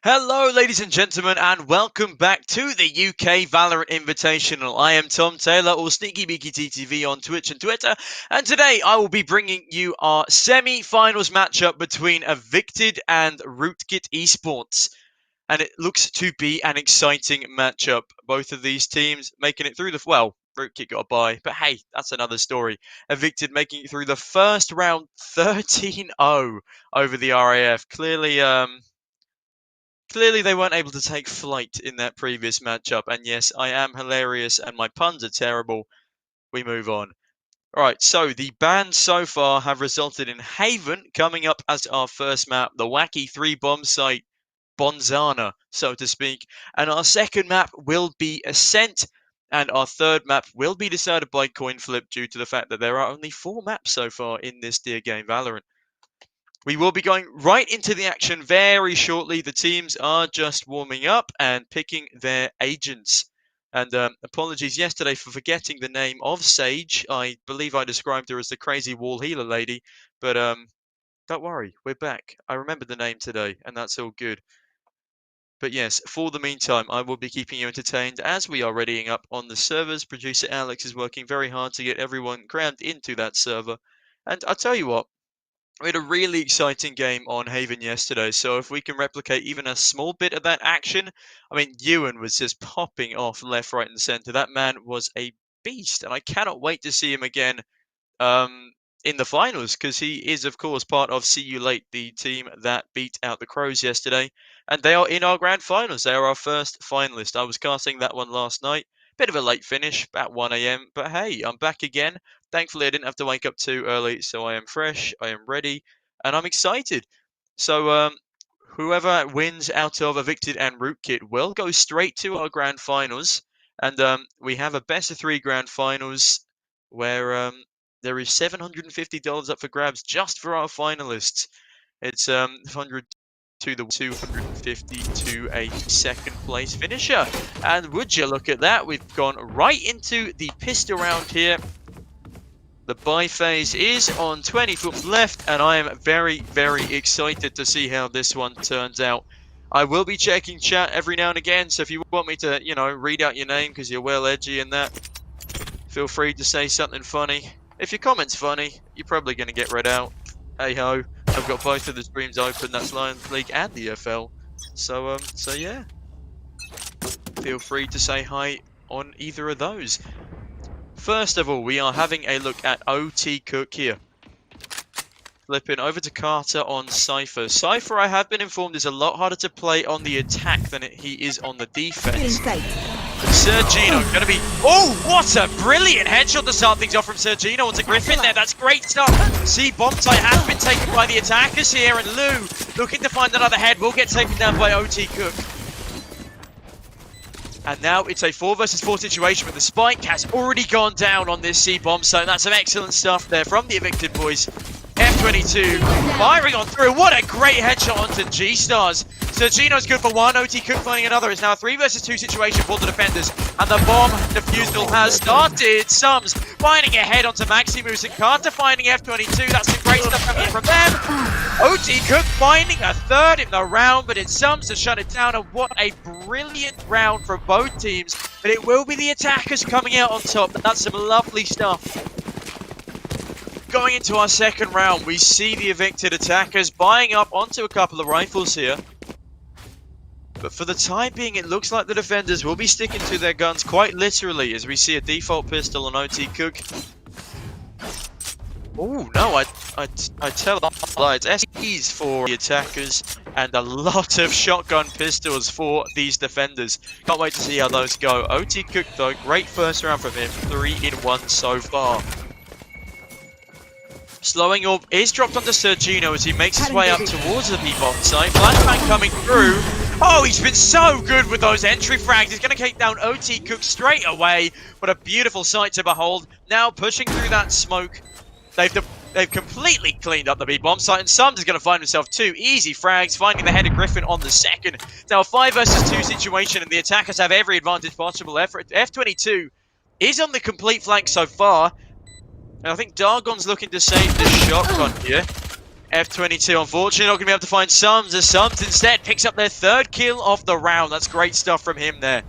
Hello, ladies and gentlemen, and welcome back to the UK Valorant Invitational. I am Tom Taylor, or Sneaky Beaky TTV on Twitch and Twitter, and today I will be bringing you our semi-finals matchup between Evicted and Rootkit Esports. And it looks to be an exciting matchup. Both of these teams making it through well, Rootkit got a bye, but hey, that's another story. Evicted making it through the first round 13-0 over the RAF. Clearly, they weren't able to take flight in that previous matchup. And yes, I am hilarious and my puns are terrible. We move on. Alright, so the bans so far have resulted in Haven coming up as our first map, the wacky 3-bomb site, Bonzana, so to speak. And our second map will be Ascent. And our third map will be decided by coin flip due to the fact that there are only 4 maps so far in this dear game, Valorant. We will be going right into the action very shortly. The teams are just warming up and picking their agents. And apologies yesterday for forgetting the name of Sage. I believe I described her as the crazy wall healer lady. But don't worry, we're back. I remembered the name today, and that's all good. But yes, for the meantime, I will be keeping you entertained as we are readying up on the servers. Producer Alex is working very hard to get everyone crammed into that server. And I'll tell you what, we had a really exciting game on Haven yesterday, so if we can replicate even a small bit of that action, I mean, Ewan was just popping off left, right, and centre. That man was a beast, and I cannot wait to see him again in the finals, because he is, of course, part of See You Late, the team that beat out the Crows yesterday, and they are in our grand finals. They are our first finalist. I was casting that one last night. Bit of a late finish, about 1 a.m., but hey, I'm back again. Thankfully, I didn't have to wake up too early, so I am fresh, I am ready, and I'm excited. So, whoever wins out of Evicted and Rootkit will go straight to our grand finals, and we have a best of 3 grand finals where there is $750 up for grabs just for our finalists. It's 100 to the 250 to a second place finisher. And would you look at that, we've gone right into the pistol round here. The buy phase is on 20 foot left, and I am very, very excited to see how this one turns out. I will be checking chat every now and again, so if you want me to, read out your name because you're well edgy and that, feel free to say something funny. If your comment's funny, you're probably going to get read out. Hey ho, I've got both of the streams open, that's Lions League and the FL. So yeah. Feel free to say hi on either of those. First of all, we are having a look at OT Cook here. Flipping over to Carter on Cypher. Cypher, I have been informed, is a lot harder to play on the attack than he is on the defense. Sergino going to be... Oh, what a brilliant headshot to start things off from Sergino onto Griffin there. That's great stuff. See, bomb site has been taken by the attackers here, and Lou looking to find another head will get taken down by OT Cook. And now it's a 4 versus 4 situation, but the spike has already gone down on this C bomb site. That's some excellent stuff there from the Evicted boys. F22 firing on through. What a great headshot onto G-Stars. Sergino's good for 1, OT Cook finding another. It's now a 3 versus 2 situation for the defenders. And the bomb defusal has started. Sums finding a head onto Maximus, and Carter finding F22. That's some great stuff coming in from them. OT Cook finding a third in the round, but it's Sums to shut it down. And what a brilliant round from both teams. But it will be the attackers coming out on top. That's some lovely stuff. Going into our second round, we see the Evicted attackers buying up onto a couple of rifles here. But for the time being, it looks like the defenders will be sticking to their guns quite literally, as we see a default pistol on OT Cook. Oh no, I tell a lie, it's SEs for the attackers and a lot of shotgun pistols for these defenders. Can't wait to see how those go. OT Cook though, great first round from him, 3 in 1 so far. Slowing orb is dropped onto Sergino as he makes his way up towards the B-bomb site. Flashbang coming through. Oh, he's been so good with those entry frags. He's going to take down OT Cook straight away. What a beautiful sight to behold. Now pushing through that smoke. They've completely cleaned up the B-bomb site, and Sums is going to find himself 2 easy frags, finding the head of Griffin on the second. It's now a 5 versus 2 situation, and the attackers have every advantage possible. F22 is on the complete flank so far. And I think Dargon's looking to save the shotgun here. F22, unfortunately, not going to be able to find Sums, as Sums instead picks up their 3rd kill of the round. That's great stuff from him there.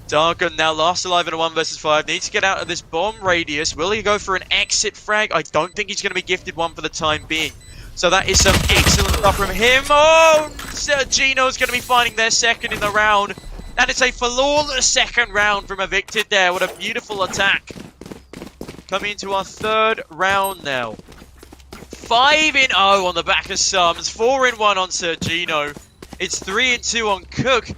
Dargon now last alive in a 1 versus 5. Needs to get out of this bomb radius. Will he go for an exit frag? I don't think he's going to be gifted one for the time being. So that is some excellent stuff from him. Oh, Gino's going to be finding their 2nd in the round. And it's a flawless 2nd round from Evicted there. What a beautiful attack. Coming into our 3rd round now. 5-0 on the back of Sums. 4-1 on Sergino. It's 3-2 on Cook.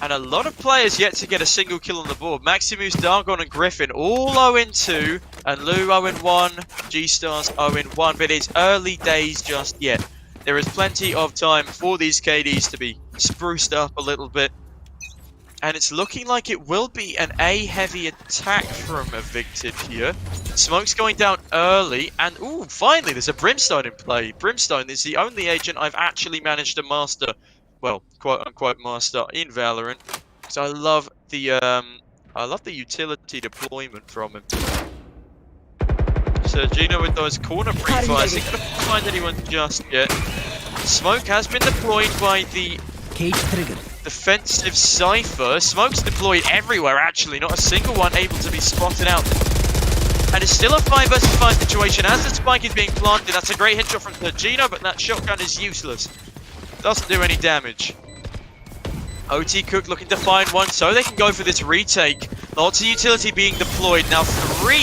And a lot of players yet to get a single kill on the board. Maximus, Dargon and Griffin all 0-2. And Lou 0-1. G-Stars 0-1. But it's early days just yet. There is plenty of time for these KDs to be spruced up a little bit. And it's looking like it will be an A-heavy attack from Evicted here. Smoke's going down early, and ooh, finally there's a Brimstone in play. Brimstone is the only agent I've actually managed to master, well, quote-unquote master in Valorant. So I love the utility deployment from him. Sergino with those corner pre-fires, he couldn't find anyone just yet. Smoke has been deployed by the cage triggered. Defensive Cypher. Smoke's deployed everywhere, actually. Not a single one able to be spotted out. And it's still a 5 versus 5 situation as the spike is being planted. That's a great headshot from Sergino, but that shotgun is useless. Doesn't do any damage. OT Cook looking to find one so they can go for this retake. Lots of utility being deployed. Now 3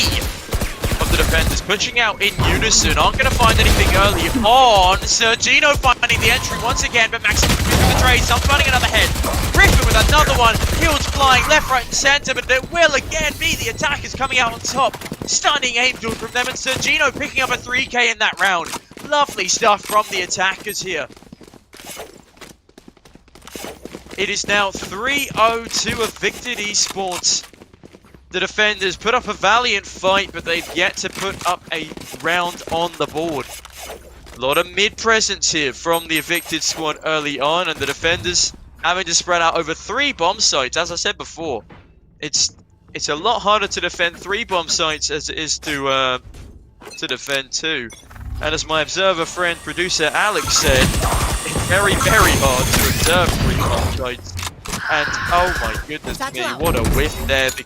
of the defenders pushing out in unison. Aren't going to find anything early on. Sergino finding the entry once again, but Maximus using the trade. Some finding another head. Griffin with another one. Heels flying left, right, and center, but it will again be the attackers coming out on top. Stunning aim duel from them, and Sergino picking up a 3k in that round. Lovely stuff from the attackers here. It is now 3-0 to Evicted Esports. The defenders put up a valiant fight, but they've yet to put up a round on the board. A lot of mid-presence here from the Evicted squad early on, and the defenders having to spread out over 3 bomb sites. As I said before, it's a lot harder to defend 3 bomb sites as it is to defend 2. And as my observer friend, producer Alex said, it's very, very hard to observe 3 bomb sites. And oh my goodness me, what a whiff there. The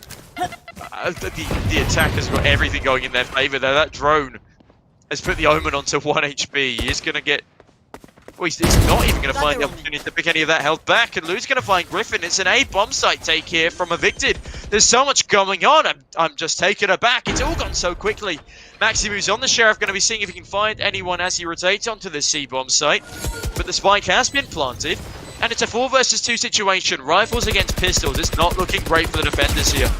attackers got everything going in their favour there. That drone has put the Omen onto 1 HP. He's going to get... Well, he's not even going to find the opportunity to pick any of that health back. And Lou's going to find Griffin. It's an A bomb site take here from Evicted. There's so much going on. I'm just taken aback. It's all gone so quickly. Maximus on the Sheriff, going to be seeing if he can find anyone as he rotates onto this C bomb site. But the spike has been planted. And it's a 4 versus 2 situation. Rifles against pistols. It's not looking great for the defenders here.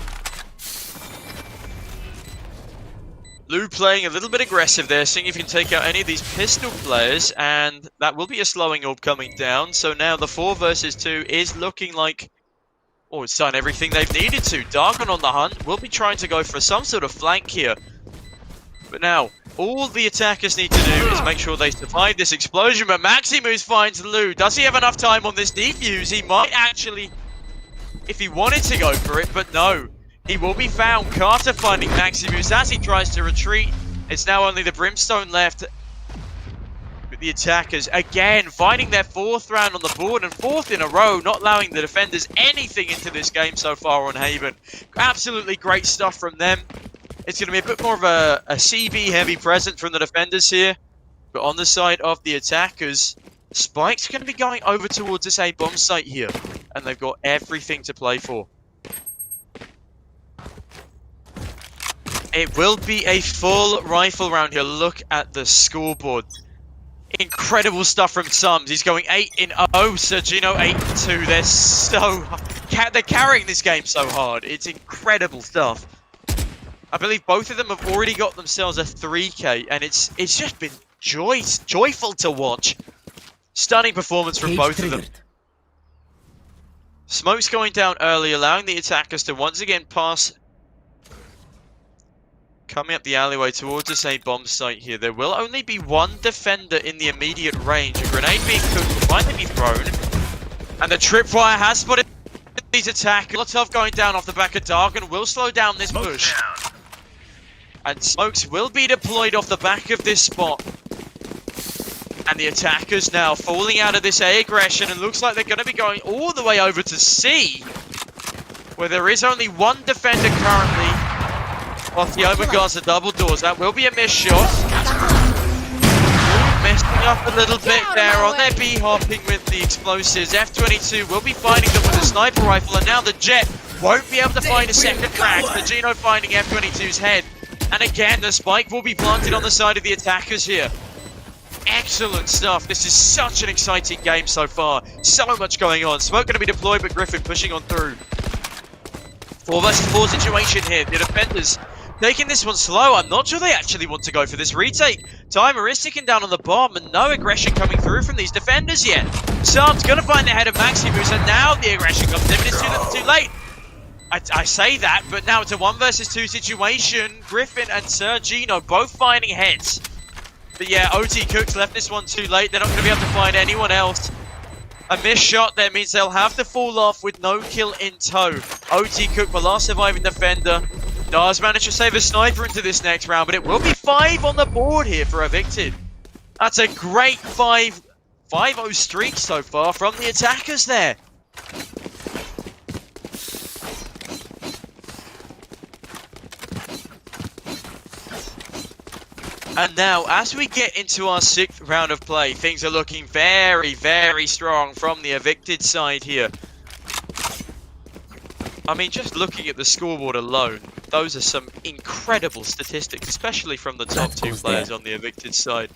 Lou playing a little bit aggressive there, seeing if he can take out any of these pistol players, and that will be a slowing orb coming down. So now the 4 versus 2 is looking like, oh, it's done everything they've needed to. Dargon on the hunt will be trying to go for some sort of flank here. But now, all the attackers need to do is make sure they survive this explosion. But Maximus finds Lou. Does he have enough time on this defuse? He might actually, if he wanted to go for it, but no. He will be found. Carter finding Maximus as he tries to retreat. It's now only the Brimstone left. But the attackers, again, finding their 4th round on the board and 4th in a row, not allowing the defenders anything into this game so far on Haven. Absolutely great stuff from them. It's going to be a bit more of a CB-heavy presence from the defenders here. But on the side of the attackers, Spike's going to be going over towards this A bomb site here. And they've got everything to play for. It will be a full rifle round here. Look at the scoreboard. Incredible stuff from Sums. He's going 8-0. Sergino 8-2. They're carrying this game so hard. It's incredible stuff. I believe both of them have already got themselves a 3k, and it's just been joyful to watch. Stunning performance from both of them. Smoke's going down early, allowing the attackers to once again pass. Coming up the alleyway towards this A bomb site here. There will only be 1 defender in the immediate range. A grenade being cooked will finally be thrown. And the tripwire has spotted these attackers. Molotov going down off the back of Dargon will slow down this push. And smokes will be deployed off the back of this spot. And the attackers now falling out of this A aggression, and looks like they're going to be going all the way over to C, where there is only one defender currently. Whilst the Omen guards the double doors. That will be a missed shot. Messing up a little bit there on their B hopping with the explosives. F22 will be finding them with a sniper rifle, and now the Jet won't be able to find a second crack. The Gino finding F22's head. And again, the spike will be planted on the side of the attackers here. Excellent stuff. This is such an exciting game so far. So much going on. Smoke going to be deployed, but Griffin pushing on through. 4 versus 4 situation here. The defenders taking this one slow. I'm not sure they actually want to go for this retake. Timer is ticking down on the bomb, and no aggression coming through from these defenders yet. Sam's going to find the head of Maximus, and now the aggression comes in, but it's too late. I say that, but now it's a 1 versus 2 situation. Griffin and Sir Gino both finding heads. But yeah, OT Cook's left this one too late. They're not going to be able to find anyone else. A missed shot there means they'll have to fall off with no kill in tow. OT Cook, the last surviving defender, does manage to save a sniper into this next round, but it will be 5 on the board here for Evicted. That's a great 5-0 streak so far from the attackers there. And now, as we get into our 6th round of play, things are looking very, very strong from the Evicted side here. I mean, just looking at the scoreboard alone, those are some incredible statistics, especially from the top 2 players on the Evicted side.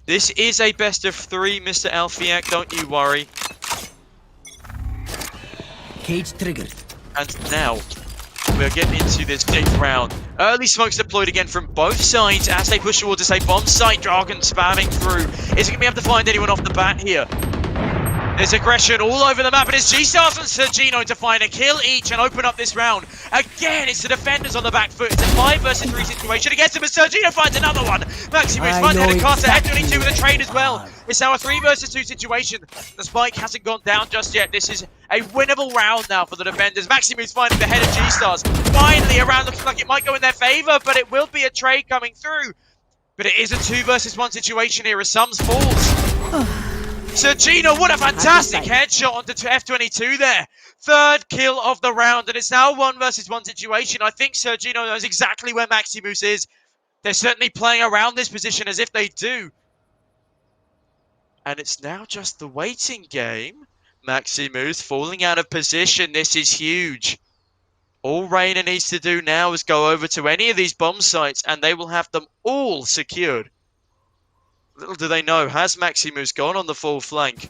This is a best of 3, Mr. Alfiak, don't you worry. Cage triggered. And now, we're getting into this 6th round. Early smokes deployed again from both sides as they push towards this a bomb site. Dragon spamming through. Is it going to be able to find anyone off the bat here? There's aggression all over the map, and it's G-Stars and Sir Gino to find a kill each and open up this round. Again, it's the defenders on the back foot. It's a 5 versus 3 situation against him, and Sir Gino finds another one. Maximus finds the head of Carter, F22 with a trade as well. It's now a 3 versus 2 situation. The spike hasn't gone down just yet. This is a winnable round now for the defenders. Maximus finding the head of G-Stars. Finally, a round looking like it might go in their favor, but it will be a trade coming through. But it is a 2 versus 1 situation here as Sums falls. Sir Gino, what a fantastic headshot onto F22 there. 3rd kill of the round, and it's now a 1 versus 1 situation. I think Sir Gino knows exactly where Maximus is. They're certainly playing around this position as if they do. And it's now just the waiting game. Maximus falling out of position. This is huge. All Reyna needs to do now is go over to any of these bomb sites, and they will have them all secured. Little do they know, has Maximus gone on the full flank?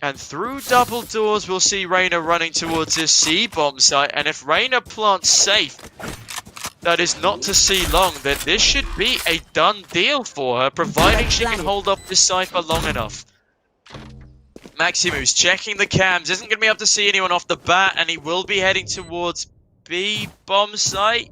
And through double doors, we'll see Reyna running towards this C bomb site. And if Reyna plants safe, that is not to see long, then this should be a done deal for her, providing she can hold off this Cypher long enough. Maximus checking the cams, isn't going to be able to see anyone off the bat, and he will be heading towards B bomb site.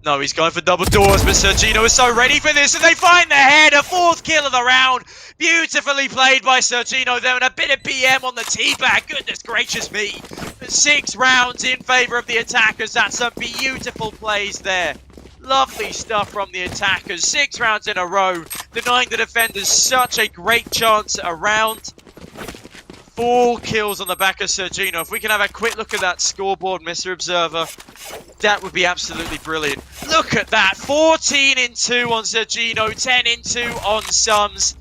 No, he's going for double doors, but Sir Gino is so ready for this, and they find the head, a 4th kill of the round. Beautifully played by Sir Gino there, and a bit of PM on the teabag. Goodness gracious me. 6 rounds in favour of the attackers. That's some beautiful plays there. Lovely stuff from the attackers. 6 rounds in a row, denying the defenders such a great chance around. 4 kills on the back of Sir Gino. If we can have a quick look at that scoreboard, Mr. Observer, that would be absolutely brilliant. Look at that. 14 in 2 on Sir Gino, 10 in 2 on Sums.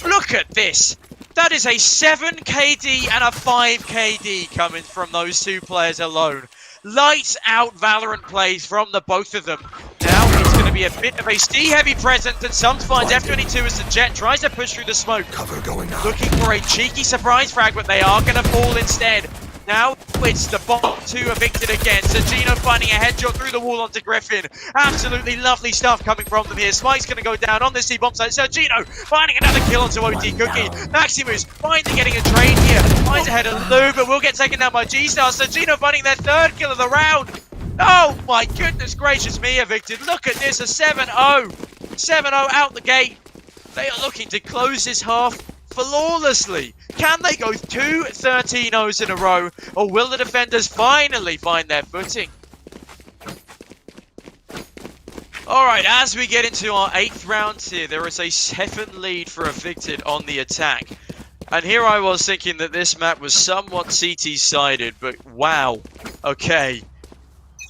Look at this. That is a 7 KD and a 5 KD coming from those 2 players alone. Lights out Valorant plays from the both of them. Now it's going to be a bit of a C-heavy presence, and Sums finds F22 as the Jet tries to push through the smoke. Cover going on. Looking for a cheeky surprise frag, but they are going to fall instead. Now it's the bomb 2 evicted again. So Gino finding a headshot through the wall onto Griffin. Absolutely lovely stuff coming from them here. Smite's going to go down on this C-bomb site. So Gino finding another kill onto OT Cookie. Maximus finally getting a trade here. Finds a head of Lou, but will get taken down by G-Star. So Gino finding their 3rd kill of the round. Oh my goodness gracious me, evicted. Look at this, a 7-0. 7-0 out the gate. They are looking to close this half flawlessly. Can they go 2 13-0s in a row, or will the defenders finally find their footing? Alright, as we get into our 8th round here, there is a 7 lead for Evicted on the attack. And here I was thinking that this map was somewhat CT-sided, but wow. Okay.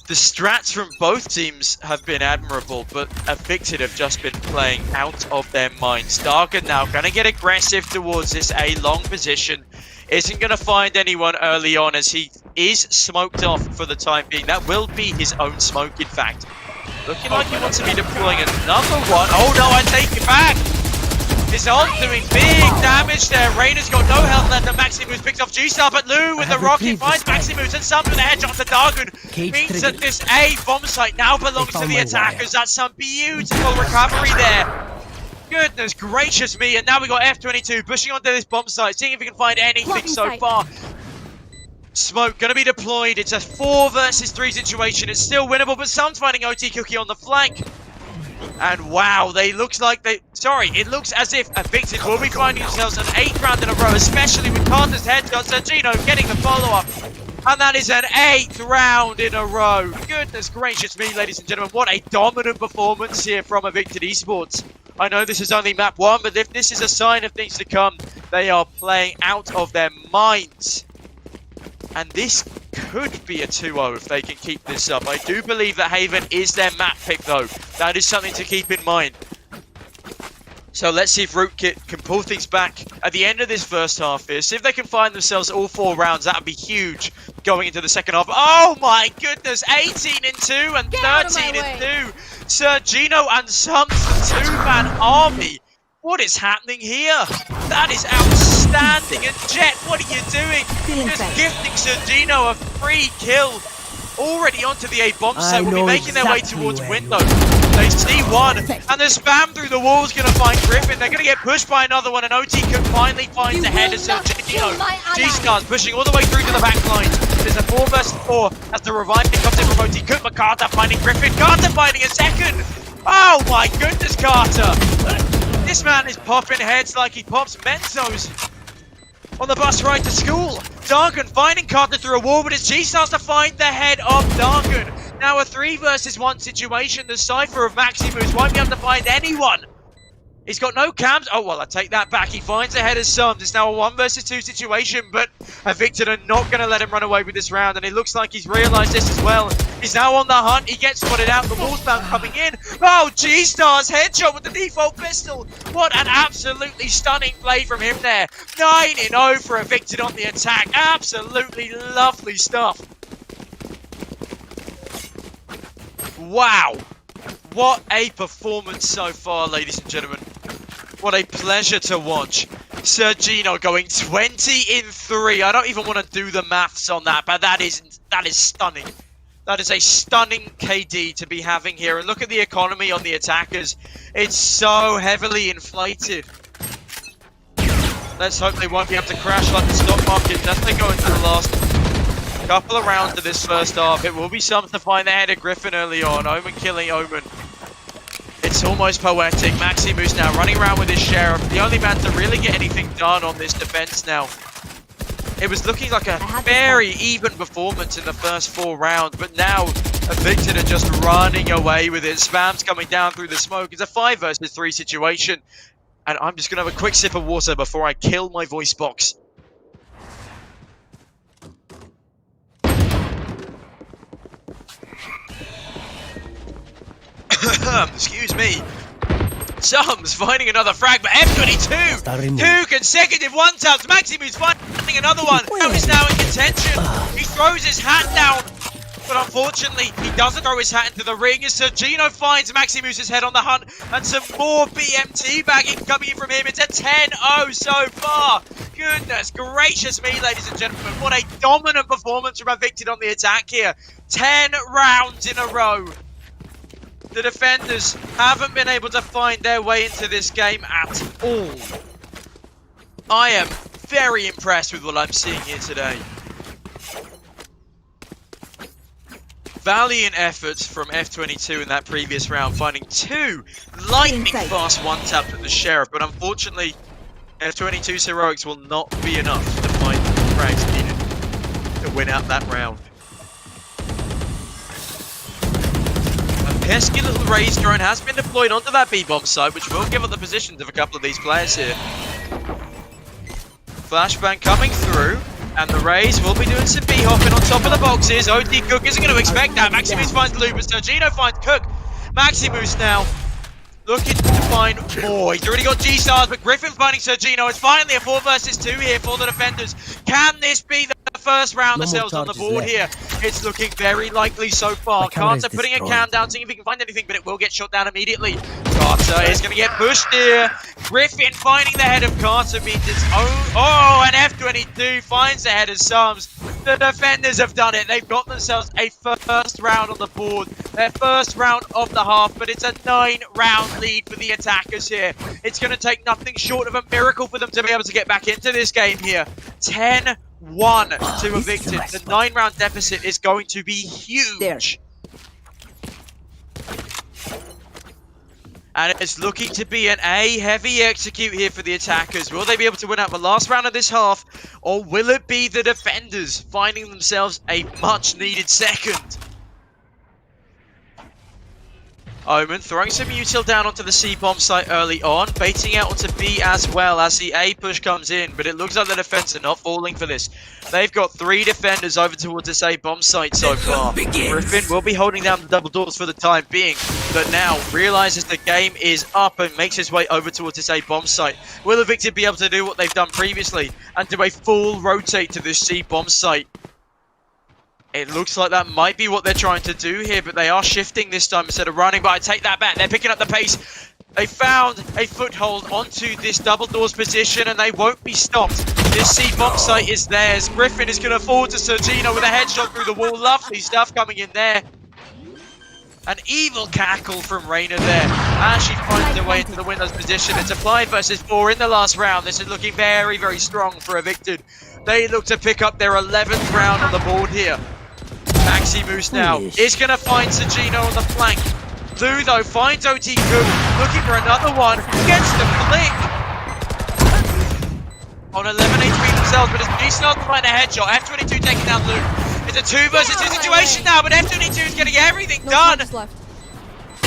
The strats from both teams have been admirable, but Evicted have just been playing out of their minds. Darker now gonna get aggressive towards this A long position. Isn't gonna find anyone early on as he is smoked off for the time being. That will be his own smoke, in fact. Looking like he wants to be deploying another one. Oh no, I take it back! His ult doing big damage there. Reyna's got no health left, and Maximus picks off G-Star, but Lou with the rocket finds Maximus and some with a headshot to Dargun. Means that this A bomb site now belongs to the attackers. That's some beautiful recovery there. Goodness gracious me, and now we got F22 pushing onto this bomb site, seeing if we can find anything so far. Smoke gonna be deployed. It's a 4 versus 3 situation. It's still winnable, but Sun's finding OT Cookie on the flank. And wow, it looks as if Evicted will be finding themselves an 8th round in a row, especially with Carter's headshot. Sergino getting the follow-up. And that is an 8th round in a row. Goodness gracious me, ladies and gentlemen. What a dominant performance here from Evicted Esports. I know this is only map 1, but if this is a sign of things to come, they are playing out of their minds. And this could be a 2-0 if they can keep this up. I do believe that Haven is their map pick, though. That is something to keep in mind. So let's see if Rootkit can pull things back at the end of this first half here. See if they can find themselves all 4 rounds. That would be huge going into the second half. Oh my goodness! 18-2 and 13-2. Sergino and Sums, the 2-man army. What is happening here? That is outstanding. And Jet, what are you doing? Just gifting Sergino a free kill. Already onto the A bomb site. Will be making their way towards window. They see one, and the spam through the wall is going to find Griffin. They're going to get pushed by another one, and OT can finally find the head of Sergino. G-Stars pushing all the way through to the back line. There's a 4 versus 4 as the reviving comes in from OT. Cook, but Carter finding Griffin. Carter finding a second. Oh my goodness, Carter. This man is popping heads like he pops Menzos on the bus ride to school. Dargun finding Carter through a wall, but it's G-Stars to find the head of Dargun. Now a 3 versus 1 situation. The Cypher of Maximus won't be able to find anyone. He's got no cams. Oh, well, I take that back. He finds the head of Sums. It's now a 1 versus 2 situation, but Evicted are not going to let him run away with this round, and it looks like he's realised this as well. He's now on the hunt. He gets spotted out. The wall's bound coming in. Oh, G-Stars headshot with the default pistol. What an absolutely stunning play from him there. 9-0 for Evicted on the attack. Absolutely lovely stuff. Wow. What a performance so far, ladies and gentlemen. What a pleasure to watch. Sergino going 20-3. I don't even want to do the maths on that, but that is stunning. That is a stunning KD to be having here. And look at the economy on the attackers. It's so heavily inflated. Let's hope they won't be able to crash like the stock market as they go into the last couple of rounds of this first half. It will be something to find the head of Griffin early on. Omen killing Omen. It's almost poetic. Maximus now running around with his sheriff. The only man to really get anything done on this defense now. It was looking like a very even performance in the first 4 rounds, but now Evicted are just running away with it. Spam's coming down through the smoke. It's a 5 versus 3 situation. And I'm just going to have a quick sip of water before I kill my voice box. Excuse me. Sums finding another frag, but F22! 2 consecutive 1-taps. Maximus finding another one. Now he's now in contention. He throws his hat down, but unfortunately, he doesn't throw his hat into the ring as Sergino finds Maximus's head on the hunt, and some more BMT bagging coming in from him. It's a 10-0 so far. Goodness gracious me, ladies and gentlemen. What a dominant performance from Evicted on the attack here. 10 rounds in a row. The defenders haven't been able to find their way into this game at all. I am very impressed with what I'm seeing here today. Valiant efforts from F22 in that previous round, finding 2 lightning fast 1-taps with the Sheriff, but unfortunately, F22's heroics will not be enough to find the frags needed to win out that round. pesky little raised drone has been deployed onto that B-bomb site, which will give up the positions of a couple of these players here. Flashbang coming through, and the Rays will be doing some B-hopping on top of the boxes. OT Cook isn't going to expect that. Maximus finds Lupus, Sergino finds Cook. Maximus now looking to find more. He's already got G-Stars, but Griffin finding Sergino. It's finally a 4 versus 2 here for the defenders. Can this be the first round themselves on the board here? It's looking very likely so far. Carter putting a countdown, seeing if he can find anything, but it will get shot down immediately. Carter is going to get pushed here. Griffin finding the head of Carter means its own. Oh, and F22 finds the head of Sums. The defenders have done it. They've got themselves a first round on the board. Their first round of the half, but it's a 9-round lead for the attackers here. It's going to take nothing short of a miracle for them to be able to get back into this game here. 10-1 to Evicted. The 9-round deficit is going to be huge. And it's looking to be an A heavy execute here for the attackers. Will they be able to win out the last round of this half? Or will it be the defenders finding themselves a much needed second? Omen throwing some util down onto the C-bomb site early on, baiting out onto B as well as the A push comes in, but it looks like the defense are not falling for this. They've got 3 defenders over towards this A bomb site so far. Griffin will be holding down the double doors for the time being, but now realizes the game is up and makes his way over towards this A bomb site. Will Evicted be able to do what they've done previously and do a full rotate to this C bomb site? It looks like that might be what they're trying to do here, but they are shifting this time instead of running. But I take that back. They're picking up the pace. They found a foothold onto this double doors position, and they won't be stopped. This C-bomb site is theirs. Griffin is going to fall to Sergino with a headshot through the wall. Lovely stuff coming in there. An evil cackle from Reyna there as she finds her way into the Windows position. It's a 5 versus 4 in the last round. This is looking very, very strong for Evicted. They look to pick up their 11th round on the board here. Maximus now is going to find Sergino on the flank. Lou, though, finds OT Cook, looking for another one, gets the flick. On 11 HP themselves, but it's G-Stars to find a headshot. F22 taking down Lou. It's a 2 versus 2 situation now, but F22 is getting everything done.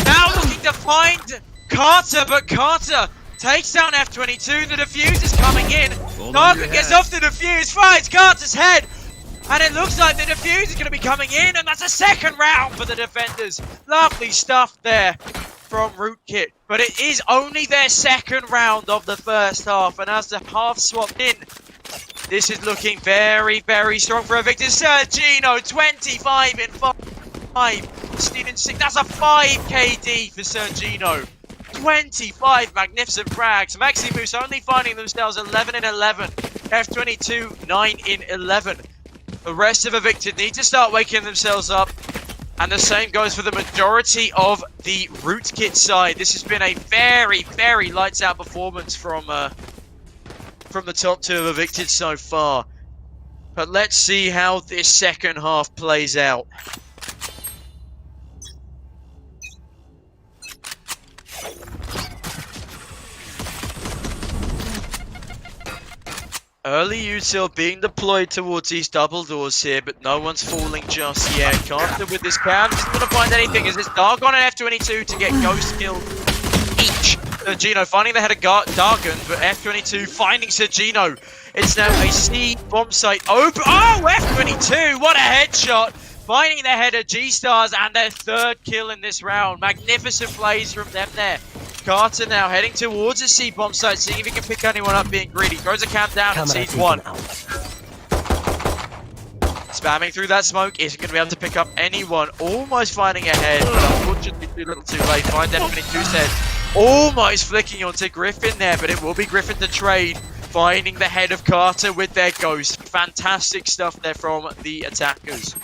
Now looking to find Carter, but Carter takes down F22. The defuse is coming in. Target gets off the defuse, finds Carter's head. And it looks like the defuse is going to be coming in, and that's a 2nd round for the defenders. Lovely stuff there from Rootkit. But it is only their 2nd round of the first half, and as the half swapped in, this is looking very, very strong for Evicted. Sergino, 25 in 5. Steven 6, that's a 5 KD for Sergino. 25 magnificent frags. Maximus only finding themselves 11 in 11. F22, 9 in 11. The rest of Evicted need to start waking themselves up. And the same goes for the majority of the Rootkit side. This has been a very, very lights out performance from the top 2 of Evicted so far. But let's see how this second half plays out. Early util being deployed towards these double doors here, but no one's falling just yet. Carter with this cam isn't going to find anything as it's Dargon and F22 to get ghost killed each. Sergino finding the head of Dargon, but F22 finding Sergino. It's now a C bomb site open. Oh, F22, what a headshot! Finding the head of G-Stars and their 3rd kill in this round. Magnificent plays from them there. Carter now heading towards a C-bomb site, seeing if he can pick anyone up being greedy. Throws a camp down and sees one. Spamming through that smoke, isn't going to be able to pick up anyone. Almost finding a head, but unfortunately too little too late. Find F22's head. Almost flicking onto Griffin there, but it will be Griffin to trade. Finding the head of Carter with their ghost. Fantastic stuff there from the attackers.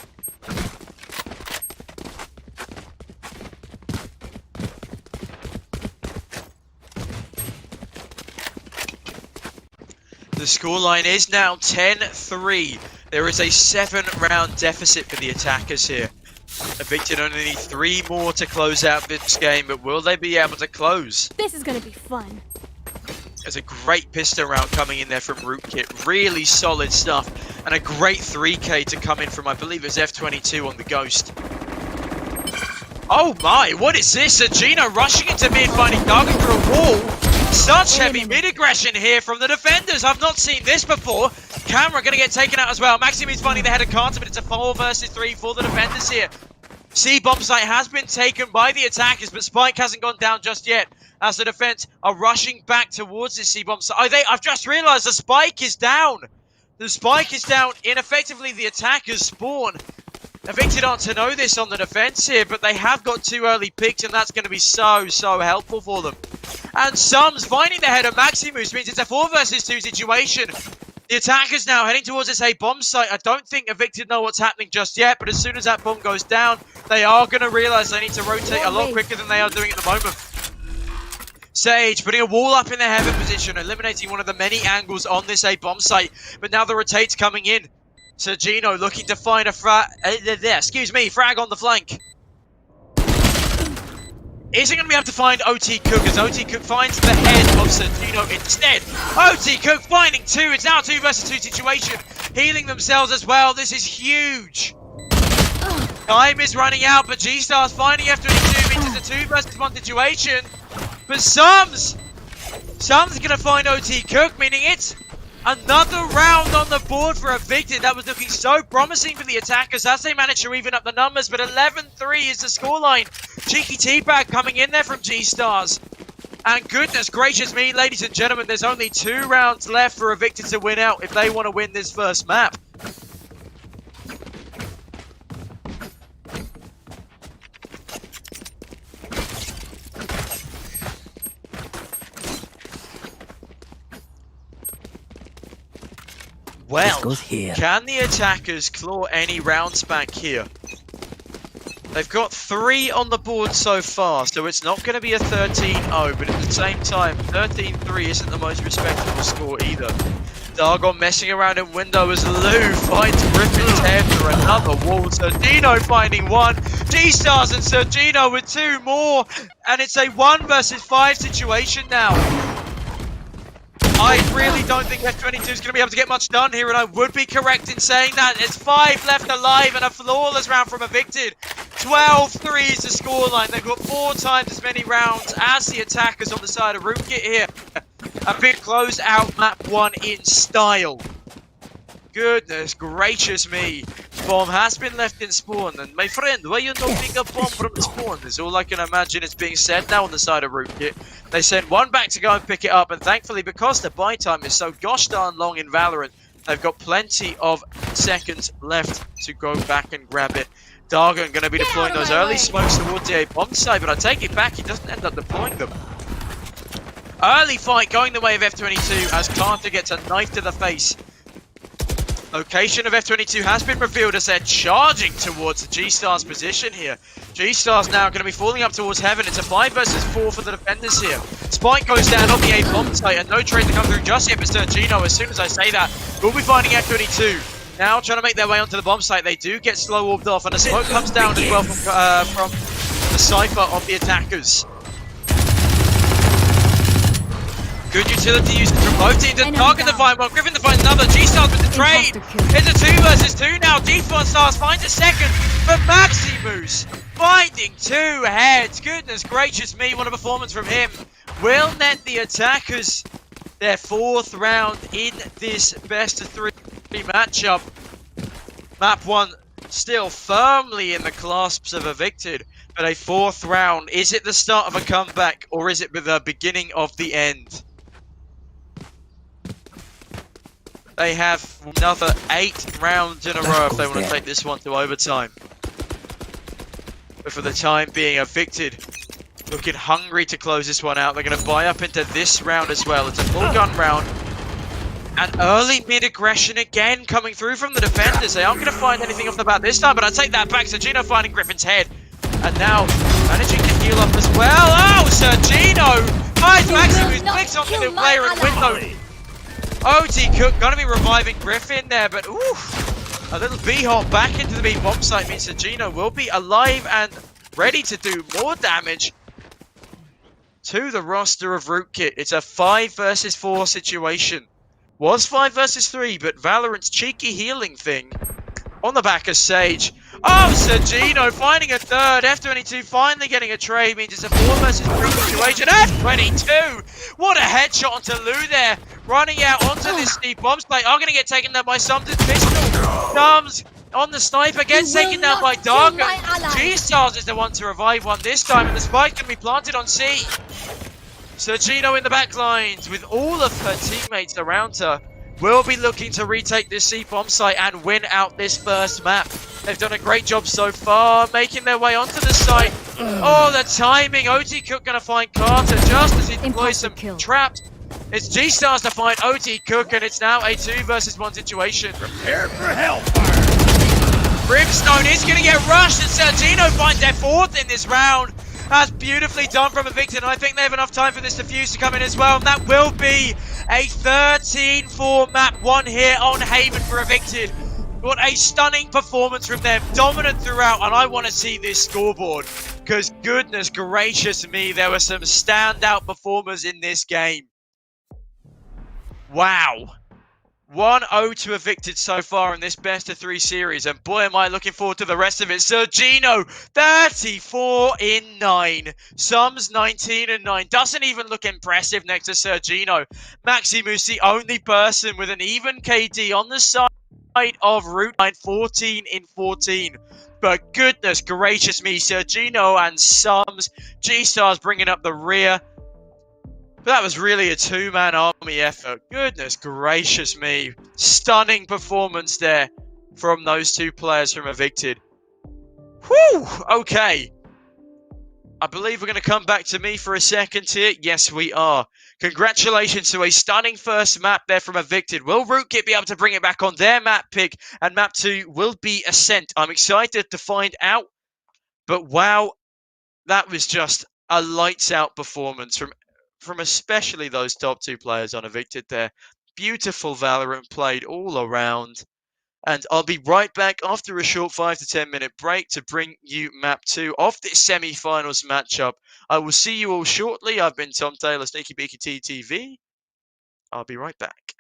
The scoreline is now 10-3. There is a 7-round deficit for the attackers here. Evicted only need 3 more to close out this game, but will they be able to close? This is going to be fun. There's a great pistol round coming in there from Rootkit. Really solid stuff. And a great 3k to come in from, I believe it's F22 on the Ghost. Oh my, what is this? Gino rushing into mid, finding Dargan through a wall. Such heavy mid-aggression here from the defenders. I've not seen this before. Camera going to get taken out as well. Maximus finding the head of Carter, but it's a 4 versus 3 for the defenders here. C-bomb site has been taken by the attackers, but Spike hasn't gone down just yet, as the defense are rushing back towards this C-bomb site. I've just realized the Spike is down. The Spike is down. Ineffectively, the attackers spawn. Evicted aren't to know this on the defense here, but they have got 2 early picks, and that's going to be so helpful for them. And Sums finding the head of Maximus means it's a 4 versus 2 situation. The attackers now heading towards this A bomb site. I don't think Evicted know what's happening just yet, but as soon as that bomb goes down, they are going to realize they need to rotate a lot quicker than they are doing at the moment. Sage putting a wall up in their heaven position, eliminating one of the many angles on this A bomb site. But now the rotate's coming in. Sergino looking to find a frag on the flank. Isn't going to be able to find OT Cook, as OT Cook finds the head of Sergino instead. OT Cook finding 2. It's now a 2 versus 2 situation. Healing themselves as well. This is huge. Time is running out, but G-Star's finding F22 means it's a 2 versus 1 situation. But Sums going to find OT Cook, meaning it's another round on the board for Evicted. That was looking so promising for the attackers as they managed to even up the numbers, but 11-3 is the scoreline. Cheeky teabag coming in there from G-Stars. And goodness gracious me, ladies and gentlemen, there's only 2 rounds left for Evicted to win out if they want to win this first map. Well, can the attackers claw any rounds back here? They've got 3 on the board so far, so it's not going to be a 13-0, but at the same time, 13-3 isn't the most respectable score either. Dargon messing around in window as Lou finds Griffin's head for another wall. Sergino finding 1. G-Stars and Sergino with 2 more, and it's a 1 versus 5 situation now. I really don't think F22 is going to be able to get much done here, and I would be correct in saying that. There's 5 left alive and a flawless round from Evicted. 12-3 is the scoreline. They've got 4 times as many rounds as the attackers on the side of Rootkit here. A big closed out map 1 in style. Goodness gracious me. Bomb has been left in spawn, and my friend, why you not pick up bomb from the spawn? Is all I can imagine is being said now on the side of Rootkit. They sent 1 back to go and pick it up, and thankfully, because the buy time is so gosh darn long in Valorant, they've got plenty of seconds left to go back and grab it. Dargon going to be deploying those early smokes towards the A bomb site, but I take it back, he doesn't end up deploying them. Early fight going the way of F22 as Carter gets a knife to the face. Location of F22 has been revealed as they're charging towards the G-Stars position here. G-Stars now going to be falling up towards heaven. It's a 5 versus 4 for the defenders here. Spike goes down on the A bomb site and no trade to come through just yet for Sergino. As soon as I say that, we'll be finding F22. Now trying to make their way onto the bomb site. They do get slow orbed off and a smoke comes down as well from the Cypher of the attackers. Good utility used from both teams. Target the find one. Griffin to find another. G-Stars with the trade. It's a 2 versus 2 now. G-Stars finds a second. But Maximus finding 2 heads. Goodness gracious me. What a performance from him. Will net the attackers their 4th round in this best of 3 matchup. Map 1 still firmly in the clasps of Evicted. But a 4th round. Is it the start of a comeback or is it the beginning of the end? They have another 8 rounds in a row if they want to take this one to overtime. But for the time being, Evicted looking hungry to close this one out. They're going to buy up into this round as well. It's a full gun round. And early mid-aggression again coming through from the defenders. They aren't going to find anything off the bat this time, but I take that back. Sergino finding Griffin's head. And now managing to heal up as well. Oh, Sergino finds Maximus, clicks on the new player in window. OT Cook going to be reviving Griffin there, but ooh, a little B-hop back into the B bomb site means Sergino will be alive and ready to do more damage to the roster of Rootkit. It's a 5 versus 4 situation. Was 5 versus 3, but Valorant's cheeky healing thing on the back of Sage. Oh, Sergino finding a third. F22 finally getting a trade means it's a 4 versus 3 situation. F22! What a headshot onto Lou there. Running out onto this steep bomb site. Are going to get taken down by Sums' pistol. Sums on the sniper gets taken down by Dark. G-Stars is the one to revive one this time, and the spike can be planted on C. Sergino in the back lines with all of her teammates around her. Will be looking to retake this C bomb site and win out this first map. They've done a great job so far, making their way onto the site. Oh, the timing. OT Cook going to find Carter just as he deploys some traps. It's G-Stars to find OT Cook, and it's now a 2 versus 1 situation. Prepare for hellfire. Brimstone is going to get rushed, and Sergino finds their 4th in this round. That's beautifully done from Evicted, and I think they have enough time for this defuse to come in as well, and that will be a 13-4 map 1 here on Haven for Evicted. What a stunning performance from them, dominant throughout, and I want to see this scoreboard, because goodness gracious me, there were some standout performers in this game. Wow. 1-0 to Evicted so far in this best of 3 series, and boy am I looking forward to the rest of it. Sergino, 34 in 9. Sums 19 and 9. Doesn't even look impressive next to Sergino. Maximus, the only person with an even KD on the side of Rootkit, 14 in 14. But goodness gracious me, Sergino and Sums, G-Stars bringing up the rear. But that was really a 2-man army effort. Goodness gracious me. Stunning performance there from those 2 players from Evicted. Whew! Okay. I believe we're going to come back to me for a second here. Yes, we are. Congratulations to a stunning first map there from Evicted. Will Rootkit be able to bring it back on their map pick? And map 2 will be Ascent. I'm excited to find out. But wow, that was just a lights-out performance from especially those top 2 players on Evicted there. Beautiful Valorant played all around. And I'll be right back after a short 5 to 10 minute break to bring you map 2 of this semi-finals matchup. I will see you all shortly. I've been Tom Taylor, Sneaky Beaky TTV. I'll be right back.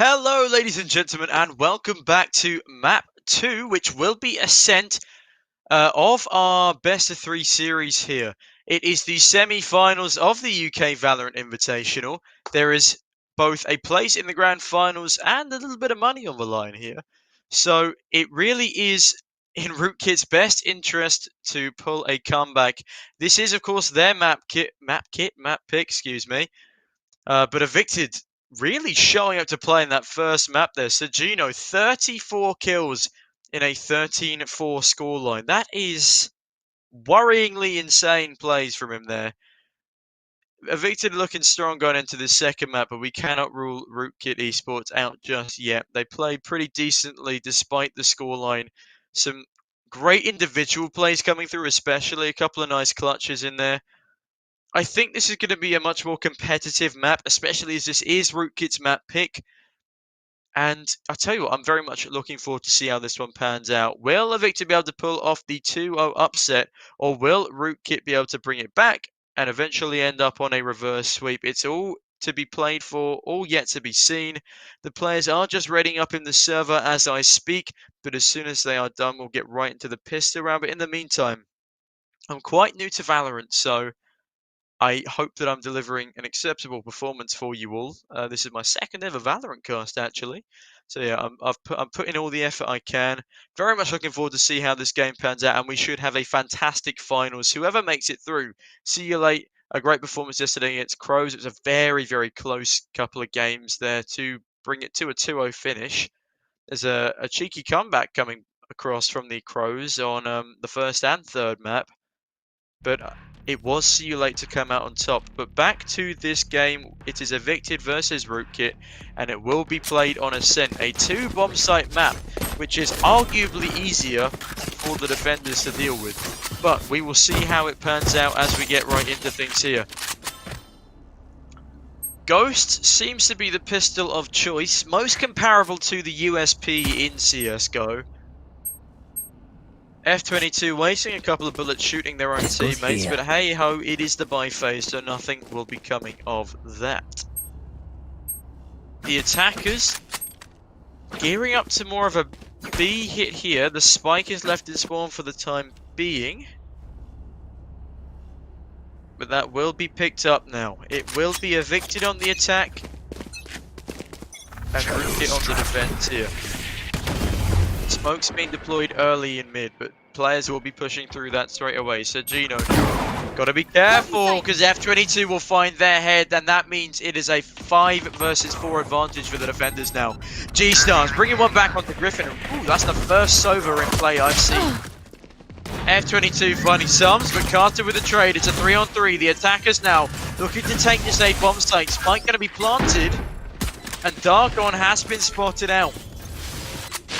Hello, ladies and gentlemen, and welcome back to Map 2, which will be Ascent of our Best of 3 series here. It is the semi-finals of the UK Valorant Invitational. There is both a place in the grand finals and a little bit of money on the line here. So it really is in Rootkit's best interest to pull a comeback. This is, of course, their map pick, excuse me. But Evicted really showing up to play in that first map there. Gino, 34 kills in a 13-4 scoreline. That is worryingly insane plays from him there. Evicted looking strong going into this second map, but we cannot rule Rootkit Esports out just yet. They played pretty decently despite the scoreline. Some great individual plays coming through, especially a couple of nice clutches in there. I think this is going to be a much more competitive map, especially as this is Rootkit's map pick. And I'll tell you what, I'm very much looking forward to see how this one pans out. Will Evicted be able to pull off the 2-0 upset, or will Rootkit be able to bring it back and eventually end up on a reverse sweep? It's all to be played for, all yet to be seen. The players are just readying up in the server as I speak, but as soon as they are done, we'll get right into the pistol round. But in the meantime, I'm quite new to Valorant, so I hope that I'm delivering an acceptable performance for you all. This is my second ever Valorant cast, actually. So yeah, I'm putting all the effort I can. Very much looking forward to see how this game pans out, and we should have a fantastic finals. Whoever makes it through, see you late. A great performance yesterday against Crows. It was a very, very close couple of games there to bring it to a 2-0 finish. There's a cheeky comeback coming across from the Crows on the first and third map. But it was See You Late to come out on top. But back to this game, it is Evicted versus Rootkit, and it will be played on Ascent, a 2-bomb site map, which is arguably easier for the defenders to deal with. But we will see how it pans out as we get right into things here. Ghost seems to be the pistol of choice, most comparable to the USP in CSGO. F22 wasting a couple of bullets shooting their own teammates, but hey ho, it is the buy phase, so nothing will be coming of that. The attackers gearing up to more of a B hit here. The spike is left in spawn for the time being, but that will be picked up now. It will be Evicted on the attack and Rootkit on the defense here. Smoke's been deployed early in mid, but players will be pushing through that straight away. So Gino, gotta be careful, because F22 will find their head, and that means it is a 5 versus 4 advantage for the defenders now. G-Stars bringing one back onto Griffin. Ooh, that's the first Sova in play I've seen. F22 finding sums, but Carter with a trade. It's a 3-on-3. The attackers now looking to take this A bomb site. Spike gonna be planted, and Dargon has been spotted out.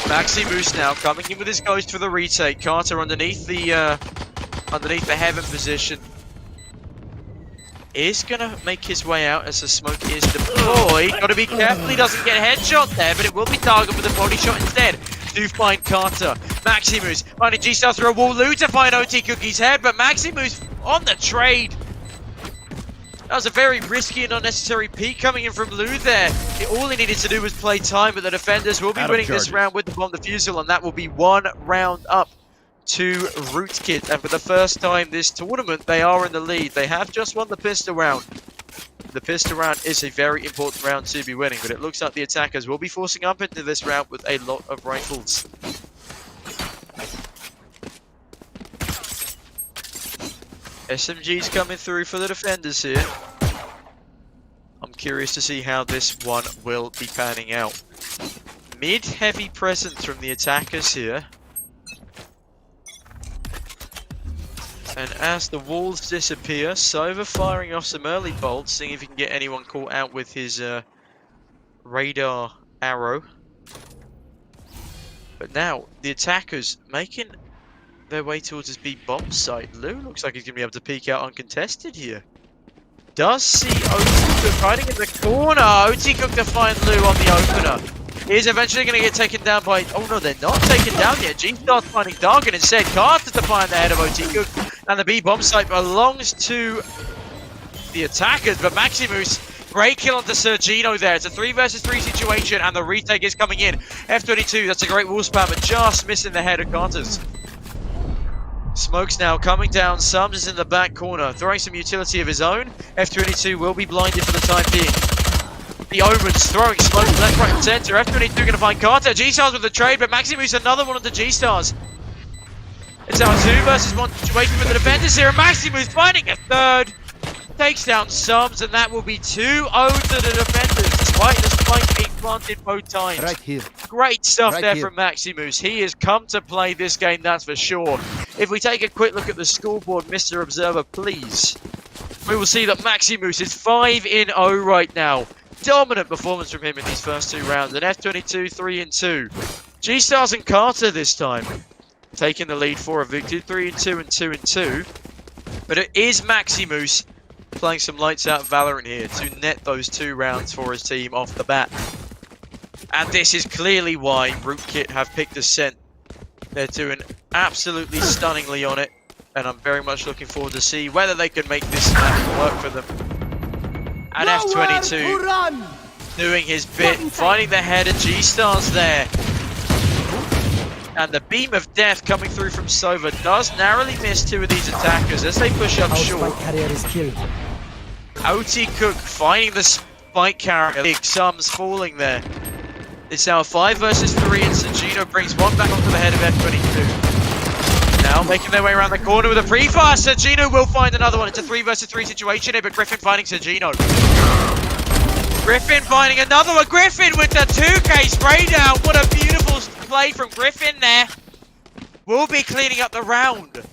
Maximus now coming in with his ghost for the retake. Carter underneath the heaven position is gonna make his way out as the smoke is deployed. Gotta be careful he doesn't get a headshot there, but it will be targeted with a body shot instead. To find Carter. Maximus finding G-Star through a wall. Lou to find OT Cookie's head, but Maximus on the trade. That was a very risky and unnecessary peek coming in from Lou there. All he needed to do was play time, but the defenders will be winning this round with the bomb defusal, and that will be 1 round up to Rootkit. And for the first time this tournament, they are in the lead. They have just won the pistol round. The pistol round is a very important round to be winning, but it looks like the attackers will be forcing up into this round with a lot of rifles. SMG's coming through for the defenders here. I'm curious to see how this one will be panning out. Mid-heavy presence from the attackers here. And as the walls disappear, Sova firing off some early bolts, seeing if he can get anyone caught out with his radar arrow. But now, the attackers making their way towards his B bomb site. Lou looks like he's going to be able to peek out uncontested here. Does see OT Cook hiding in the corner. OT Cook to find Lou on the opener. He's eventually going to get taken down by... Oh no, they're not taken down yet. G-Star's finding Dargan instead. Carter to find the head of OT Cook. And the B bomb site belongs to the attackers. But Maximus Great kill onto Sergino there. It's a 3 versus 3 situation, and the retake is coming in. F22, that's a great wall spam, but just missing the head of Carter's. Smokes now coming down. Sums is in the back corner, throwing some utility of his own. F22 will be blinded for the time being. The Omens throwing smoke left, right, and center. F22 going to find Carter. G-Stars with the trade, but Maximus another one on the G-Stars. It's now a 2 versus 1 situation with the defenders here, and Maximus finding a third. Takes down Sums, and that will be 2-0 to the defenders, despite the spike being planted both times. Right here. Great stuff Right there here. from Maximus. He has come to play this game, that's for sure. If we take a quick look at the scoreboard, Mr. Observer, please, we will see that Maximus is 5-0 right now. Dominant performance from him in these first 2 rounds. And F22, 3-2. G-Stars and Carter this time, taking the lead for Evicted, 3-2 and 2-2. But it is Maximus playing some lights out Valorant here to net those 2 rounds for his team off the bat. And this is clearly why Rootkit have picked a scent. They're doing absolutely stunningly on it, and I'm very much looking forward to see whether they can make this map work for them. And F22 doing his bit, finding the head of G-Stars there. And the beam of death coming through from Sova does narrowly miss 2 of these attackers as they push up short. Carrier is killed. OT Cook finding the spike carrier. Big Sums falling there. It's now a 5 versus 3, and Sergino brings one back onto the head of F22. Now making their way around the corner with a pre-fire. Sergino will find another one. It's a 3 versus 3 situation here, but Griffin finding Sergino. Griffin finding another one. Griffin with the 2K spray down. What a beautiful play from Griffin there. We'll be cleaning up the round.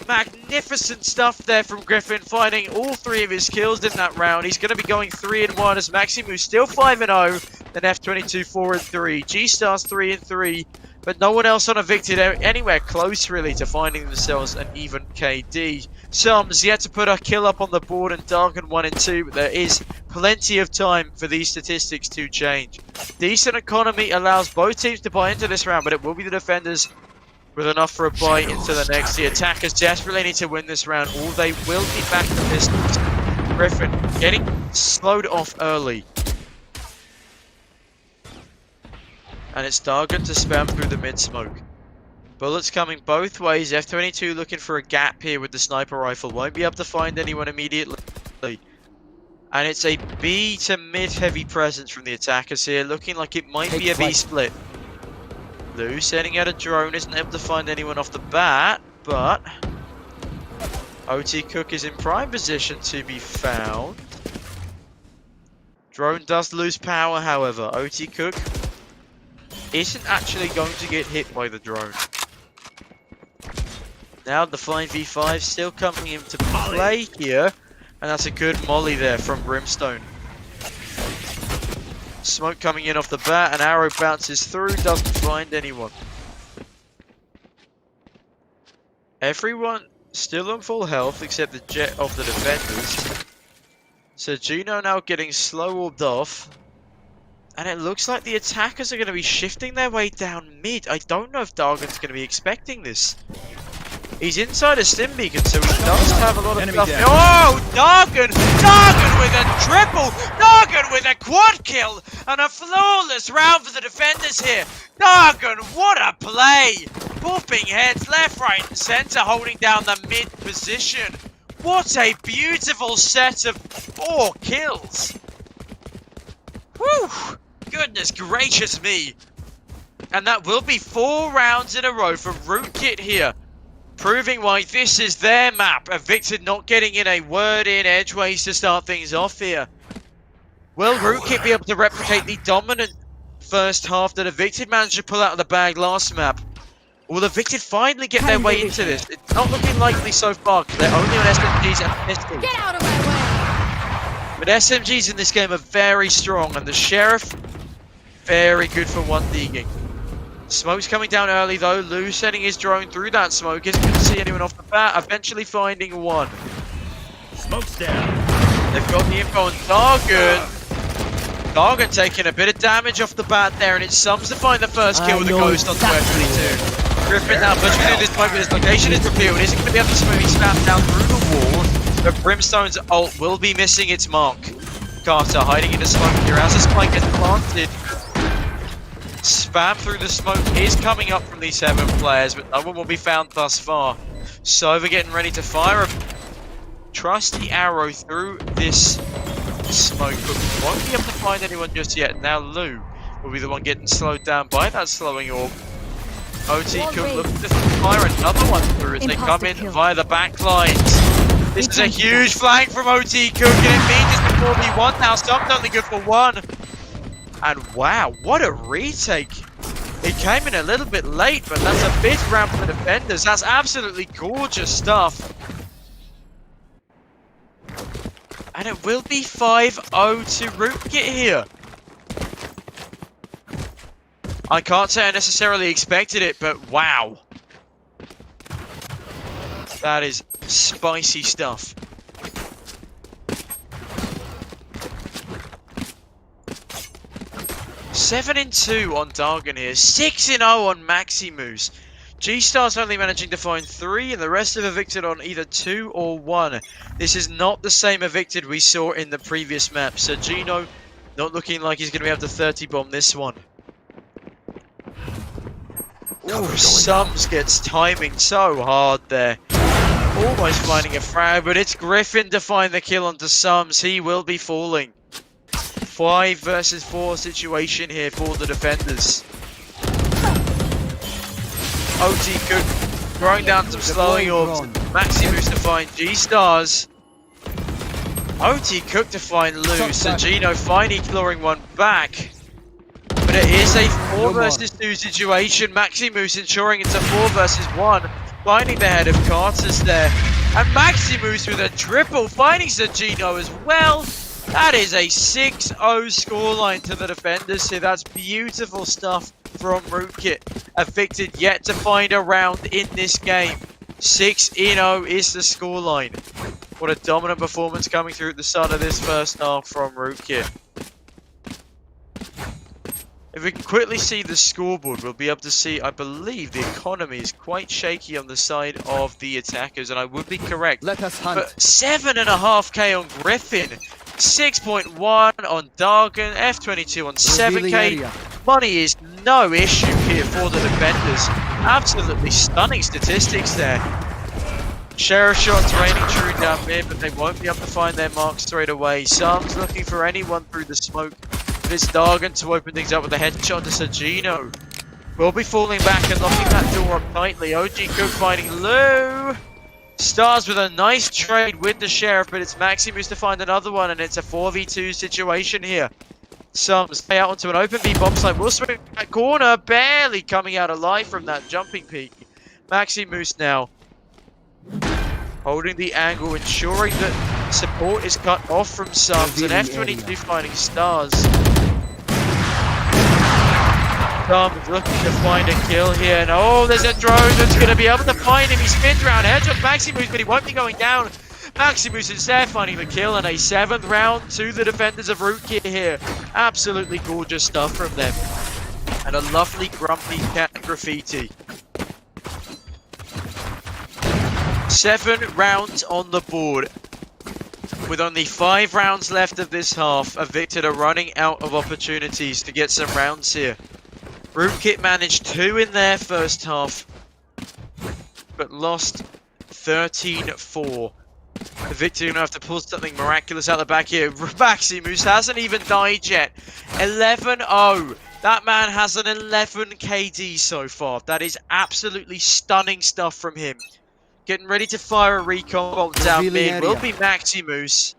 Magnificent stuff there from Griffin, finding all 3 of his kills in that round. He's going to be going 3-1 as Maximus still 5-0, then F22 4-3, G-Stars 3-3, but no one else on Evicted anywhere close really to finding themselves an even KD. Sums yet to put a kill up on the board, and Dargan 1-2, but there is plenty of time for these statistics to change. Decent economy allows both teams to buy into this round, but it will be the defenders with enough for a buy into the next. The attackers desperately need to win this round, or they will be back to distance. Griffin getting slowed off early. And it's Dargan to spam through the mid-smoke. Bullets coming both ways. F22 looking for a gap here with the sniper rifle. Won't be able to find anyone immediately. And it's a B to mid-heavy presence from the attackers here, looking like it might be a B split. Lou sending out a drone, isn't able to find anyone off the bat, but OT Cook is in prime position to be found. Drone does lose power, however. OT Cook isn't actually going to get hit by the drone. Now the 5v5 still coming into play here, and that's a good molly there from Brimstone. Smoke coming in off the bat, an arrow bounces through, doesn't find anyone. Everyone still on full health except the jet of the defenders. Sergino now getting slow orbed off. And it looks like the attackers are going to be shifting their way down mid. I don't know if Dargan's going to be expecting this. He's inside a stim beacon, so he does have a lot of stuff. Oh, Dargan! Dargan with a triple! Dargan with a quad kill! And a flawless round for the defenders here. Dargan, what a play! Popping heads left, right, and centre, holding down the mid position. What a beautiful set of 4 kills! Whew! Goodness gracious me! And that will be 4 rounds in a row for Rootkit here. Proving why this is their map. Evicted not getting in a word in edgeways to start things off here. Will Rootkit be able to replicate the dominant first half that Evicted managed to pull out of the bag last map? Will Evicted finally get their way into this? It's not looking likely so far because they're only on SMGs and pistols. Get out of my way! But SMGs in this game are very strong, and the Sheriff, very good for 1-digging. Smoke's coming down early though. Lou sending his drone through that smoke. Isn't going to see anyone off the bat. Eventually finding one. Smoke's down. They've got the info on Dargan. Dargan taking a bit of damage off the bat there, and it sums to find the first kill with the ghost on the F22. Griffin now pushing through this point, but his location is revealed. Isn't going to be able to smoothly snap down through the wall. But Brimstone's ult will be missing its mark. Carter hiding in the smoke here as the spike gets planted. Spam through the smoke is coming up from these 7 players, but no one will be found thus far. Sova getting ready to fire a trusty arrow through this smoke, but won't be able to find anyone just yet. Now Lou will be the one getting slowed down by that slowing orb. OT could look to fire another one through as they come in via the back lines. This is a huge flank from OT Cook, and it means it's a 4v1 now. Stump's only good for 1. And wow, what a retake. It came in a little bit late, but that's a big round for the defenders. That's absolutely gorgeous stuff. And it will be 5-0 to Rootkit here. I can't say I necessarily expected it, but wow. That is spicy stuff. 7-2 on Dargan here, 6-0 on Maximus. G-Star's only managing to find 3, and the rest have evicted on either 2 or 1. This is not the same evicted we saw in the previous map, so Gino not looking like he's going to be able to 30-bomb this one. Ooh, Sums gets timing so hard there. Almost finding a frag, but it's Griffin to find the kill onto Sums. He will be falling. 5 versus 4 situation here for the defenders. OT Cook throwing down some slowing orbs. Maximus to find G-Stars. OT Cook to find Lou. So Gino finally clawing one back. But it is a 4 versus 2 situation. Maximus ensuring it's a 4 versus 1. Finding the head of Carter's there. And Maximus with a triple, finding Gino as well. That is a 6-0 scoreline to the defenders here. That's beautiful stuff from Rootkit. Evicted yet to find a round in this game. 6-0 is the scoreline. What a dominant performance coming through at the start of this first half from Rootkit. If we can quickly see the scoreboard, we'll be able to see, I believe, the economy is quite shaky on the side of the attackers, and I would be correct. Let us hunt. But 7.5k on Griffin, 6.1 on Dargan, F22 on 7k. Money is no issue here for the defenders. Absolutely stunning statistics there. Sheriff shots raining true down mid, but they won't be able to find their mark straight away. Sums looking for anyone through the smoke. But it's Dargan to open things up with a headshot to Sergino. We'll be falling back and locking that door up tightly. OG Cook finding Lou. Stars with a nice trade with the Sheriff, but it's Maximus to find another one, and it's a 4v2 situation here. Sums stay out onto an open B bomb site. Will swing that corner, barely coming out alive from that jumping peak. Maximus now holding the angle, ensuring that support is cut off from Sums, and F22 finding Stars. Sums looking to find a kill here, and oh, there's a drone that's going to be able to find him. He spins around, headshot Maximus, but he won't be going down. Maximus instead finding the kill, and a 7th round to the defenders of Rootkit here. Absolutely gorgeous stuff from them. And a lovely grumpy cat graffiti. 7 rounds on the board. With only 5 rounds left of this half, Evicted are running out of opportunities to get some rounds here. Rootkit managed 2 in their first half, but lost 13-4. Evicted are going to have to pull something miraculous out the back here. Maximus hasn't even died yet. 11-0. That man has an 11 KD so far. That is absolutely stunning stuff from him. Getting ready to fire a recon bolt down mid will be Maximus.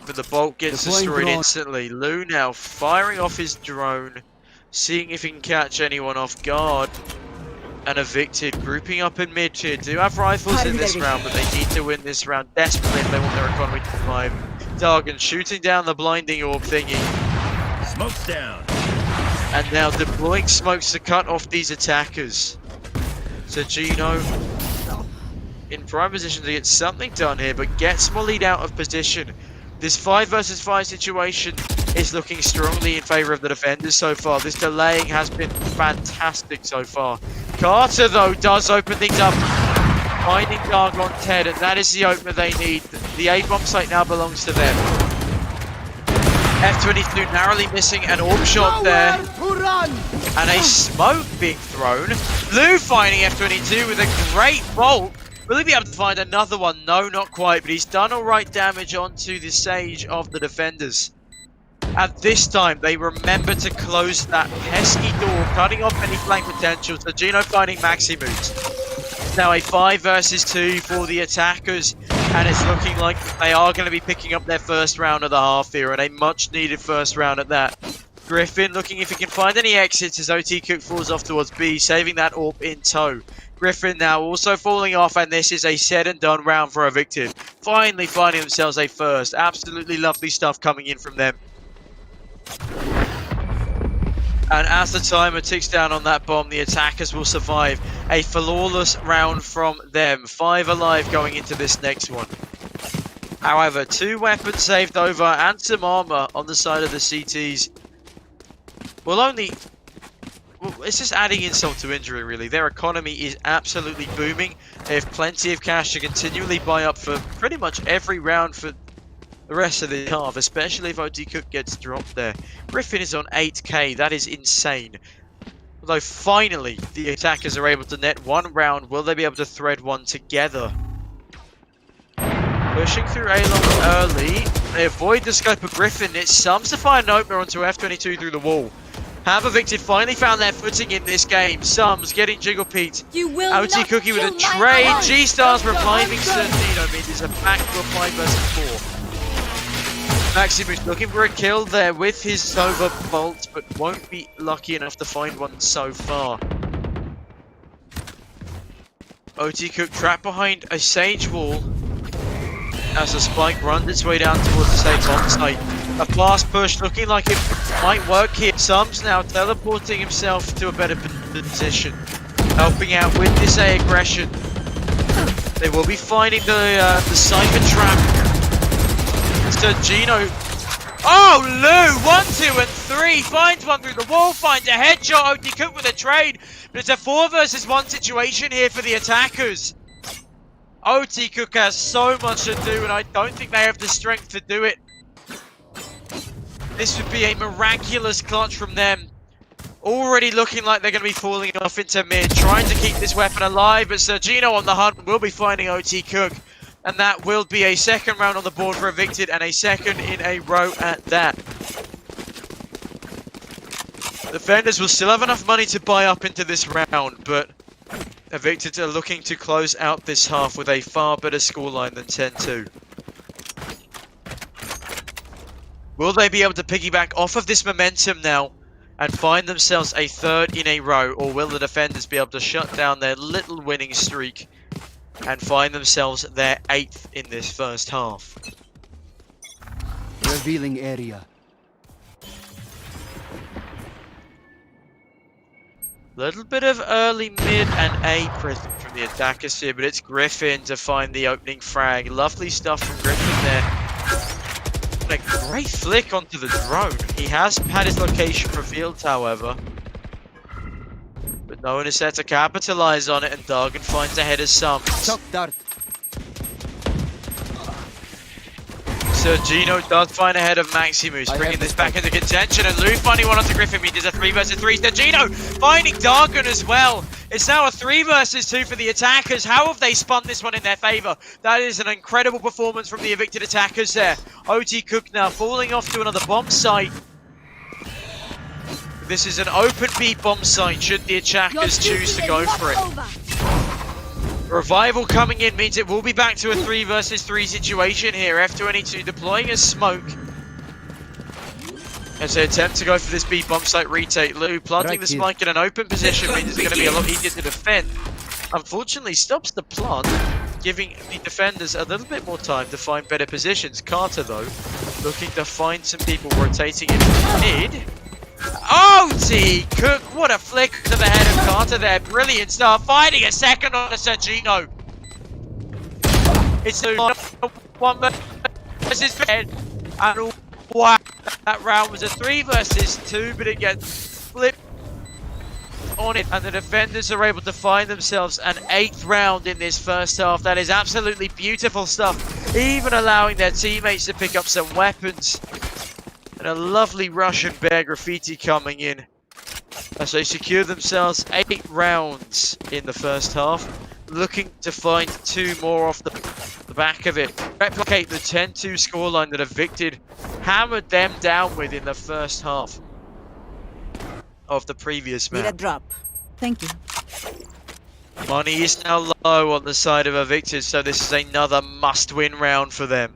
But the bolt gets destroyed instantly. Lou now firing off his drone, seeing if he can catch anyone off guard. And Evicted grouping up in mid tier. Do have rifles in this round, but they need to win this round desperately if they want their economy to survive. Dargan shooting down the blinding orb thingy. Smoke's down. And now deploying smokes to cut off these attackers. So Gino in prime position to get something done here, but gets Mollied out of position. This 5 versus 5 situation is looking strongly in favour of the defenders so far. This delaying has been fantastic so far. Carter, though, does open things up. finding Dark on Ted, and that is the opener they need. The A-bomb site now belongs to them. F22 narrowly missing an orb shot there, and a smoke being thrown. Lou finding F22 with a great bolt. Will he be able to find another one? No, not quite, but he's done alright damage onto the sage of the defenders. At this time, they remember to close that pesky door, cutting off any flank potential. So Gino finding Maximus. It's now a 5 versus 2 for the attackers, and it's looking like they are going to be picking up their first round of the half here, and a much needed first round at that. Griffin looking if he can find any exits as OT Cook falls off towards B, saving that orb in tow. Griffin now also falling off, and this is a said and done round for Evicted. Finally finding themselves a first. Absolutely lovely stuff coming in from them. And as the timer ticks down on that bomb, the attackers will survive a flawless round from them. 5 alive going into this next one. However, 2 weapons saved over and some armor on the side of the CTs. Well, it's just adding insult to injury, really. Their economy is absolutely booming. They have plenty of cash to continually buy up for pretty much every round for the rest of the half, especially if OT Cook gets dropped there. Griffin is on 8k, that is insane. Although finally, the attackers are able to net 1 round. Will they be able to thread one together? Pushing through A-long early. They avoid the scope of Griffin. It sums to find an opener onto F22 through the wall. Have Evicted finally found their footing in this game. Sums getting Jiggle Pete. OT Cookie with a trade. G-Stars reviving Cerdino means it's a back to a 5 versus 4. Maximus looking for a kill there with his Nova Bolt, but won't be lucky enough to find one so far. OT Cook trapped behind a Sage wall as the spike runs its way down towards the safe bomb site. A fast push looking like it might work here. Sums now teleporting himself to a better position, helping out with this A aggression. They will be finding the Cypher trap. So Gino, oh Lou, 1, 2 and 3, finds one through the wall, finds a headshot. OT Cook with a trade, but it's a 4 versus 1 situation here for the attackers. OT Cook has so much to do, and I don't think they have the strength to do it. This would be a miraculous clutch from them. Already looking like they're going to be falling off into mid, trying to keep this weapon alive, but Sergino on the hunt will be finding OT Cook. And that will be a second round on the board for Evicted, and a second in a row at that. Defenders will still have enough money to buy up into this round, but Evicted are looking to close out this half with a far better scoreline than 10-2. Will they be able to piggyback off of this momentum now and find themselves a 3rd in a row, or will the defenders be able to shut down their little winning streak and find themselves their 8th in this first half? Revealing area. Little bit of early mid and A present from the attackers here, but it's Griffin to find the opening frag. Lovely stuff from Griffin there. And a great flick onto the drone. He has had his location revealed, however. But no one is there to capitalize on it, and Dargan finds ahead of some. Shock dart. Sergino does find ahead of Maximus, bringing this back into contention, and Lou finding one onto Griffin. He does a 3 versus 3. Sergino finding Dargan as well. It's now a 3 versus 2 for the attackers. How have they spun this one in their favor? That is an incredible performance from the Evicted attackers there. OT Cook now falling off to another bomb site. This is an open B bomb site should the attackers choose to go for it. Revival coming in means it will be back to a 3 versus 3 situation here. F22 deploying a smoke as they attempt to go for this B bomb site retake. Lou planting the spike in an open position means it's going to be a lot easier to defend. Unfortunately stops the plant, giving the defenders a little bit more time to find better positions. Carter though, looking to find some people rotating in mid. OT Cook, what a flick to the head of Carter there. Brilliant stuff. Finding a second on the Sergino. It's a 1 versus 10. And wow, that round was a 3 versus 2, but it gets flipped on it, and the defenders are able to find themselves an 8th round in this first half. That is absolutely beautiful stuff, even allowing their teammates to pick up some weapons. And a lovely Russian bear graffiti coming in as they secure themselves 8 rounds in the first half, looking to find 2 more off the back of it. Replicate the 10-2 scoreline that Evicted hammered them down with in the first half of the previous Need a match. drop. Thank you. Money is now low on the side of Evicted, so this is another must-win round for them.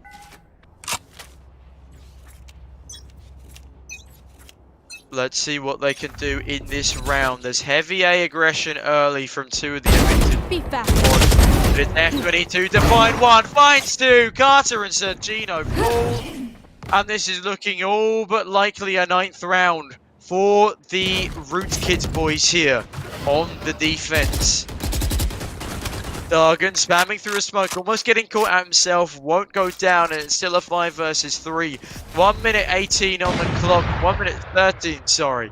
Let's see what they can do in this round. There's heavy A aggression early from 2 of the Evicted. Be fast. But it's F22 to find 1, finds 2. Carter and Sergino fall. And this is looking all but likely a 9th round for the Rootkit boys here on the defense. Dargan spamming through a smoke, almost getting caught out himself, won't go down, and it's still a 5 versus 3. 1 minute 18 on the clock, 1 minute 13, sorry.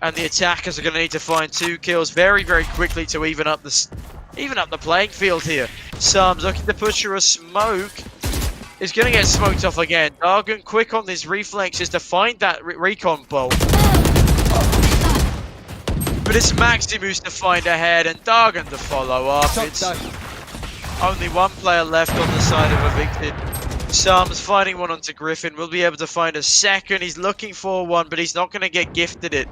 And the attackers are going to need to find 2 kills very, very quickly to even up the playing field here. Sums looking to push through a smoke. Is going to get smoked off again. Dargan quick on his reflexes to find that recon bolt. But it's Maximus to find ahead and Dargan to follow up. It's only 1 player left on the side of Evicted. Sums fighting 1 onto Griffin. Will be able to find a second. He's looking for 1, but he's not going to get gifted it.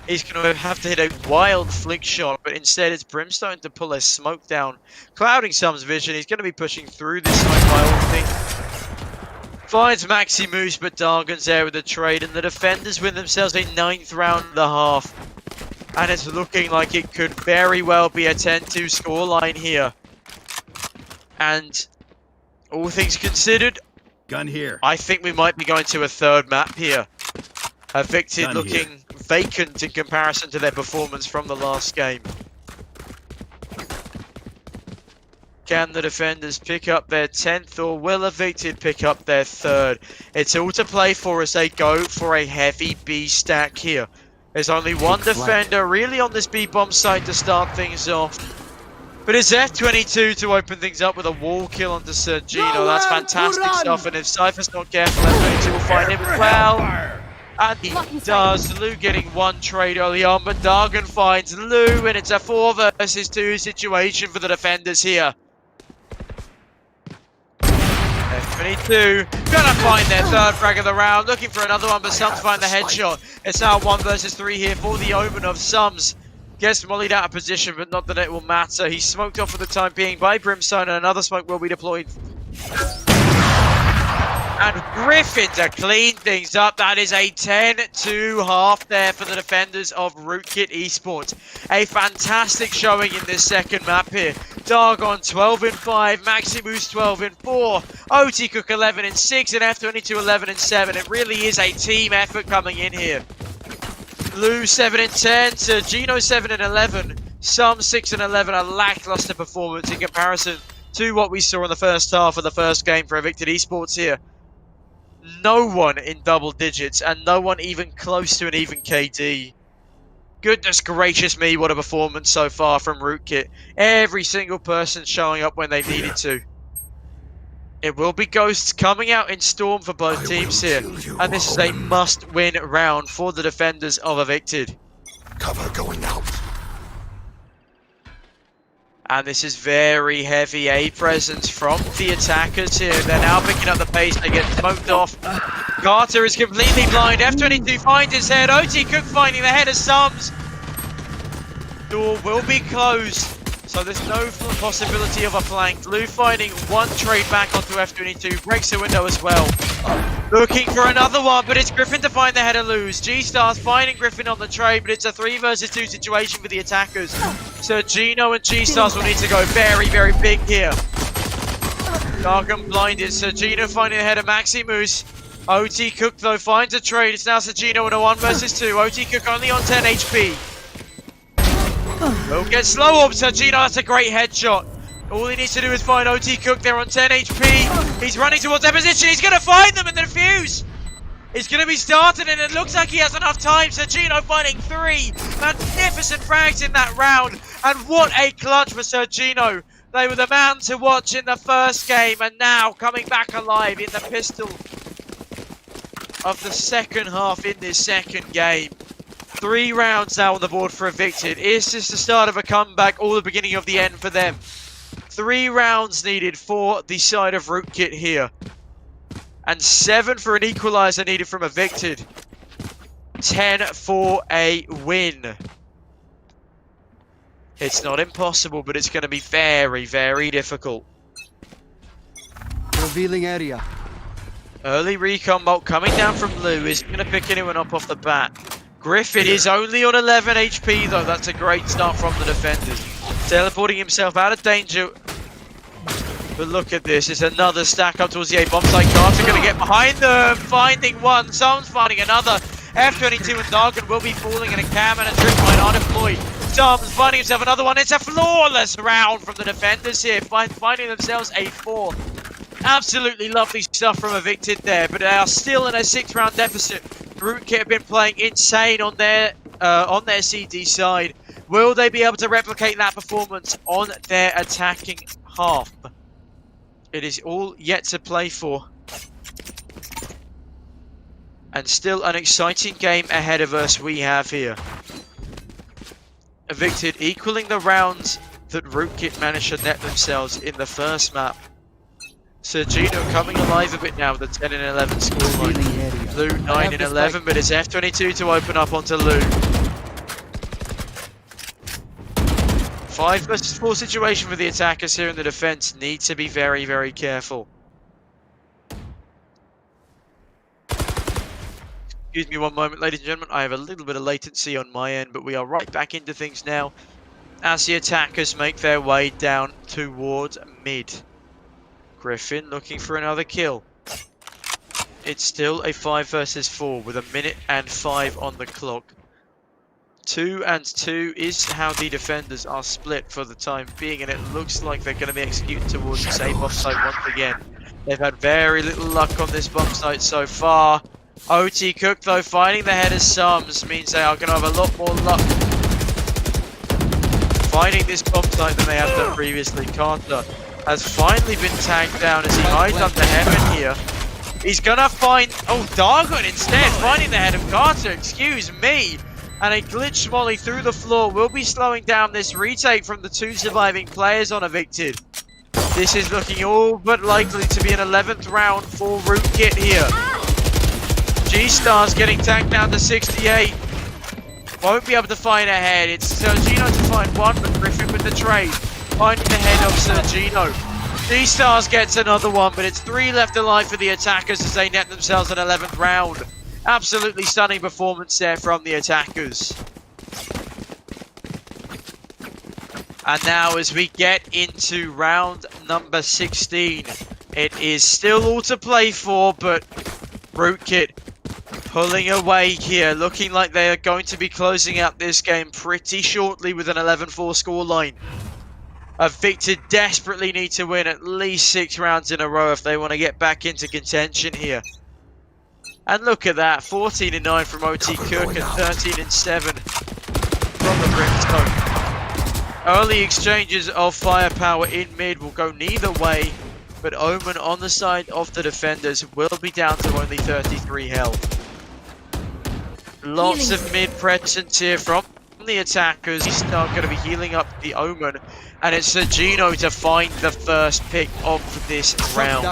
He's going to have to hit a wild flick shot, but instead it's Brimstone to pull a smoke down, clouding Sums' vision. He's going to be pushing through this smoke by all things. Finds Maximus, but Dargan's there with the trade, and the defenders win themselves a 9th round and a half. And it's looking like it could very well be a 10-2 scoreline here. And all things considered, Gun here. I think we might be going to a 3rd map here. Evicted Gun looking here. vacant in comparison to their performance from the last game. Can the defenders pick up their 10th, or will Evicted pick up their 3rd? It's all to play for as they go for a heavy B stack here. There's only 1 defender really on this B bomb site to start things off. But it's F22 to open things up with a wall kill onto Sergino. That's fantastic stuff, and if Cypher's not careful, F22 will find him as well. And he does. Lou getting 1 trade early on, but Dargan finds Lou, and it's a 4 versus 2 situation for the defenders here. F22 gonna find their 3rd frag of the round, looking for another one, but Sums find the headshot. It's now 1 versus 3 here for the Omen of Sums. Gets mollied out of position, but not that it will matter. He's smoked off for the time being by Brimstone, and another smoke will be deployed. And Griffin to clean things up. That is a 10-2 half there for the defenders of Rootkit Esports. A fantastic showing in this second map here. Dargon 12 in 5, Maximus 12 in 4, OT Cook 11 in 6, and F22 11 in 7. It really is a team effort coming in here. Lou 7 in 10, Sergino 7 in 11, Sum 6 in 11. A lackluster performance in comparison to what we saw in the first half of the first game for Evicted Esports here. No one in double digits, and no one even close to an even KD. Goodness gracious me, what a performance so far from Rootkit. Every single person showing up when they needed to. It will be Ghosts coming out in Storm for both teams here. And this is a must-win round for the defenders of Evicted. Cover going out. And this is very heavy A presence from the attackers here. They're now picking up the pace. They get smoked off. Carter is completely blind. F22 finds his head. OT Cook finding the head of Sums. Door will be closed, so there's no possibility of a flank. Lou finding 1 trade back onto F22. Breaks the window as well. Looking for another one, but it's Griffin to find the head of Lou's. G-Star's finding Griffin on the trade, but it's a 3 versus 2 situation for the attackers. Sergino and G-Stars will need to go very, very big here. Dargan blinded. Sergino finding the head of Maximus. OT Cook, though, finds a trade. It's now Sergino in a 1 versus 2. OT Cook only on 10 HP. Will get slow up. Sergino, that's a great headshot. All he needs to do is find OT Cook. They're on 10 HP. He's running towards their position. He's going to find them and then defuse. is going to be started, and it looks like he has enough time. So Gino finding 3 magnificent frags in that round, and what a clutch for Sir Gino. They were the man to watch in the first game, and now coming back alive in the pistol of the second half in this second game. 3 rounds now on the board for Evicted. Is this the start of a comeback or the beginning of the end for them? 3 rounds needed for the side of Rootkit here. And 7 for an equaliser needed from Evicted. 10 for a win. It's not impossible, but it's going to be very, very difficult. Revealing area. Early recon bolt coming down from Lou. Isn't going to pick anyone up off the bat. Griffin is only on 11 HP though. That's a great start from the defenders. Teleporting himself out of danger. But look at this. It's another stack up towards the A bomb site. Carter going to get behind them. Finding one. Someone's finding another. F22 and Dargan will be falling, and a cam and a trip line are deployed. Tom's finding himself another one. It's a flawless round from the defenders here, finding themselves a 4. Absolutely lovely stuff from Evicted there, but they are still in a 6-round deficit. Rootkit have been playing insane on their CD side. Will they be able to replicate that performance on their attacking half? It is all yet to play for. And still an exciting game ahead of us we have here. Evicted equaling the rounds that Rootkit managed to net themselves in the first map. Sir Gino coming alive a bit now with a 10 and 11 scoreline. Lou 9 and 11, but it's F22 to open up onto Lou. 5 versus 4 situation for the attackers here in the defense. Need to be very, very careful. Excuse me one moment, ladies and gentlemen. I have a little bit of latency on my end, but we are right back into things now as the attackers make their way down towards mid. Griffin looking for another kill. It's still a 5 versus 4 with 1 minute and 5 on the clock. 2 and 2 is how the defenders are split for the time being, and it looks like they're going to be executing towards the same bomb site once again. They've had very little luck on this bomb site so far. OT Cook, though, finding the head of Sums means they are going to have a lot more luck finding this bomb site than they have done previously. Carter has finally been tagged down as he hides under heaven here. He's going to find... Oh, Dargon instead, finding the head of Carter, excuse me. And a glitch volley through the floor will be slowing down this retake from the 2 surviving players on Evicted. This is looking all but likely to be an 11th round for Rootkit here. G-Star's getting tagged down to 68. Won't be able to find a head. It's Sir Gino to find one, but Griffin with the trade. Finding the head of Sir Gino. G-Stars gets another one, but it's 3 left alive for the attackers as they net themselves an 11th round. Absolutely stunning performance there from the attackers. And now as we get into round number 16, it is still all to play for, but Rootkit pulling away here, looking like they are going to be closing out this game pretty shortly with an 11-4 scoreline. Evicted desperately need to win at least 6 rounds in a row if they want to get back into contention here. And look at that, 14 and 9 from OT Cook and 13 and 7 from the Brimstone. Early exchanges of firepower in mid will go neither way, but Omen on the side of the defenders will be down to only 33 health. Lots of mid presence here from the attackers. He's now going to be healing up the Omen, and it's Sir Gino to find the first pick of this round.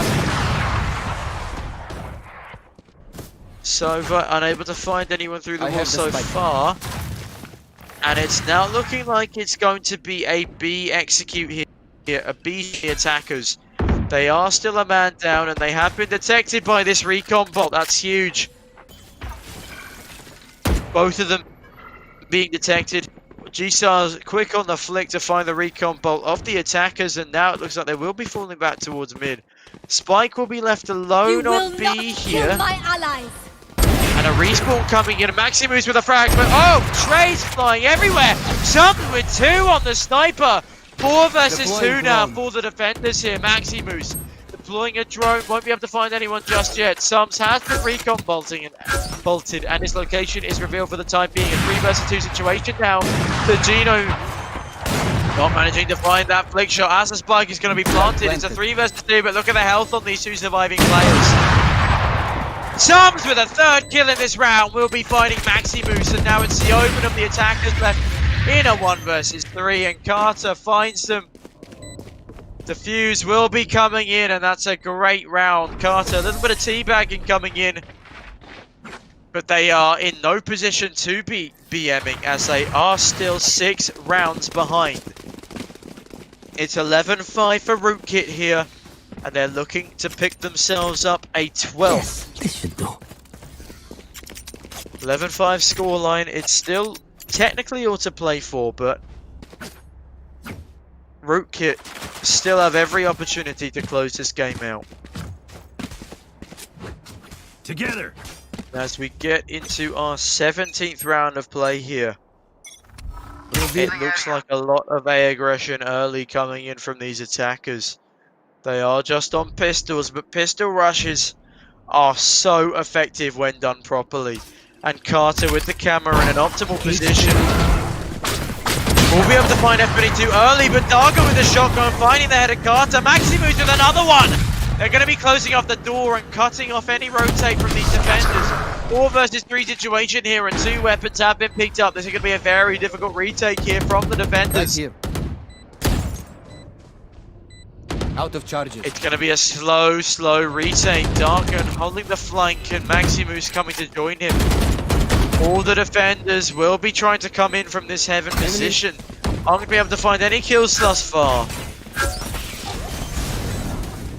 Sova unable to find anyone through the wall so far, and it's now looking like it's going to be a B execute here, a B attackers. They are still a man down, and they have been detected by this recon bot. That's huge. Both of them being detected. G-Star's quick on the flick to find the recon bolt of the attackers, and now it looks like they will be falling back towards mid. Spike will be left alone on B here. And a respawn coming in. Maximus with a frag, but oh, Trey's flying everywhere. Something with 2 on the sniper. 4 versus 2 now for the defenders here. Maximus deploying a drone. Won't be able to find anyone just yet. Sums has been recon bolted, and his location is revealed for the time being. A 3 versus 2 situation now. So Gino not managing to find that flick shot as the spike is going to be planted. It's a 3 versus 2, but look at the health on these two surviving players. Sums with a 3rd kill in this round will be fighting Maximus, and now it's the open of the attackers left in a 1 versus 3, and Carter finds them. Defuse will be coming in, and that's a great round. Carter, a little bit of teabagging coming in, but they are in no position to be BMing as they are still 6 rounds behind. It's 11-5 for Rootkit here, and they're looking to pick themselves up a 12th. Yes, this should do. 11-5 scoreline. It's still technically all to play for, but Rootkit still have every opportunity to close this game out. Together. As we get into our 17th round of play here, it looks like a lot of A aggression early coming in from these attackers. They are just on pistols, but pistol rushes are so effective when done properly. And Carter with the camera in an optimal position will be able to find F22 early, but Dargo with the shotgun finding the head of Carter. Maximus with another one! They're going to be closing off the door and cutting off any rotate from these defenders. 4 versus 3 situation here, and 2 weapons have been picked up. This is going to be a very difficult retake here from the defenders. Right here. Out of charges. It's going to be a slow retake. Darken holding the flank, and Maximus coming to join him. All the defenders will be trying to come in from this heaven position. Aren't going to be able to find any kills thus far.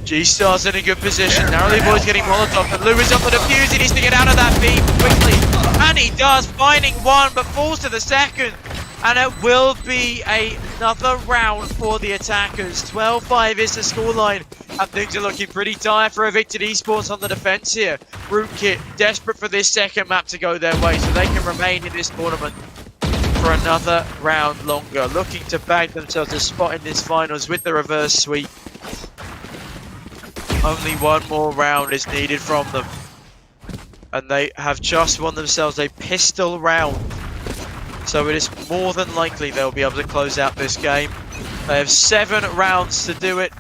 G-Star's in a good position. Narrowly Boy's getting Molotov, but Lou is on the defuse. He needs to get out of that beam quickly. And he does, finding one, but falls to the second. And it will be another round for the attackers. 12-5 is the scoreline. And things are looking pretty dire for Evicted Esports on the defense here. Rootkit desperate for this second map to go their way so they can remain in this tournament for another round longer. Looking to bag themselves a spot in this finals with the reverse sweep. Only one more round is needed from them. And they have just won themselves a pistol round. So it is more than likely they'll be able to close out this game. They have 7 rounds to do it.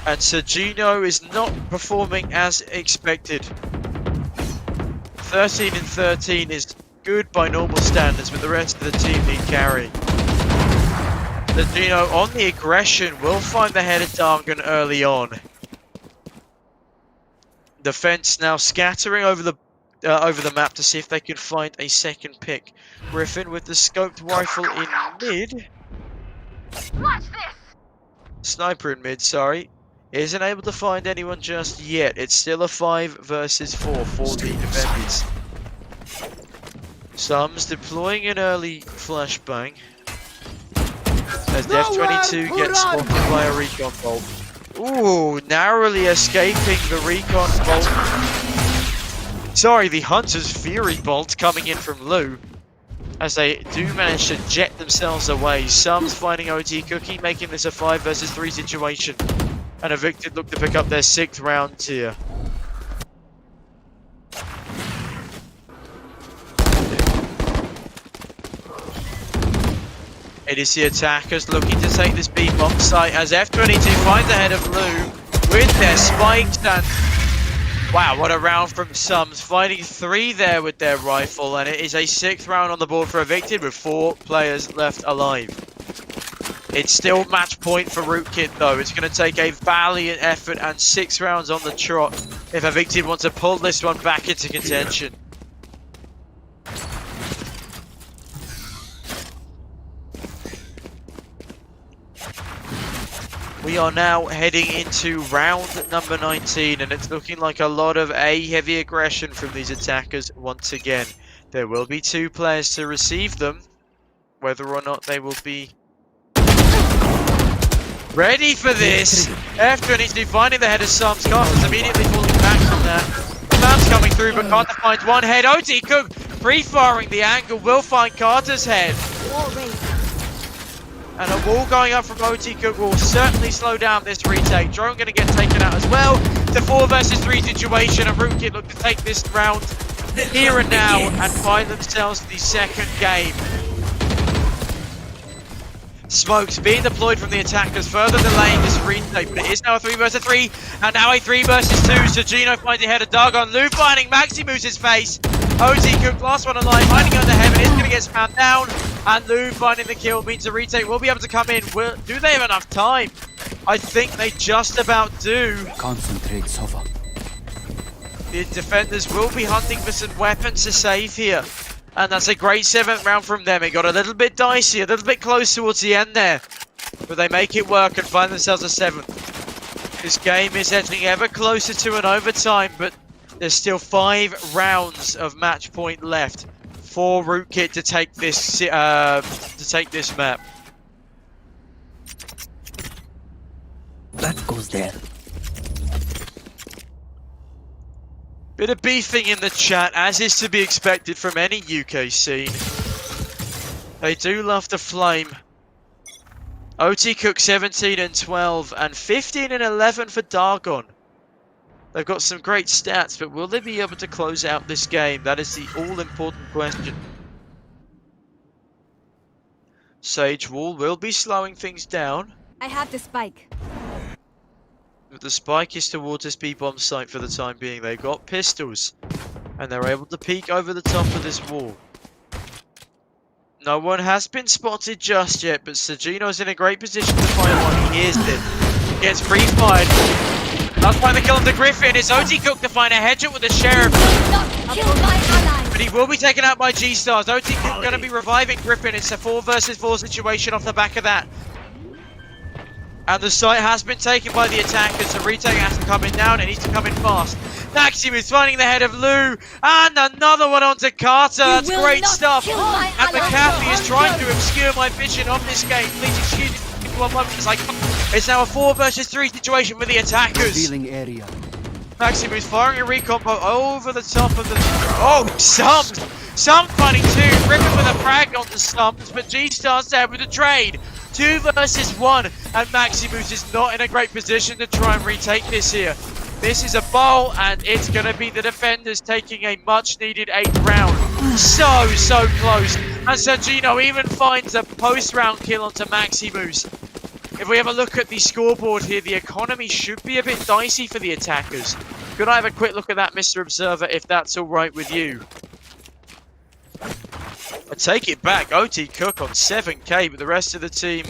And Sergino is not performing as expected. 13-13 is good by normal standards, but the rest of the team need carry. Sergino on the aggression will find the head of Dargan early on. Defense now scattering over the map to see if they can find a second pick. Griffin with the scoped rifle in mid. Watch this. Sniper in mid, sorry. Isn't able to find anyone just yet. It's still a 5 versus 4 for the defenders. Sums deploying an early flashbang. As the F22 gets spotted by a recon bolt. Ooh, narrowly escaping the recon bolt. Sorry, the Hunter's Fury bolt coming in from Lou. As they do manage to jet themselves away. Sums finding OT Cookie, making this a 5 versus 3 situation. And Evicted look to pick up their 6th round here. It is the attackers looking to take this B box site as F22 finds ahead of Lou with their spikes, and wow, what a round from Sums, finding 3 there with their rifle, and it is a 6th round on the board for Evicted with 4 players left alive. It's still match point for Rootkit though. It's going to take a valiant effort and 6 rounds on the trot if Evicted wants to pull this one back into contention. We are now heading into round number 19, and it's looking like a lot of heavy aggression from these attackers once again. There will be 2 players to receive them, whether or not they will be ready for this. F22 finding the head of Sums. Carter's immediately falling back from that. Sums coming through, but Carter finds one head. OT Cook pre-firing the angle will find Carter's head. And a wall going up from OT Cook will certainly slow down this retake. Drone going to get taken out as well. It's a 4 versus 3 situation, and Rootkit look to take this round here and now and find themselves the second game. Smokes being deployed from the attackers, further delaying this retake, but it is now a 3 versus 3, and now a 3 versus 2. So Gino finds ahead of Dargon. Lou finding Maximus's face. OT Cook, last one alive, hiding under heaven, is going to get spammed down, and Lou finding the kill means the retake will be able to come in. Do they have enough time? I think they just about do. Concentrate, Sova. The defenders will be hunting for some weapons to save here. And that's a great 7th round from them. It got a little bit dicey, a little bit close towards the end there. But they make it work and find themselves a 7th. This game is edging ever closer to an overtime, but there's still 5 rounds of match point left for Rootkit to take this map. That goes there. Bit of beefing in the chat, as is to be expected from any UK scene. They do love to flame. OT Cook 17 and 12 and 15 and 11 for Dargon. They've got some great stats, but will they be able to close out this game? That is the all-important question. Sage Wall will be slowing things down. I have the spike. But the spike is towards this B-bomb site for the time being. They've got pistols, and they're able to peek over the top of this wall. No one has been spotted just yet, but Sagino's in a great position to find one. He hears it. Gets pre-fired. That's why the kill of the Griffin. It's OT Cook to find a headshot with the Sheriff. But he will be taken out by G-Stars. OT Cook going to be reviving Griffin. It's a 4 versus 4 situation off the back of that. And the site has been taken by the attackers. The retake has to come in down. It needs to come in fast. Maximus finding the head of Lou. And another one onto Carter. That's great stuff. And McAfee is trying to obscure my vision of this game. Please excuse me for 1 moment. It's now a 4 versus 3 situation for the attackers. Revealing area. Maximus firing a recompo over the top of the... Oh, Sums! Sums finding 2. Griffin with a frag onto Sums. But G-Star's there with a trade. 2 versus 1, and Maximus is not in a great position to try and retake this here. This is a bowl, and it's going to be the defenders taking a much-needed 8th round. So close. And Sergino even finds a post-round kill onto Maximus. If we have a look at the scoreboard here, the economy should be a bit dicey for the attackers. Could I have a quick look at that, Mr. Observer, if that's all right with you? I take it back, OT Cook on 7k, but the rest of the team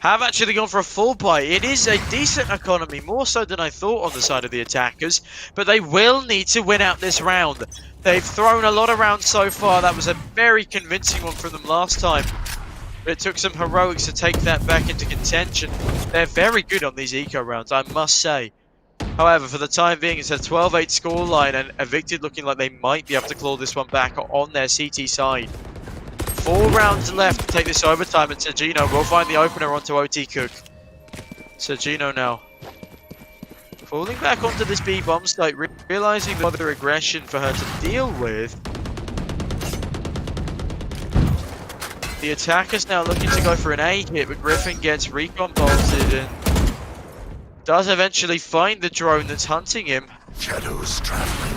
have actually gone for a full buy. It is a decent economy, more so than I thought on the side of the attackers, but they will need to win out this round. They've thrown a lot of rounds so far. That was a very convincing one from them last time, but it took some heroics to take that back into contention. They're very good on these eco rounds, I must say. However, for the time being, it's a 12-8 scoreline, and Evicted looking like they might be able to claw this one back on their CT side. 4 rounds left to take this overtime, and Sergino will find the opener onto OT Cook. Sergino now falling back onto this B-bomb site, realizing the other aggression for her to deal with. The attacker's now looking to go for an A hit, but Griffin gets recon bolted and does eventually find the drone that's hunting him. Shadows traveling.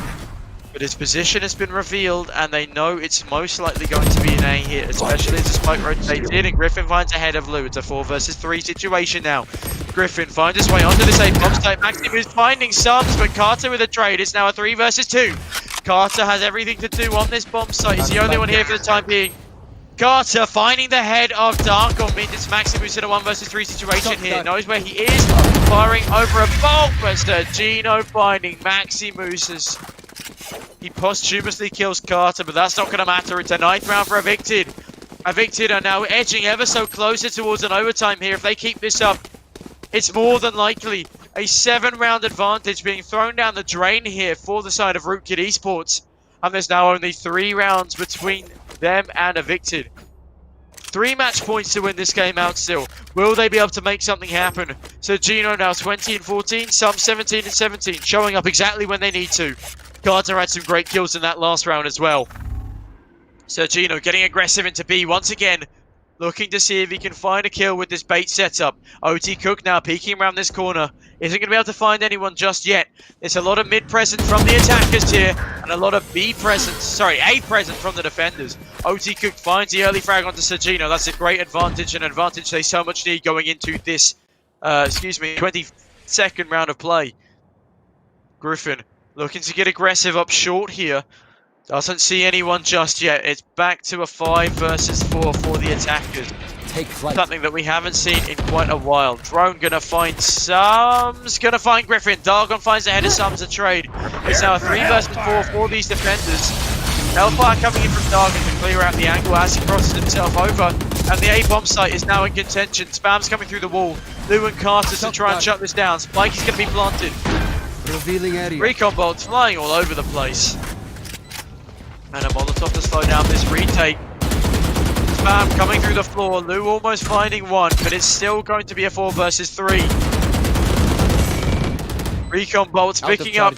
But his position has been revealed, and they know it's most likely going to be an A hit, especially as the spike rotates in, and Griffin finds ahead of Lou. It's a 4 versus 3 situation now. Griffin finds his way onto this A bomb site. Maxim is finding subs, but Carter with a trade. It's now a 3 versus 2. Carter has everything to do on this bomb site. He's the only one here for the time being. Carter finding the head of Darkon means it's Maximus in a 1 versus 3 situation here. Knows where he is, firing over a bolt, but Gino finding Maximus. He posthumously kills Carter, but that's not going to matter. It's a 9th round for Evicted. Evicted are now edging ever so closer towards an overtime here. If they keep this up, it's more than likely a 7-round advantage being thrown down the drain here for the side of Rootkit Esports. And there's now only 3 rounds between them and Evicted. 3 match points to win this game out still. Will they be able to make something happen? So Gino now 20 and 14, some 17 and 17, showing up exactly when they need to. Carter had some great kills in that last round as well. So Gino getting aggressive into B once again. looking to see if he can find a kill with this bait setup. OT Cook now peeking around this corner. Isn't going to be able to find anyone just yet. There's a lot of mid presence from the attackers here, and a lot of A presence from the defenders. OT Cook finds the early frag onto Sergino. That's a great advantage, an advantage they so much need going into this, 22nd round of play. Griffin looking to get aggressive up short here. Doesn't see anyone just yet. It's back to a 5 versus 4 for the attackers. Take flight. Something that we haven't seen in quite a while. Drone gonna find Sums, gonna find Griffin. Dargon finds ahead of Sums a trade. It's now a 3 versus 4 for these defenders. Hellfire coming in from Dargon to clear out the angle as he crosses himself over. And the A-bomb site is now in contention. Spam's coming through the wall. Lou and Carter to try and shut this down. Spike is gonna be planted. Revealing area. Recon bolts flying all over the place. And a Molotov to slow down this retake. Spam coming through the floor. Lou almost finding one, but it's still going to be a 4 versus 3. Recon bolts picking up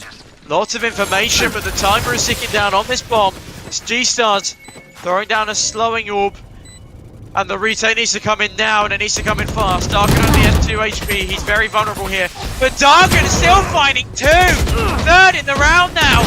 lots of information, but the timer is ticking down on this bomb. It's G-Stars throwing down a slowing orb. And the retake needs to come in now, and it needs to come in fast. Darkin only has 2 HP. He's very vulnerable here. But Darkin is still finding 2! Third in the round now.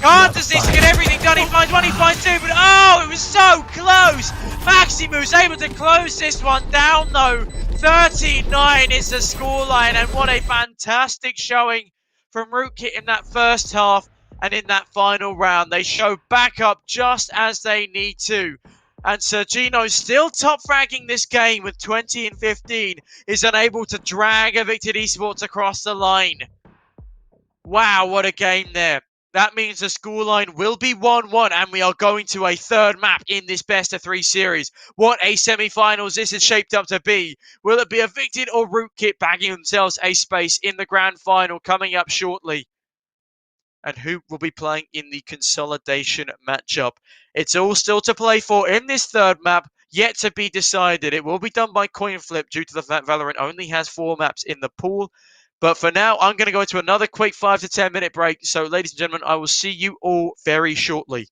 Carter's needs to get everything done. He finds 1, he finds 2, but oh, it was so close! Maximu's able to close this one down though. 39 is the scoreline, and what a fantastic showing from Rootkit in that first half and in that final round. They show back up just as they need to. And Sergino, still top fragging this game with 20 and 15, is unable to drag Evicted Esports across the line. Wow, what a game there. That means the scoreline will be 1-1, and we are going to a third map in this best-of-3 series. What a semi-finals this is shaped up to be. Will it be Evicted or Rootkit bagging themselves a space in the grand final coming up shortly? And who will be playing in the consolidation matchup? It's all still to play for in this third map, yet to be decided. It will be done by coin flip due to the fact Valorant only has 4 maps in the pool. But for now, I'm going to go into another quick 5 to 10 minute break. So, ladies and gentlemen, I will see you all very shortly.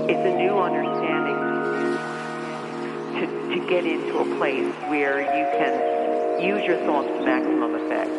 It's a new understanding to get into a place where you can use your thoughts to maximum effect.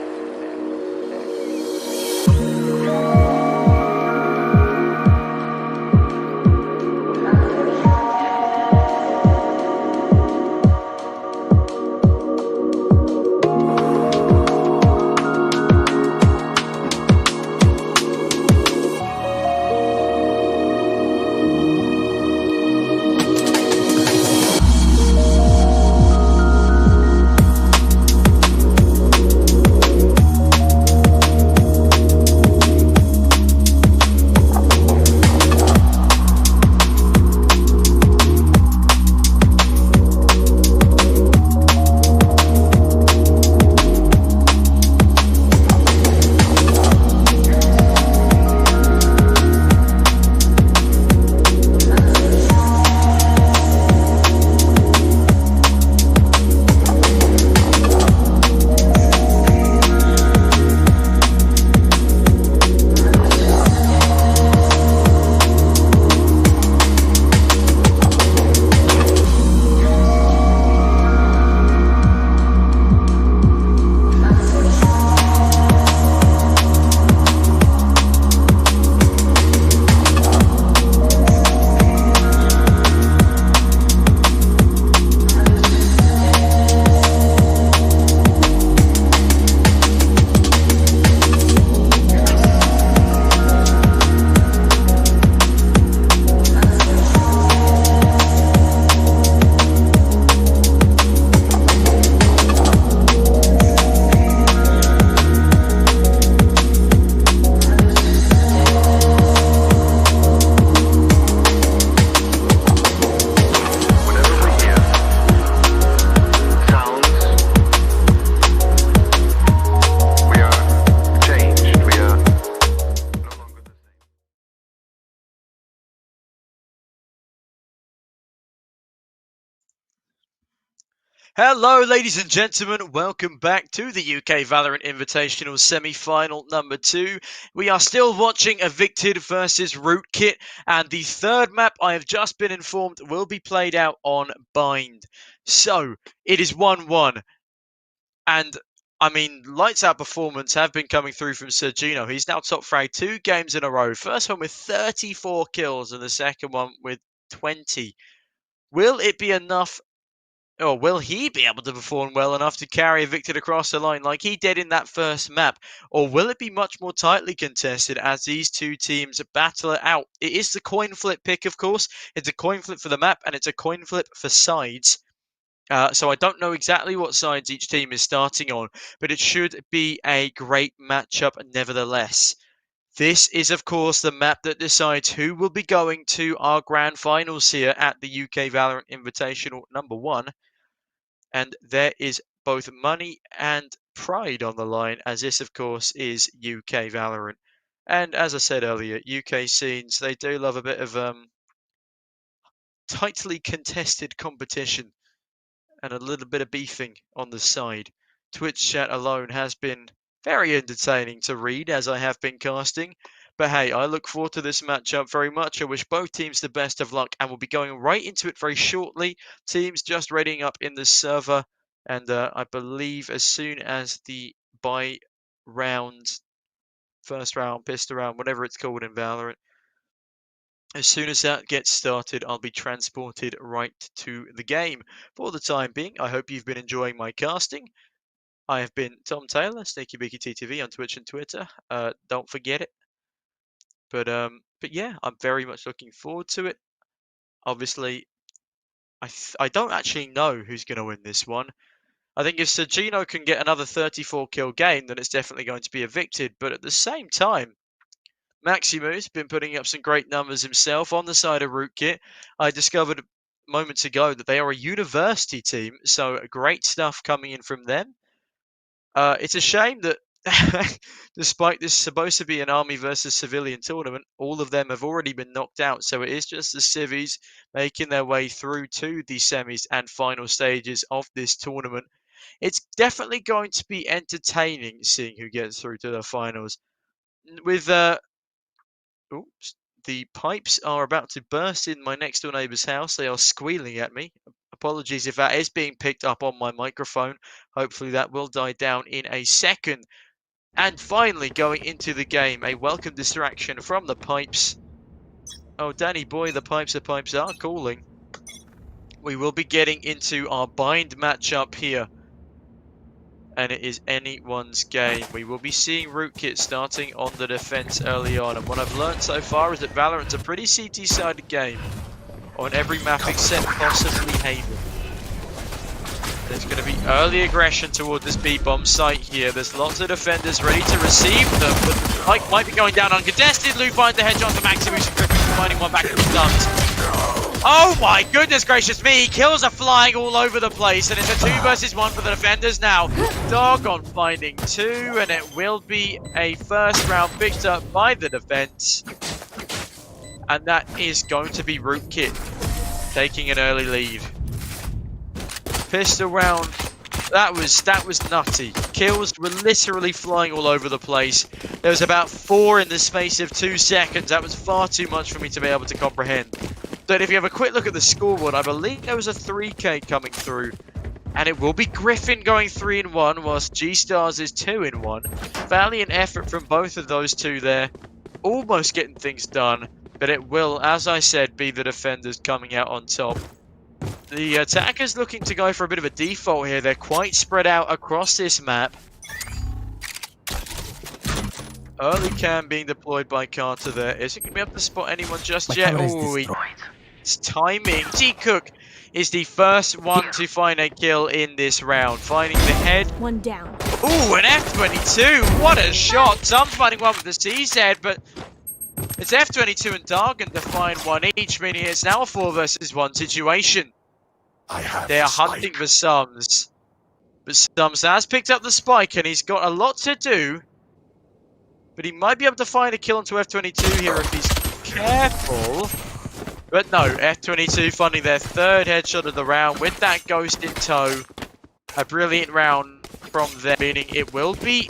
Hello, ladies and gentlemen. Welcome back to the UK Valorant Invitational semi-final number 2. We are still watching Evicted versus Rootkit, and the third map I have just been informed will be played out on Bind. So, it is 1-1, and I mean, lights out performance have been coming through from Sergino. He's now top fragged 2 games in a row. First one with 34 kills, and the second one with 20. Will it be enough? Or will he be able to perform well enough to carry Evicted across the line like he did in that first map? Or will it be much more tightly contested as these two teams battle it out? It is the coin flip pick, of course. It's a coin flip for the map and it's a coin flip for sides. So I don't know exactly what sides each team is starting on, but it should be a great matchup nevertheless. This is, of course, the map that decides who will be going to our grand finals here at the UK Valorant Invitational number 1. And there is both money and pride on the line, as this, of course, is UK Valorant. And as I said earlier, UK scenes, they do love a bit of tightly contested competition and a little bit of beefing on the side. Twitch chat alone has been very entertaining to read as I have been casting. But hey, I look forward to this matchup very much. I wish both teams the best of luck and we'll be going right into it very shortly. Teams just readying up in the server. And I believe as soon as the buy round, first round, pistol round, whatever it's called in Valorant, as soon as that gets started, I'll be transported right to the game. For the time being, I hope you've been enjoying my casting. I have been Tom Taylor, Sneaky Beaky TTV on Twitch and Twitter. Don't forget it. But yeah, I'm very much looking forward to it. Obviously, I don't actually know who's going to win this one. I think if Sergino can get another 34 kill game, then it's definitely going to be evicted. But at the same time, Maximu's been putting up some great numbers himself on the side of Rootkit. I discovered moments ago that they are a university team, so great stuff coming in from them. It's a shame that despite this supposed to be an army versus civilian tournament, all of them have already been knocked out. So it is just the civies making their way through to the semis and final stages of this tournament. It's definitely going to be entertaining seeing who gets through to the finals. With oops, the pipes are about to burst in my next door neighbour's house. They are squealing at me. Apologies if that is being picked up on my microphone. Hopefully that will die down in a second. And finally, going into the game, a welcome distraction from the pipes. Oh, Danny boy, the pipes are calling. We will be getting into our bind matchup here. And it is anyone's game. We will be seeing Rootkit starting on the defense early on. And what I've learned so far is that Valorant's a pretty CT-sided game on every map except possibly Haven. There's going to be early aggression toward this B-bomb site here. There's lots of defenders ready to receive them, but the Mike might be going down uncontested. Lou finds the headshot to Maximus and Griffin finding one back in the stuns. Oh my goodness gracious me! Kills are flying all over the place, and it's a 2 versus 1 for the defenders now. Doggone finding 2, and it will be a first round picked up by the defense. And that is going to be Rootkit taking an early lead. Pistol round, that was nutty. Kills were literally flying all over the place. There was about 4 in the space of 2 seconds. That was far too much for me to be able to comprehend. But if you have a quick look at the scoreboard, I believe there was a 3K coming through. And it will be Griffin going 3-1, whilst G-Stars is 2-1. Valiant effort from both of those two there. Almost getting things done. But it will, as I said, be the defenders coming out on top. The attackers looking to go for a bit of a default here. They're quite spread out across this map. Early cam being deployed by Carter there. Isn't going to be able to spot anyone just yet. Oh, it's timing. T-Cook is the first one to find a kill in this round. Finding the head. One down. Ooh, an F22. What a shot. Some finding one with the CZ, but it's F22 and Dargan to find one each, meaning it's now a 4 versus 1 situation. They're hunting for Sums. But Sums has picked up the spike and he's got a lot to do. But he might be able to find a kill onto F22 here if he's careful. But no, F22 finding their 3rd headshot of the round with that ghost in tow. A brilliant round from them, meaning it will be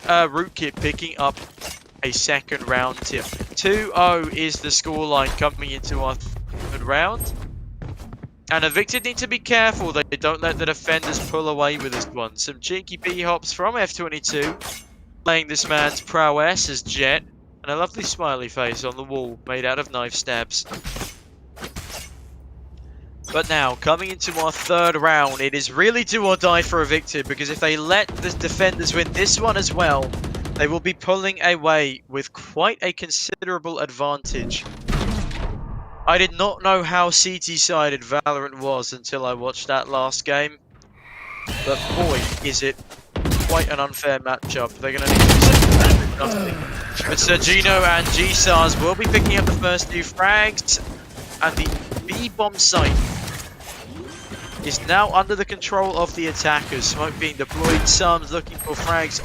Rootkit picking up a 2nd round tip. 2-0 is the scoreline coming into our 3rd round. And Evicted need to be careful they don't let the defenders pull away with this one. Some cheeky B-hops from F22. Playing this man's prowess as Jet. And a lovely smiley face on the wall made out of knife stabs. But now, coming into our 3rd round, it is really do or die for Evicted. Because if they let the defenders win this one as well, they will be pulling away with quite a considerable advantage. I did not know how CT-sided Valorant was until I watched that last game. But boy, is it quite an unfair matchup. They're going to need to do nothing. But Sergino and G-Stars will be picking up the first 2 frags. And the B-bomb site is now under the control of the attackers. Smoke being deployed. Sums looking for frags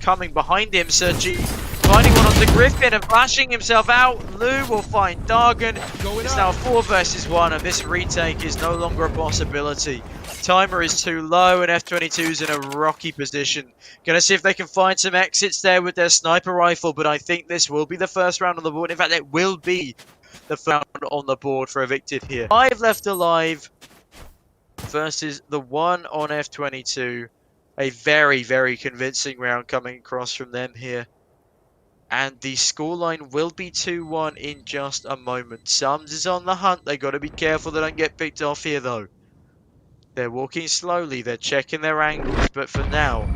coming behind him. Sergi finding one onto Griffin and flashing himself out. Lou will find Dargan. It's now 4 versus 1 and this retake is no longer a possibility. Timer is too low and F22 is in a rocky position. Gonna see if they can find some exits there with their sniper rifle, but I think this will be the first round on the board. In fact, it will be the first round on the board for Evicted here. 5 left alive versus the 1 on F22. A very, very convincing round coming across from them here. And the scoreline will be 2-1 in just a moment. Sums is on the hunt. They got to be careful they don't get picked off here, though. They're walking slowly. They're checking their angles. But for now,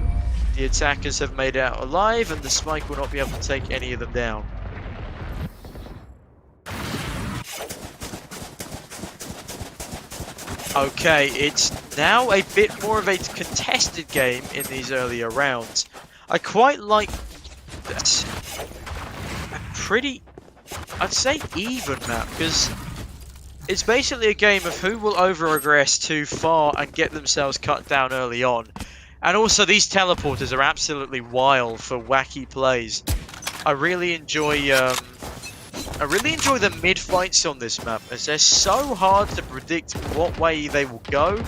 the attackers have made it out alive, and the spike will not be able to take any of them down. Okay, it's now a bit more of a contested game in these earlier rounds. I quite like this. Pretty, I'd say even map, because it's basically a game of who will over-aggress too far and get themselves cut down early on. And also these teleporters are absolutely wild for wacky plays. I really enjoy the mid-fights on this map, as they're so hard to predict what way they will go.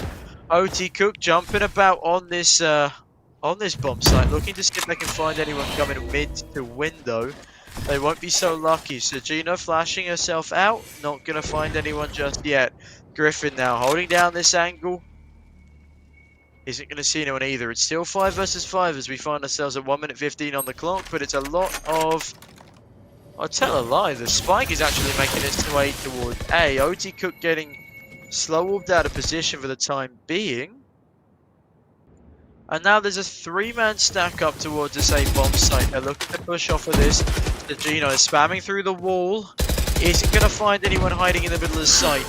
OT Cook jumping about on this bomb site, looking to see if they can find anyone coming mid to window. They won't be so lucky. Sergino flashing herself out. Not going to find anyone just yet. Griffin now holding down this angle. Isn't going to see anyone either. It's still 5 versus 5 as we find ourselves at 1 minute 15 on the clock. But it's a lot of... I'll tell a lie. The spike is actually making its way towards A. OT Cook getting slow warped out of position for the time being. And now there's a 3-man stack up towards the same bomb site. They're looking to push off of this. Sergino is spamming through the wall. Isn't going to find anyone hiding in the middle of the site.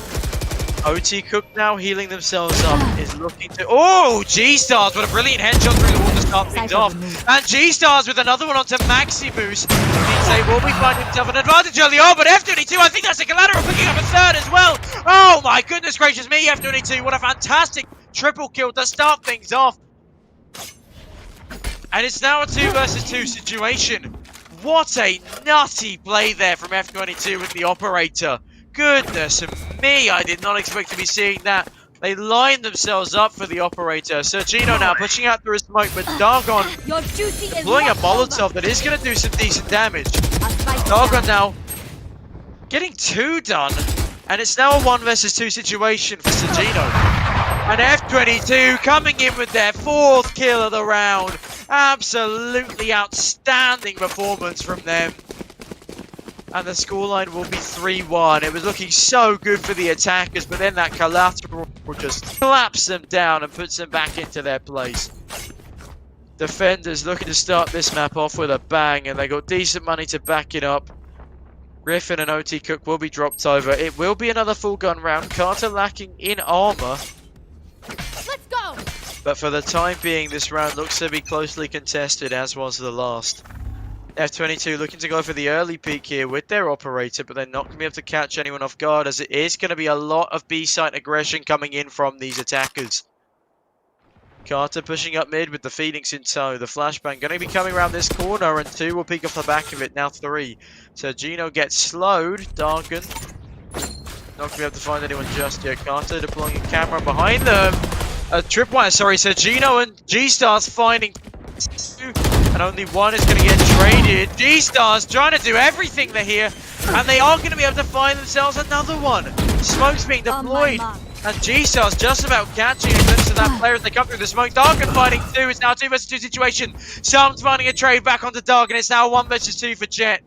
OT Cook now healing themselves up. Is looking to... Oh! G-Stars with a brilliant headshot through the wall to start things off. And G-Stars with another one onto Maximus. Means they will be finding himself an advantage early on. But F22, I think that's a collateral picking up a third as well. Oh my goodness gracious me, F22. What a fantastic triple kill to start things off. And it's now a 2 versus 2 situation. What a nutty play there from F22 with the operator. Goodness me, I did not expect to be seeing that. They lined themselves up for the operator. Sergino now pushing out through a smoke, but Dargon deploying a Molotov that is going to do some decent damage. Dargon now getting 2 done. And it's now a 1 versus 2 situation for Sergino. And F22 coming in with their 4th kill of the round. Absolutely outstanding performance from them. And the scoreline will be 3-1. It was looking so good for the attackers, but then that collateral just claps them down and puts them back into their place. Defenders looking to start this map off with a bang, and they got decent money to back it up. Griffin and OT Cook will be dropped over. It will be another full gun round. Carter lacking in armor. Let's go! But for the time being, this round looks to be closely contested, as was the last. F22 looking to go for the early peek here with their operator, but they're not going to be able to catch anyone off guard, as it is going to be a lot of B-site aggression coming in from these attackers. Carter pushing up mid with the Phoenix in tow. The flashbang going to be coming around this corner, and 2 will peek off the back of it. Now 3. Sergino gets slowed. Dargan not going to be able to find anyone just yet. Carter deploying a camera behind them. Tripwire, sorry. Sergino and G-Stars finding 2, and only 1 is going to get traded. G-Stars trying to do everything they're here, and they are going to be able to find themselves another one. Smoke's being deployed. And G-Stars just about catching a glimpse of that player as they come through the smoke. Dargan fighting 2. It's now a 2 versus 2 situation. Someone's finding a trade back onto Dargan. It's now 1 versus 2 for Jet.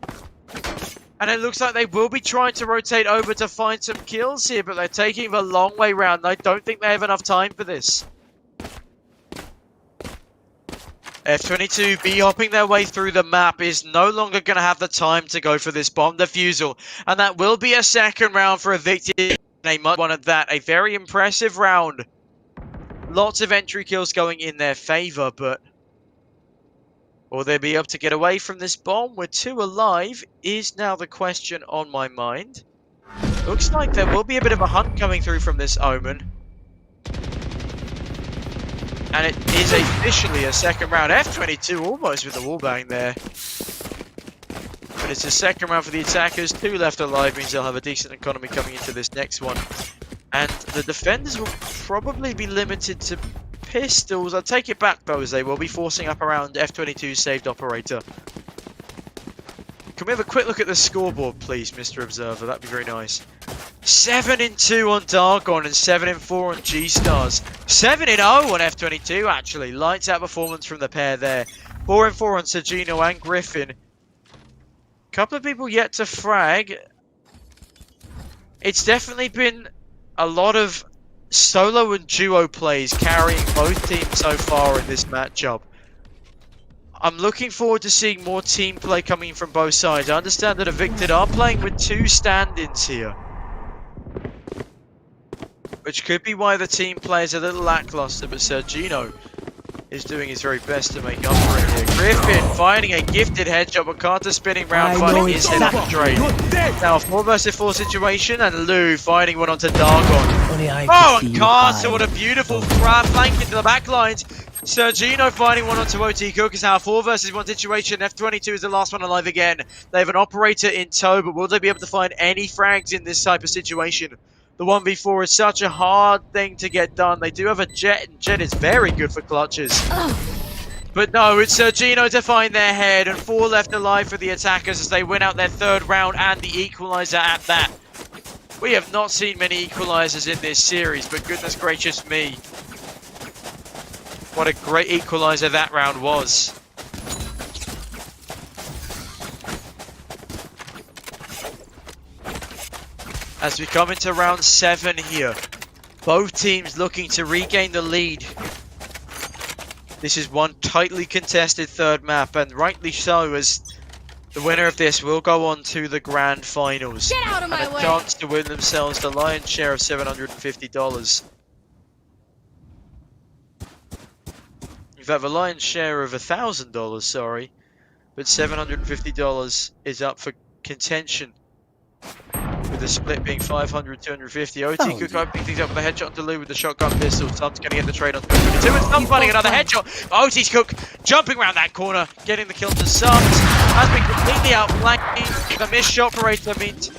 And it looks like they will be trying to rotate over to find some kills here, but they're taking the long way round. I don't think they have enough time for this. F22 B-hopping their way through the map is no longer going to have the time to go for this bomb defusal. And that will be a second round for Evicted. One of that, a very impressive round. Lots of entry kills going in their favor, but will they be able to get away from this bomb with 2 alive is now the question on my mind. Looks like there will be a bit of a hunt coming through from this Omen. And it is officially a second round. F22 almost with the wallbang there. But it's a second round for the attackers. 2 left alive means they'll have a decent economy coming into this next one. And the defenders will probably be limited to pistols. I'll take it back though, as they will be forcing up around F22's saved operator. Can we have a quick look at the scoreboard, please, Mr. Observer? That'd be very nice. 7-2 on Dargon and 7-4 on G-Stars. 7-0 on F22, actually. Lights out performance from the pair there. 4-4 on Sergino and Griffin. Couple of people yet to frag. It's definitely been a lot of solo and duo plays carrying both teams so far in this matchup. I'm looking forward to seeing more team play coming from both sides. I understand that Evicted are playing with 2 stand-ins here, which could be why the team play is a little lackluster, but Sergino is doing his very best to make up for it here. Griffin finding a gifted headshot, but Carter spinning round, finding his head up trade. Now a 4 versus 4 situation, and Lou finding one onto Dargon. Oh, and Carter, what a beautiful flank into the back lines. Sergino finding one onto OT Cook. Is now a 4 versus 1 situation. F22 is the last one alive again. They have an operator in tow, but will they be able to find any frags in this type of situation? The 1v4 is such a hard thing to get done. They do have a Jet, and Jet is very good for clutches. But no, it's Sergino to find their head, and 4 left alive for the attackers as they win out their 3rd round and the equalizer at that. We have not seen many equalizers in this series, but goodness gracious me. What a great equalizer that round was. As we come into round 7 here, both teams looking to regain the lead. This is one tightly contested 3rd map, and rightly so, as the winner of this will go on to the grand finals. Get out of my and a way. chance to win themselves the lion's share of $750. In fact, the lion's share of $1,000, sorry. But $750 is up for contention. With the split being 500, 250. OT Cook opening things up with a headshot to Lou with the shotgun pistol. Sum's going to get the trade on 222. And Sum finding another headshot. OT's Cook jumping around that corner, getting the kill to Sums. Has been completely outflanked. The missed shot operator means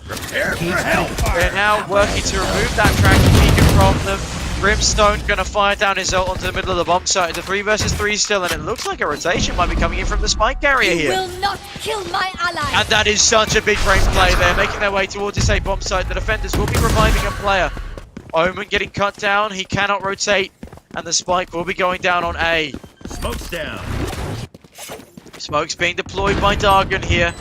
Prepare for hellfire. they're now working to remove that tracking beacon from them. Brimstone going to fire down his ult onto the middle of the bomb site. It's a 3 versus 3 still, and it looks like a rotation might be coming in from the spike carrier You here. will not kill my ally. And that is such a big brain play there, making their way towards this A bomb site. The defenders will be reviving a player. Omen getting cut down, he cannot rotate, and the spike will be going down on A. Smoke's down. Smoke's being deployed by Dargan here.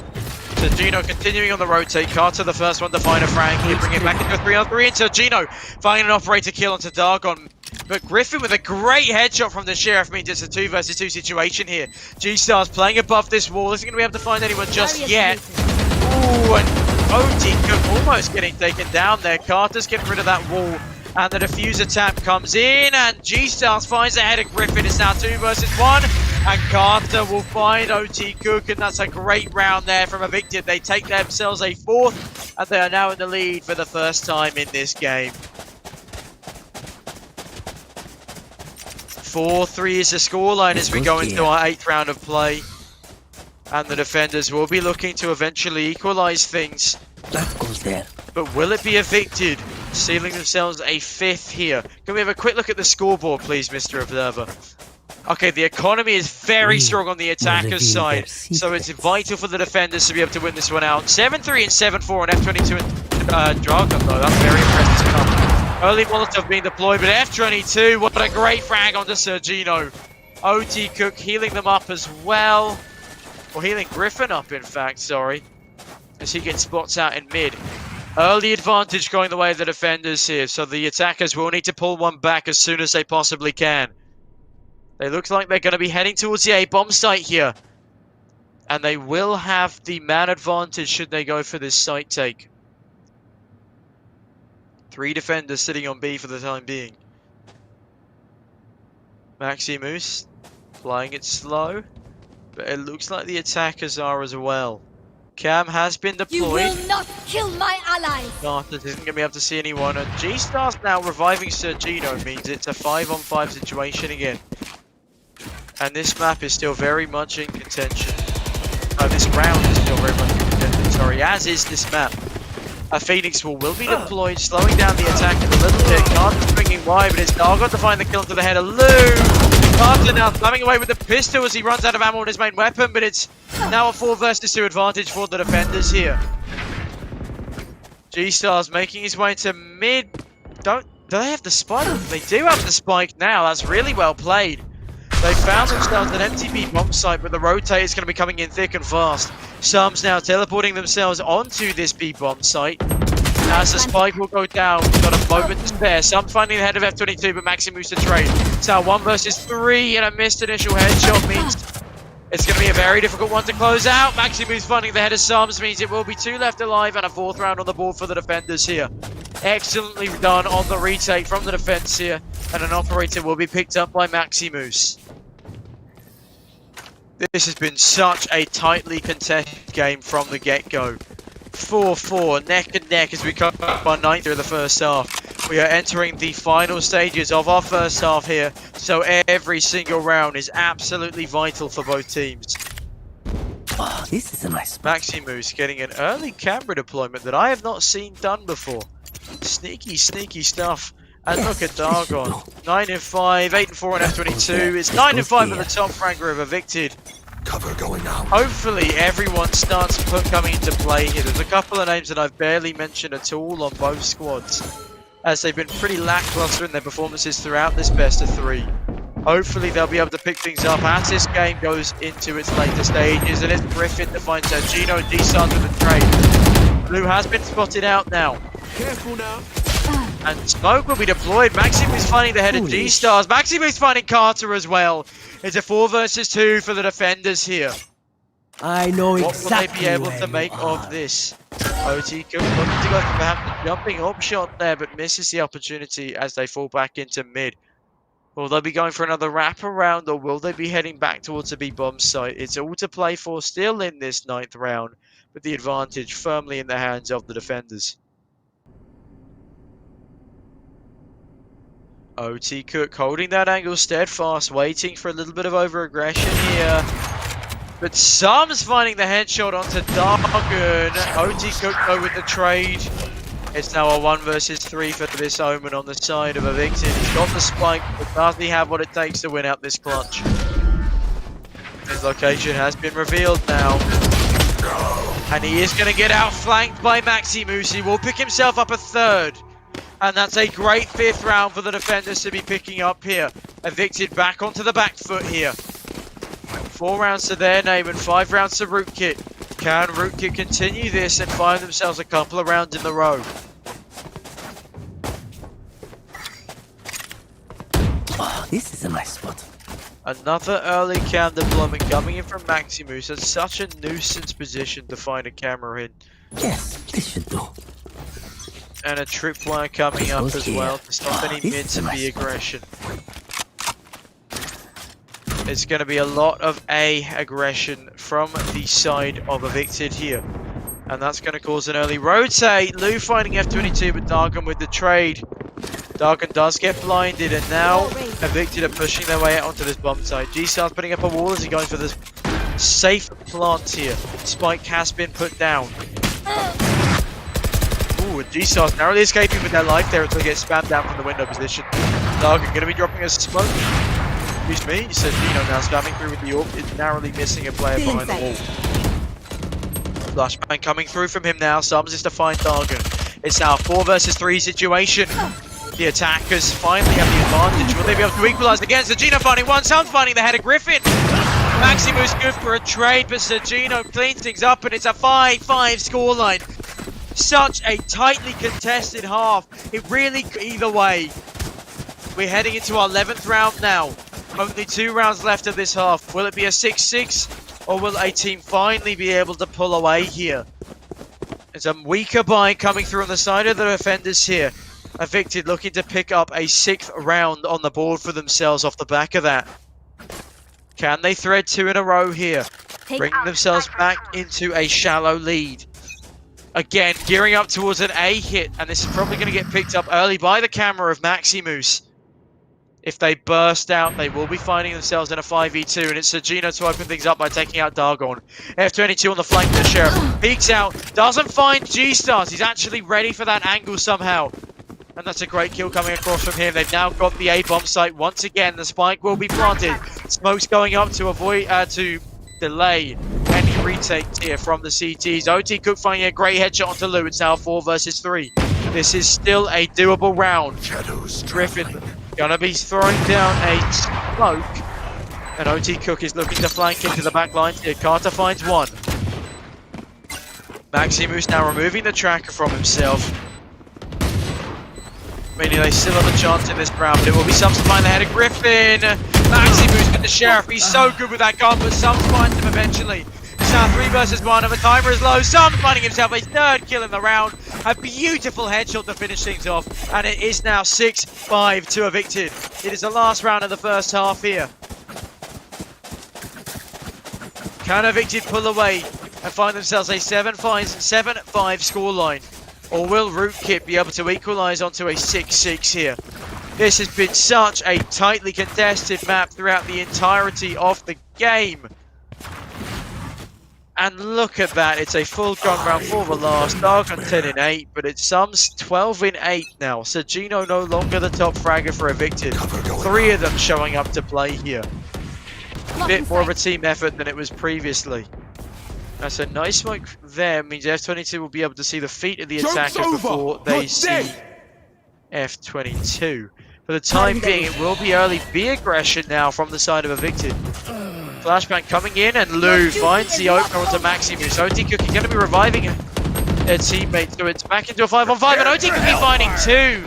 Sergino continuing on the rotate. Carter the first one to find a frag. He bring it back into a 3-on-3, and Sergino finding an operator kill onto Dargon. But Griffin with a great headshot from the Sheriff means it's a 2 versus 2 situation here. G-Star's playing above this wall. Isn't going to be able to find anyone just yet. Ooh, and OT Cook almost getting taken down there. Carter's getting rid of that wall. And the diffuser tap comes in, and G-Stars finds the head of Griffin. It's now 2 versus 1. And Carter will find OT Cook, and that's a great round there from Evicted. They take themselves a 4th, and they are now in the lead for the first time in this game. 4-3 is the scoreline as we go into our 8th round of play. And the defenders will be looking to eventually equalize things. That goes there. But will it be Evicted, sealing themselves a 5th here? Can we have a quick look at the scoreboard, please, Mr. Observer? Okay, the economy is very strong on the attackers' side, so it's vital for the defenders to be able to win this one out. 7-3 and 7-4 on F22 and Dragon, though. That's very impressive stuff. Early Molotov being deployed, but F22, what a great frag onto Sergino. OT Cook healing them up as well. Or healing Griffin up, in fact, sorry. As he gets spots out in mid. Early advantage going the way of the defenders here, so the attackers will need to pull one back as soon as they possibly can. They look like they're going to be heading towards the A bomb site here. And they will have the man advantage should they go for this site take. 3 defenders sitting on B for the time being. Maximus flying it slow. But it looks like the attackers are as well. Cam has been deployed. You will not kill my allies. Carter isn't going to be able to see anyone. And G-Star's now reviving Sergino means it's a 5-on-5 situation again. And this map is still very much in contention. This round is still very much in contention, sorry, as is this map. A Phoenix will be deployed, slowing down the attack a little bit. Carter's swinging wide, but it's Dargon to find the kill to the head of Lou. Carter now slamming away with the pistol as he runs out of ammo on his main weapon, but it's now a 4 versus 2 advantage for the defenders here. G-Star's making his way to mid. Do they have the spike? They do have the spike now. That's really well played. They found themselves an empty B bomb site, but the rotate is going to be coming in thick and fast. Sums now teleporting themselves onto this B bomb site. As the spike will go down, we've got a moment to spare. Sums finding the head of F22, but Maximus to trade. It's now 1 versus 3, and a missed initial headshot means it's going to be a very difficult one to close out. Maximus finding the head of Sums means it will be 2 left alive and a 4th round on the board for the defenders here. Excellently done on the retake from the defense here, and an operator will be picked up by Maximus. This has been such a tightly contested game from the get-go. 4-4, neck and neck as we come up on 9th of the first half. We are entering the final stages of our first half here, so every single round is absolutely vital for both teams. Oh, this is a nice spot. Maximus getting an early camera deployment that I have not seen done before. Sneaky, sneaky stuff And look at Dargon. 9 and 5, 8 and 4 on F22. It's 9 and 5 at the top ranker of Evicted. Cover going out. Hopefully everyone starts coming into play here. There's a couple of names that I've barely mentioned at all on both squads, as they've been pretty lackluster in their performances throughout this best of 3. Hopefully they'll be able to pick things up as this game goes into its later stages, and it's Griffin to find Sergino D-Stars with the trade. Blue has been spotted out now. Careful now. And smoke will be deployed. Maximus finding the head of G-Stars. Maximus finding Carter as well. It's a 4 versus 2 for the defenders here. I know What exactly will they be able where to you make are. of this? OT could looking to go for perhaps a jumping up shot there, but misses the opportunity as they fall back into mid. Will they be going for another wrap around, or will they be heading back towards the B-bomb site? It's all to play for still in this 9th round, with the advantage firmly in the hands of the defenders. OT Cook holding that angle steadfast, waiting for a little bit of over-aggression here. But Sums finding the headshot onto Dargon. OT Cook though with the trade. It's now a 1 versus 3 for this Omen on the side of Evicted. He's got the spike, but does he have what it takes to win out this clutch? His location has been revealed now. And he is going to get outflanked by Maximus. He will pick himself up a 3rd. And that's a great 5th round for the defenders to be picking up here. Evicted back onto the back foot here. 4 rounds to their name and 5 rounds to Rootkit. Can Rootkit continue this and find themselves a couple of rounds in the row? Oh, this is a nice spot. Another early cam deployment coming in from Maximus. That's such a nuisance position to find a camera in. Yes, this should do. And a tripwire coming up as well to stop any mid to B aggression. It's going to be a lot of A aggression from the side of Evicted here. And that's going to cause an early rotate. Lou finding F22, but Dargon with the trade. Dargon does get blinded, and now Evicted are pushing their way out onto this bomb site. G-Star's putting up a wall as he goes for this safe plant here. Spike has been put down. Ooh, G-Star's narrowly escaping with their life there until they get spammed down from the window position. Dargon going to be dropping a smoke. Excuse me, Sergino now spamming through with the AWP. It's narrowly missing a player behind the wall. Flashbang coming through from him now. Sums is to find Dargon. It's now a 4 versus 3 situation. The attackers finally have the advantage. Will they be able to equalise again? Sergino finding one. Sums finding the head of Griffin. Maximus good for a trade, but Sergino cleans things up, and it's a 5-5 scoreline. Such a tightly contested half. It really could either way. We're heading into our 11th round now. Only 2 rounds left of this half. Will it be a 6-6, or will a team finally be able to pull away here? There's a weaker buy coming through on the side of the defenders here. Evicted looking to pick up a 6th round on the board for themselves off the back of that. Can they thread 2 in a row here? Bringing themselves back into a shallow lead. Again, gearing up towards an A hit, and this is probably going to get picked up early by the camera of Maximus. If they burst out, they will be finding themselves in a 5v2, and it's Sergino to open things up by taking out Dargon. F22 on the flank of the Sheriff. Peeks out, doesn't find G-Stars. He's actually ready for that angle somehow. And that's a great kill coming across from him. They've now got the A-bomb site once again. The spike will be planted. Smoke's going up to avoid, to delay any retakes here from the CTs. OT Cook finding a great headshot onto Lou. It's now 4 versus 3. This is still a doable round. Griffin gonna be throwing down a smoke, and OT Cook is looking to flank into the back line here. Carter finds one. Maximus now removing the tracker from himself, meaning they still have a chance in this round, but it will be Sums to find the head of Griffin. Maximus with the Sheriff. He's so good with that gun, but Sums finds him eventually. It's now 3 versus 1, and the timer is low. Sums finding himself a 3rd kill in the round. A beautiful headshot to finish things off, and it is now 6-5 to Evicted. It is the last round of the first half here. Can Evicted pull away and find themselves a 7-5 scoreline? Or will Rootkit be able to equalise onto a 6-6 here? This has been such a tightly contested map throughout the entirety of the game. And look at that, it's a full gun round for the last. Dargon 10 in 8, but it's Sums 12 in 8 now. So Gino no longer the top fragger for Evicted. 3 of them showing up to play here. A bit more of a team effort than it was previously. That's a nice smoke there. Means F22 will be able to see the feet of the attacker before they see F22. For the time being, it will be early B aggression now from the side of Evicted. Flashbang coming in, and Lou finds the opener onto Maximus. OT Cookie going to be reviving their teammates, so it's back into a 5-on-5, and OT Cookie finding 2.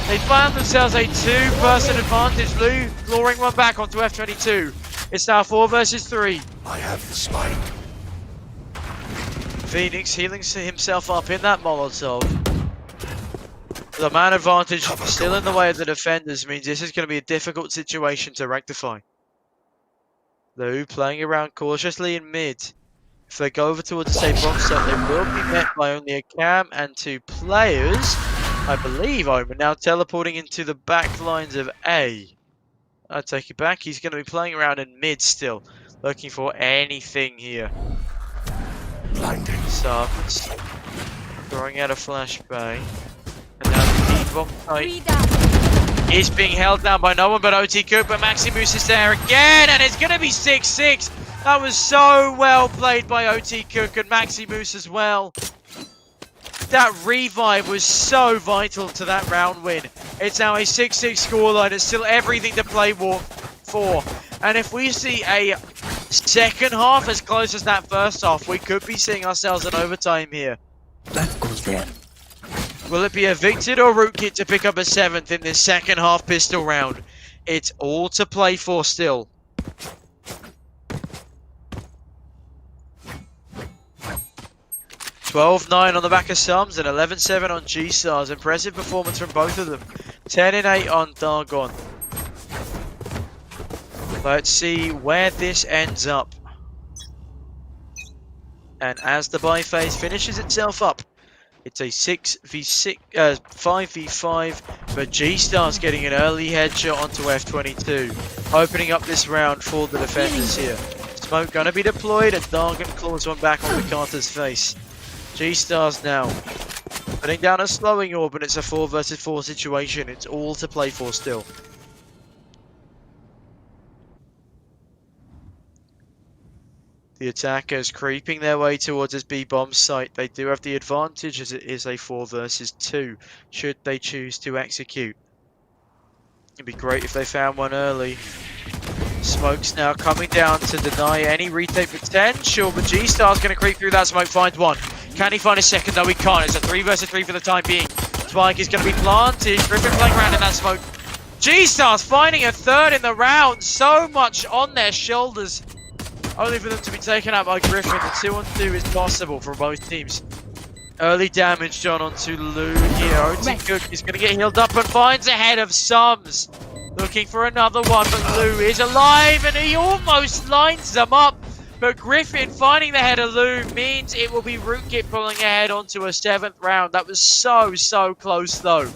They found themselves a 2-person advantage. Lou clawing one back onto F22. It's now 4 versus 3. I have the spike. Phoenix healing himself up in that Molotov. The man advantage still in the way of the defenders means this is going to be a difficult situation to rectify. Lou playing around cautiously in mid. If they go over towards the same box set, they will be met by only a cam and 2 players. I believe Omen now teleporting into the back lines of A. I take it back. He's going to be playing around in mid still, looking for anything here. Blinding. Subs throwing out a flashbang, and now the deep bomb site is being held down by no one but OT Cook, but Maximus is there again, and it's going to be 6-6. That was so well played by OT Cook and Maximus as well. That revive was so vital to that round win. It's now a 6-6 scoreline. It's still everything to play for. And if we see a second half as close as that first half, we could be seeing ourselves in overtime here. That goes there. Will it be Evicted or Rootkit to pick up a 7th in this second half pistol round? It's all to play for still. $12-9 on the back of Sums and 11-7 on G-Stars. Impressive performance from both of them. 10 and 8 on Dargon. Let's see where this ends up. And as the buy phase finishes itself up, it's a 6v6, 5v5, but G-Star's getting an early headshot onto F22, opening up this round for the defenders here. Smoke gonna be deployed, and Dargon claws one back onto Carter's face. G-Stars now putting down a slowing orb, and it's a 4 versus 4 situation. It's all to play for still. The attackers creeping their way towards this B-bomb site. They do have the advantage as it is a 4 versus 2, should they choose to execute. It'd be great if they found one early. Smoke's now coming down to deny any retake potential, but G-Star's going to creep through that smoke, finds one. Can he find a second? No, he can't. It's a 3 versus 3 for the time being. Spike is going to be planted. Griffin playing around in that smoke. G-Star's finding a 3rd in the round. So much on their shoulders. Only for them to be taken out by Griffin. The 2-on-2 is possible for both teams. Early damage done onto Lou here. OT Cook is going to get healed up and finds a head of Sums. Looking for another one, but Lou is alive and he almost lines them up. But Griffin finding the head of Lou means it will be Rootkit pulling ahead onto a 7th round. That was so close though.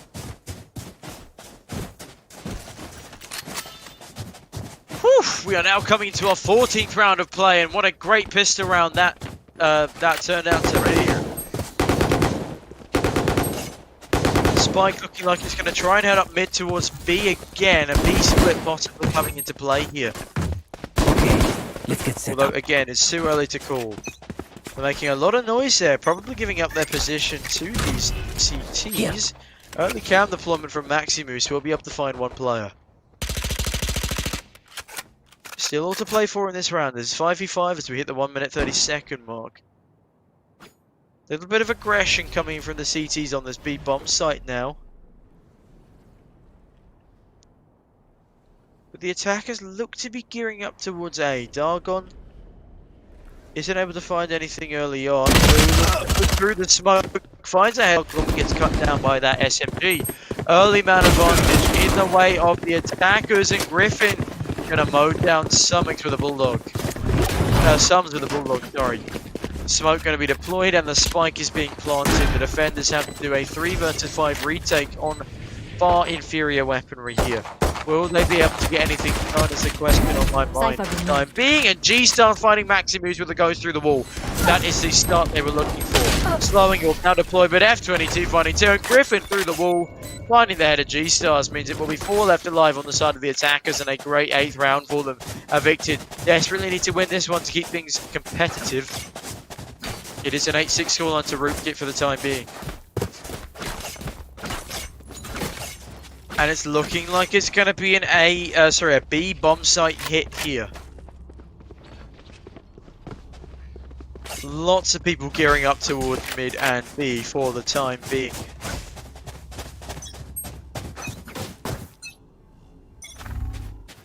Whew, we are now coming into our 14th round of play, and what a great pistol round that turned out to be. Spike looking like it's going to try and head up mid towards B again. A B split possibly coming into play here. Okay, let's get set Although up. again, it's too early to call. They're making a lot of noise there, probably giving up their position to these CTs. Early cam deployment from Maximus will be able to find one player. Still all to play for in this round. There's 5v5 as we hit the 1 minute 30 second mark. Little bit of aggression coming from the CTs on this B bomb site now. But the attackers look to be gearing up towards A. Dargon isn't able to find anything early on. Through the smoke, finds a head, gets cut down by that SMG. Early man advantage in the way of the attackers, and Griffin gonna mow down Summix with a bulldog. Sums with a bulldog, sorry. Smoke gonna be deployed and the spike is being planted. The defenders have to do a 3 versus 5 retake on far inferior weaponry here. Will they be able to get anything done is a question on my mind for the time being, and G-Star fighting Maximus with a goes through the wall. That is the start they were looking for. Slowing or now deploy, but F22 finding 2. And Griffin through the wall, finding the head of G-Stars means it will be 4 left alive on the side of the attackers and a great 8th round for them. Evicted desperately need to win this one to keep things competitive. It is an 8-6 scoreline to Rootkit for the time being. And it's looking like it's going to be an a B bomb site hit here. Lots of people gearing up towards mid and B for the time being.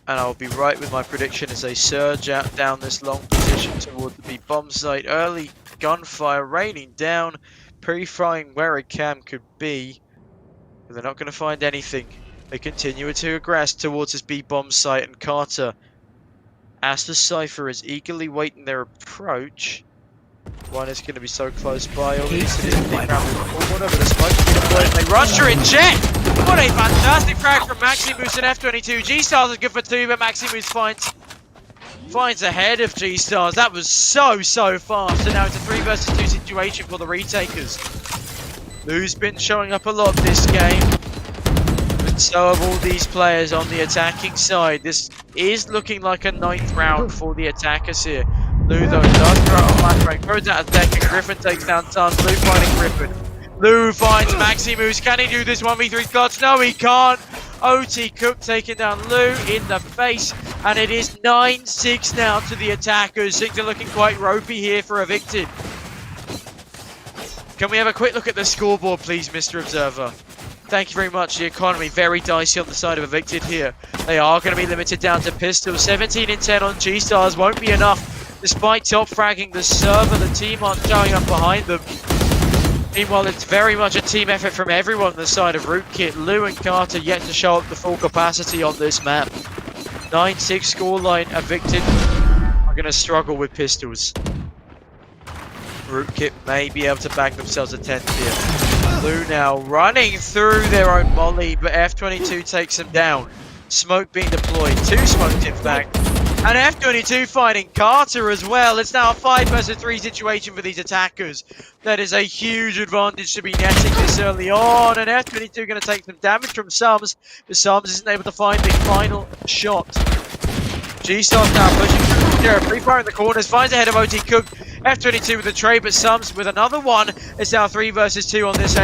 And I'll be right with my prediction as they surge out down this long position toward the B bomb site. Early gunfire raining down, pre-firing where it could be. But they're not going to find anything. They continue to aggress towards this B bomb site, and Carter, as the Cypher is eagerly waiting their approach. One is going to be so close by. All these cities around the corner, but the smoke is deployed. They rush her in jet. What a fantastic frag from Maximus and F22. G-Stars is good for 2, but Maximus finds ahead of G-Stars. That was so fast. And now it's a 3 versus 2 situation for the retakers. Lou's been showing up a lot this game, but so have all these players on the attacking side. This is looking like a 9th round for the attackers here. Lou though does throw a flashbang, throws out a deck, and Griffin takes down Tons. Lou finding Griffin. Lou finds Maximus. Can he do this 1v3 clutch? No, he can't. OT Cook taking down Lou in the face, and it is 9-6 now to the attackers. Things are looking quite ropey here for Evicted. Can we have a quick look at the scoreboard, please, Mr. Observer? Thank you very much. The economy very dicey on the side of Evicted here. They are going to be limited down to pistols. 17 in 10 on G-Stars won't be enough. Despite top fragging the server, the team aren't showing up behind them. Meanwhile, it's very much a team effort from everyone on the side of Rootkit. Lou and Carter yet to show up the full capacity on this map. 9-6 scoreline. Evicted are going to struggle with pistols. Rootkit may be able to bag themselves a 10th here. Lou now running through their own molly, but F22 takes them down. Smoke being deployed. 2 smokes, in fact. And F22 fighting Carter as well. It's now a 5 versus 3 situation for these attackers. That is a huge advantage to be netting this early on. And F22 going to take some damage from Sums, but Sums isn't able to find the final shot. G-Stars now pushing through. They're free-firing the corners, finds ahead of OT Cook. F22 with a trade, but Sums with another one. It's now 3 versus 2 on this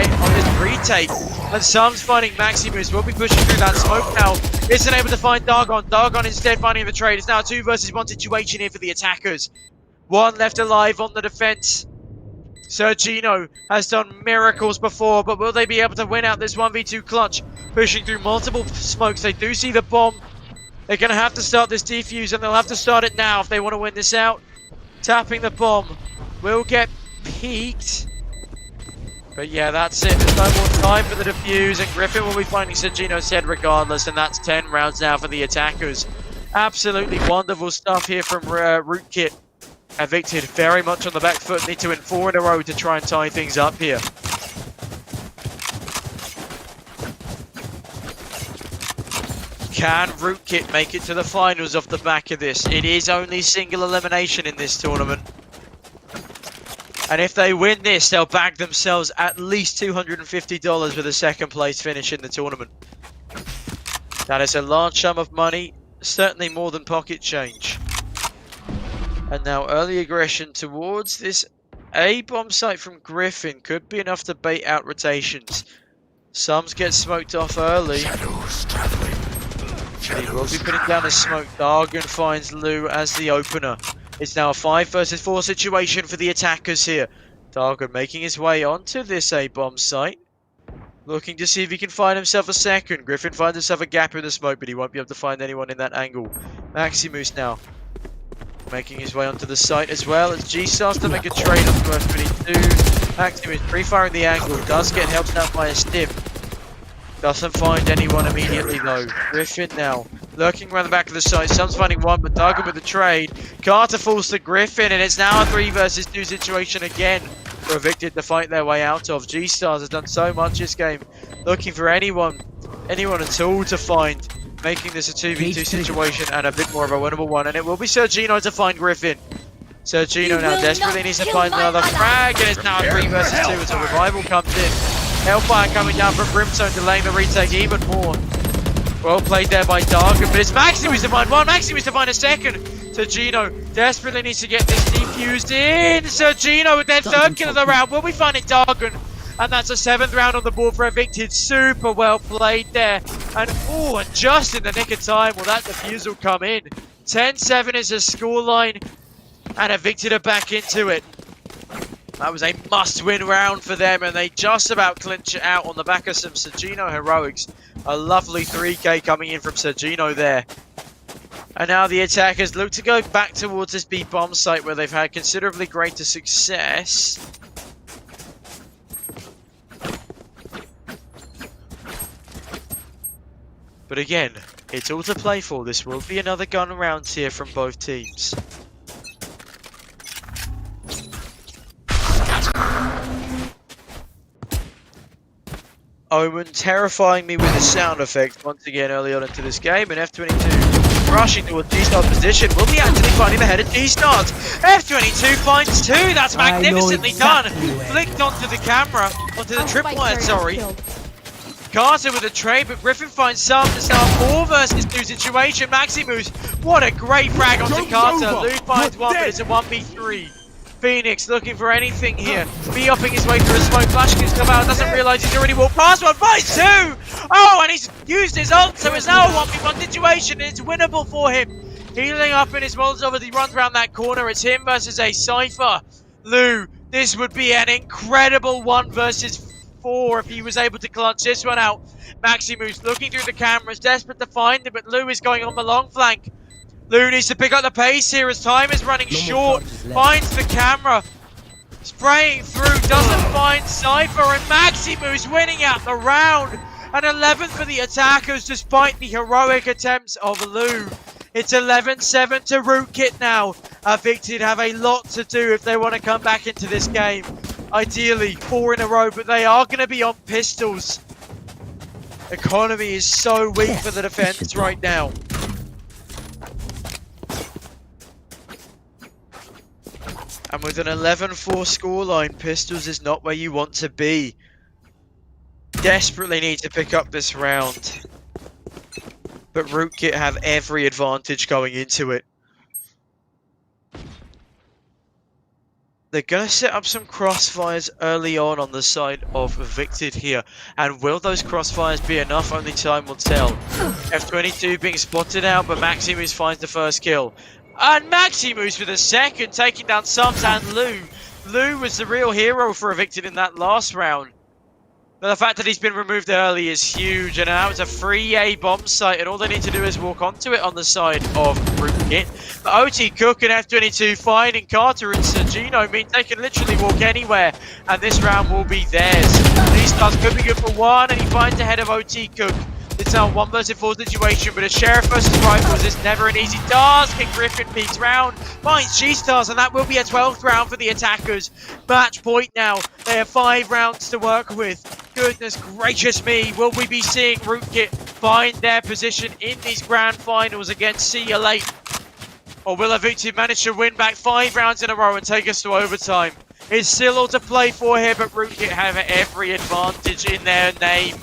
retake. And Sums finding Maximus. Will be pushing through that smoke now. Isn't able to find Dargon. Dargon instead finding the trade. It's now a 2 versus 1 situation here for the attackers. 1 left alive on the defense. Sergino has done miracles before, but will they be able to win out this 1v2 clutch? Pushing through multiple smokes. They do see the bomb. They're going to have to start this defuse, and they'll have to start it now if they want to win this out. Tapping the bomb. Will get peaked. But yeah, that's it. There's no more time for the defuse, and Griffin will be finding Sergino's head regardless, and that's 10 rounds now for the attackers. Absolutely wonderful stuff here from Rootkit. Evicted very much on the back foot. Need to win 4 in a row to try and tie things up here. Can Rootkit make it to the finals off the back of this? It is only single elimination in this tournament. And if they win this, they'll bag themselves at least $250 with a 2nd place finish in the tournament. That is a large sum of money, certainly more than pocket change. And now early aggression towards this A-bomb site from Griffin could be enough to bait out rotations. Sums get smoked off early. Shadows traveling. He will be putting down a smoke. Dargon finds Lou as the opener. It's now a 5 versus 4 situation for the attackers here. Dargon making his way onto this A-bomb site. Looking to see if he can find himself a 2nd. Griffin finds himself a gap in the smoke, but he won't be able to find anyone in that angle. Maximus now making his way onto the site as well. As G starts to make a trade on the F22. Maximus pre-firing the angle. Does get helped out by a stim. Doesn't find anyone immediately though. Griffin now lurking around the back of the site. Sums finding one, but Dargon with the trade. Carter falls to Griffin, and it's now a 3 versus 2 situation again for Evicted to fight their way out of. G-Stars has done so much this game, looking for anyone at all to find, making this a 2v2 situation and a bit more of a winnable one. And it will be Sergino to find Griffin. Sergino now will desperately not needs to kill find my another ally. frag, and it's now 3 versus 2 as a revival comes in. Hellfire coming down from Brimstone, delaying the retake even more. Well played there by Dargan, but it's Maximus to find one, Maximus to find a second. Sergino desperately needs to get this defused in. Sergino with their third kill of the round. Will we find it, Dargan? And that's a 7th round on the board for Evicted. Super well played there. And and just in the nick of time will that defusal come in. 10-7 is the scoreline, and Evicted are back into it. That was a must-win round for them, and they just about clinch it out on the back of some Sergino heroics. A lovely 3k coming in from Sergino there. And now the attackers look to go back towards this B bomb site where they've had considerably greater success. But again, it's all to play for. This will be another gun round here from both teams. Omen terrifying me with his sound effects once again early on into this game, and F22 rushing towards G-Star's position. Will be actually finding the head of G-Stars. F22 finds 2, that's magnificently done. Flicked onto the camera, onto the tripwire, sorry. Carter with a trade, but Griffin finds some. It's now a 4 versus 2 situation. Maximus, what a great frag onto Carter. Lou finds 1, but it's a 1v3. Phoenix looking for anything here. B-upping his way through a smoke. Flash can come out, doesn't realise he's already walked past one. Finds 2! Oh, and he's used his ult, so it's now a 1v1 situation. It's winnable for him. Healing up in his Molotov as he runs around that corner. It's him versus a Cypher. Lou, this would be an incredible 1 versus 4 if he was able to clutch this one out. Maximus looking through the cameras, desperate to find him, but Lou is going on the long flank. Lou needs to pick up the pace here as time is running short. Finds the camera. Spraying through, doesn't find Cypher, and Maximus winning out the round. An 11th for the attackers despite the heroic attempts of Lou. It's 11-7 to Rootkit now. Evicted have a lot to do if they want to come back into this game. Ideally, 4 in a row, but they are going to be on pistols. Economy is so weak for the defense right now. And with an 11-4 scoreline, pistols is not where you want to be. Desperately need to pick up this round. But Rootkit have every advantage going into it. They're going to set up some crossfires early on the side of Evicted here. And will those crossfires be enough? Only time will tell. F22 being spotted out, but Maximus finds the first kill. And Maximus with a second, taking down Sums and Lou. Lou was the real hero for Evicted in that last round. But the fact that he's been removed early is huge, and now it's a free A bomb site, and all they need to do is walk onto it on the side of Rootkit. But OT Cook and F22 finding Carter and Sergino means they can literally walk anywhere, and this round will be theirs. These stars could be good for 1, and he finds ahead of OT Cook. It's now a 1 versus 4 situation, but a Sheriff versus Rifles is never an easy task. And Griffin peaks round, finds G-Stars, and that will be a 12th round for the attackers. Match point now. They have 5 rounds to work with. Goodness gracious me, will we be seeing Rootkit find their position in these grand finals against CL8? Or will Evicted manage to win back 5 rounds in a row and take us to overtime? It's still all to play for here, but Rootkit have every advantage in their name.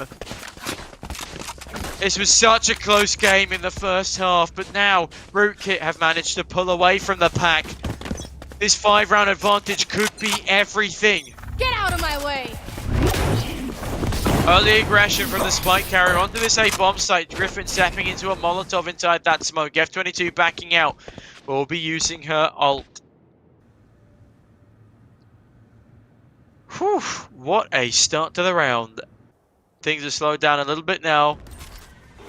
This was such a close game in the first half, but now Rootkit have managed to pull away from the pack. This 5-round advantage could be everything. Get out of my way! Early aggression from the spike carrier onto this A bomb site. Griffin stepping into a Molotov inside that smoke. F22 backing out. Will be using her ult. Whew, what a start to the round. Things have slowed down a little bit now.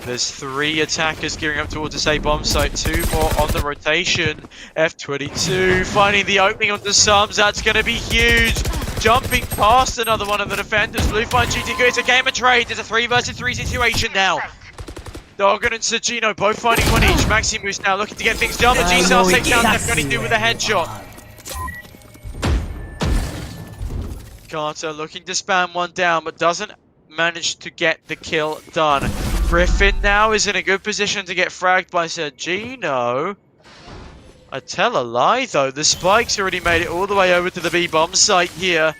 There's 3 attackers gearing up towards this A bomb site, 2 more on the rotation. F22 finding the opening onto Sums, that's going to be huge. Jumping past another one of the defenders. Blue finds GTQ, it's a game of trade. There's a 3 versus 3 situation now. Doggin and Sergino both finding 1 each. Maximus now looking to get things done, but G-Stars takes down F22 with a headshot. Carter looking to spam 1 down, but doesn't manage to get the kill done. Griffin now is in a good position to get fragged by Sergino. I tell a lie though, the Spike's already made it all the way over to the B-bomb site here.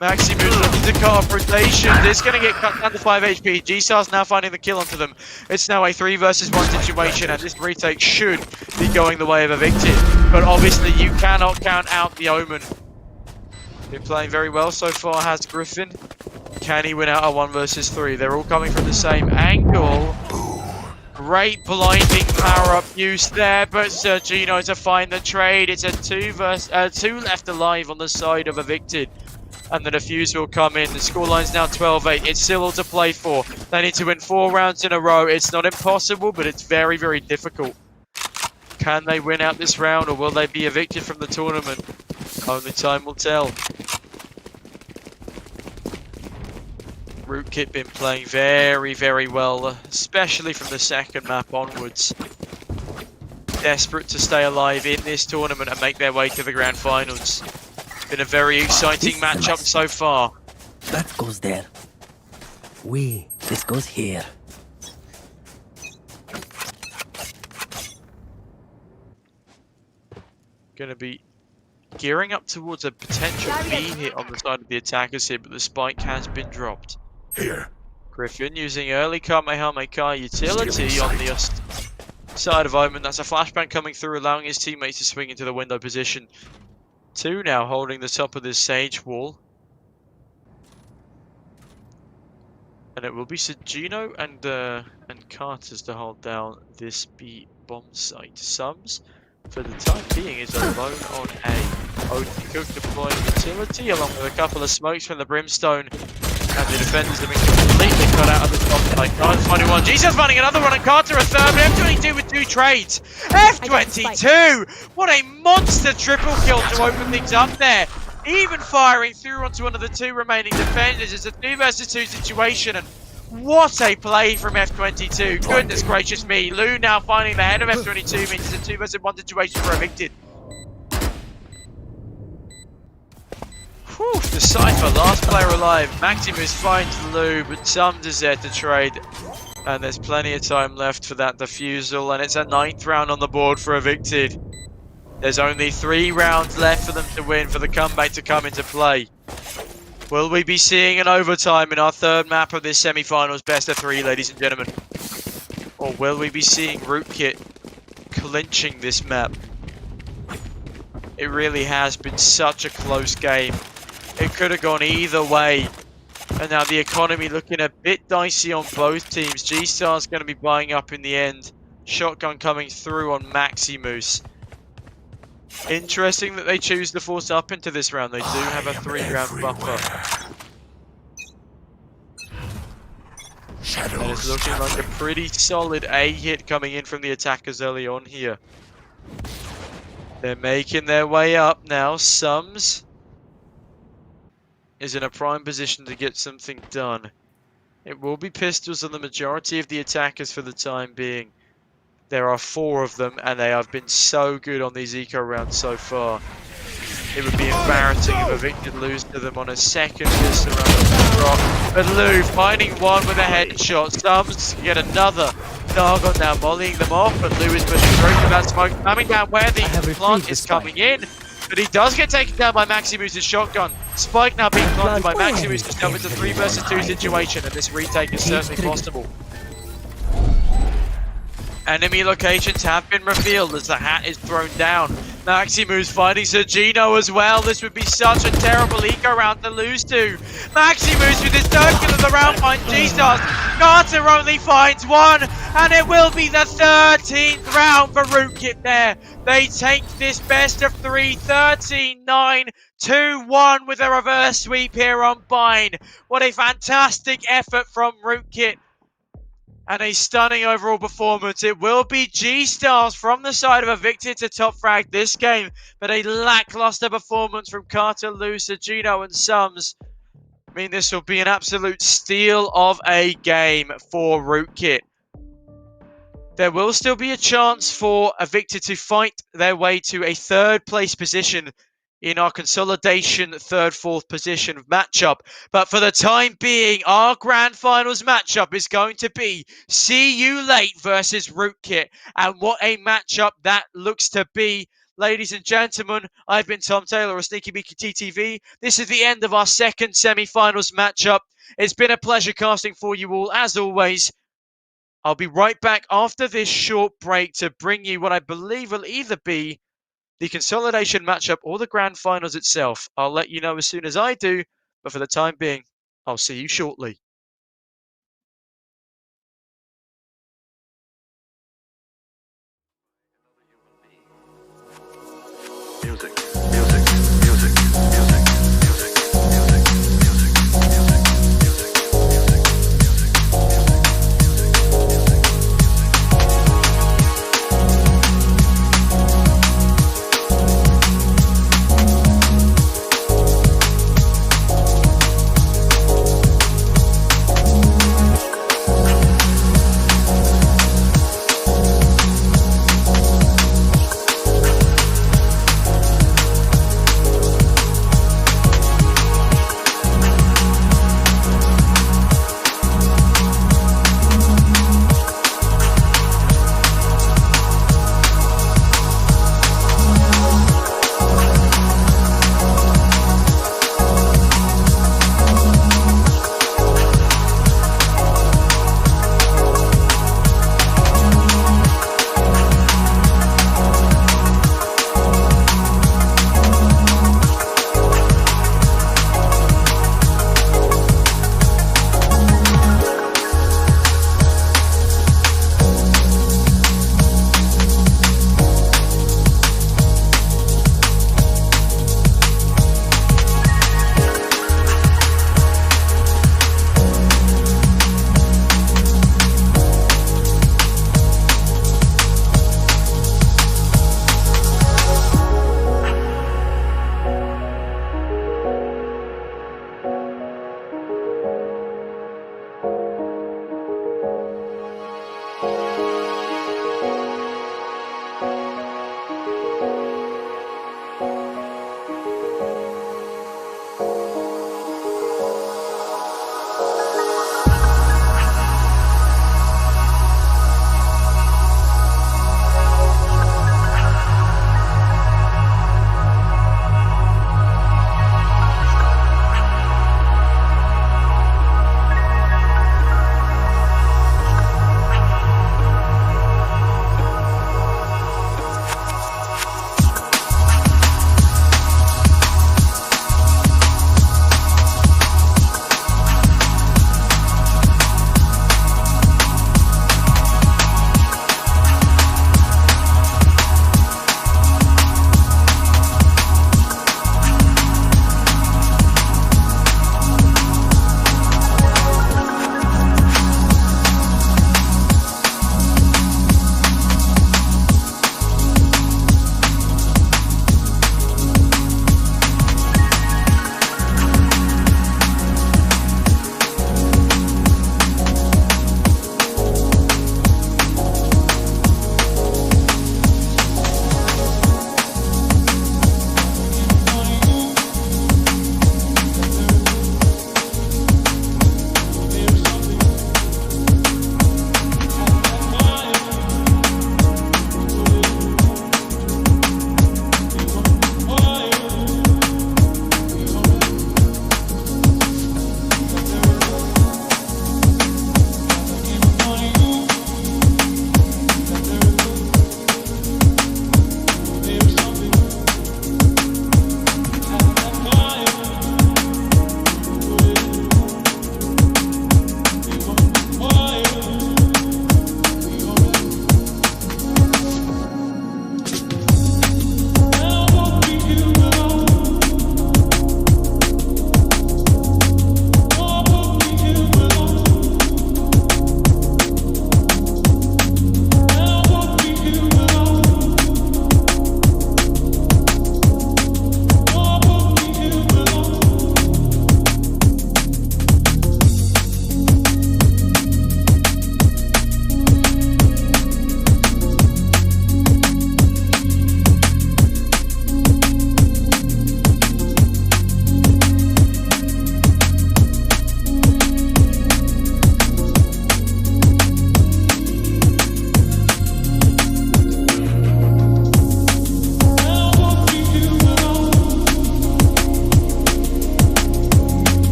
Maximus looking to cut off rotation. This is going to get cut down to 5 HP. G-Star's now finding the kill onto them. It's now a 3 versus 1 situation, and this retake should be going the way of Evicted. But obviously, you cannot count out the Omen. Been playing very well so far, has Griffin. Can he win out a 1 versus 3? They're all coming from the same angle. Great blinding power-up use there, but Sergino to find the trade. It's a 2 left alive on the side of Evicted. And the defuse will come in. The scoreline's now 12-8. It's still all to play for. They need to win 4 rounds in a row. It's not impossible, but it's very, very difficult. Can they win out this round, or will they be evicted from the tournament? Only time will tell. Rootkit been playing very, very well, especially from the second map onwards. Desperate to stay alive in this tournament and make their way to the grand finals. Been a very exciting matchup so far. That goes there. This goes here. Gonna be gearing up towards a potential B hit on the side of the attackers here, but the spike has been dropped. Here. Griffin using early Kamehameha utility on the side of Omen. That's a flashbang coming through, allowing his teammates to swing into the window position. 2 now holding the top of this sage wall. And it will be Sergino and Carter's to hold down this B bomb site. Sums, for the time being, is alone on A. Odin Cook deploying utility along with a couple of smokes from the Brimstone. And the defenders have been completely cut out of the top side. Carter's finding one. Jesus finding another one, and Carter a third. But F22 with 2 trades. F22! What a monster triple kill to open things up there. Even firing through onto one of the 2 remaining defenders. It's a 2 versus 2 situation. And what a play from F22. Goodness gracious me. Lou now finding the head of F22 means it's a 2 versus 1 situation for Evicted. Whew, the Cypher, last player alive. Maximus finds Lou, but Sums is there to trade. And there's plenty of time left for that defusal, and it's a 9th round on the board for Evicted. There's only 3 rounds left for them to win, for the comeback to come into play. Will we be seeing an overtime in our 3rd map of this semi-finals best of 3, ladies and gentlemen? Or will we be seeing Rootkit clinching this map? It really has been such a close game. It could have gone either way. And now the economy looking a bit dicey on both teams. G-Star's going to be buying up in the end. Shotgun coming through on Maximus. Interesting that they choose to force up into this round. They do have a 3-round buffer. And it's looking like a pretty solid A hit coming in from the attackers early on here. They're making their way up now. Sums is in a prime position to get something done. It will be pistols on the majority of the attackers for the time being. There are 4 of them, and they have been so good on these eco rounds so far. It would be embarrassing if Evicted lose to them on a second pistol round of the drop. But Lou finding one with a headshot. Sums get another. Dargon now volleying them off, but Lou is pushing through for that smoke. Coming down where the plant is coming in. But he does get taken down by Maximus' shotgun. Spike now being planted by Maximus to jump into 3 versus 2 situation, and this retake is certainly possible. Enemy locations have been revealed as the hat is thrown down. Maximus finding Sergino as well. This would be such a terrible eco round to lose to. Maximus with his 3rd kill of the round finds G-Stars. Carter only finds 1, and it will be the 13th round for Rootkit there. They take this best of 3, 13-9, 2-1 with a reverse sweep here on Bine. What a fantastic effort from Rootkit. And a stunning overall performance. It will be G-Stars from the side of Evicted to top frag this game, but a lackluster performance from Carter, Lou, Sergino and Sums. I mean, this will be an absolute steal of a game for Rootkit. There will still be a chance for Evicted to fight their way to a 3rd place position in our consolidation third, fourth position matchup. But for the time being, our grand finals matchup is going to be See You Late versus Rootkit. And what a matchup that looks to be. Ladies and gentlemen, I've been Tom Taylor of Sneaky Beaky TTV. This is the end of our second semi-finals matchup. It's been a pleasure casting for you all, as always. I'll be right back after this short break to bring you what I believe will either be the consolidation matchup or the grand finals itself. I'll let you know as soon as I do, but for the time being, I'll see you shortly. Music, music, music, music, music,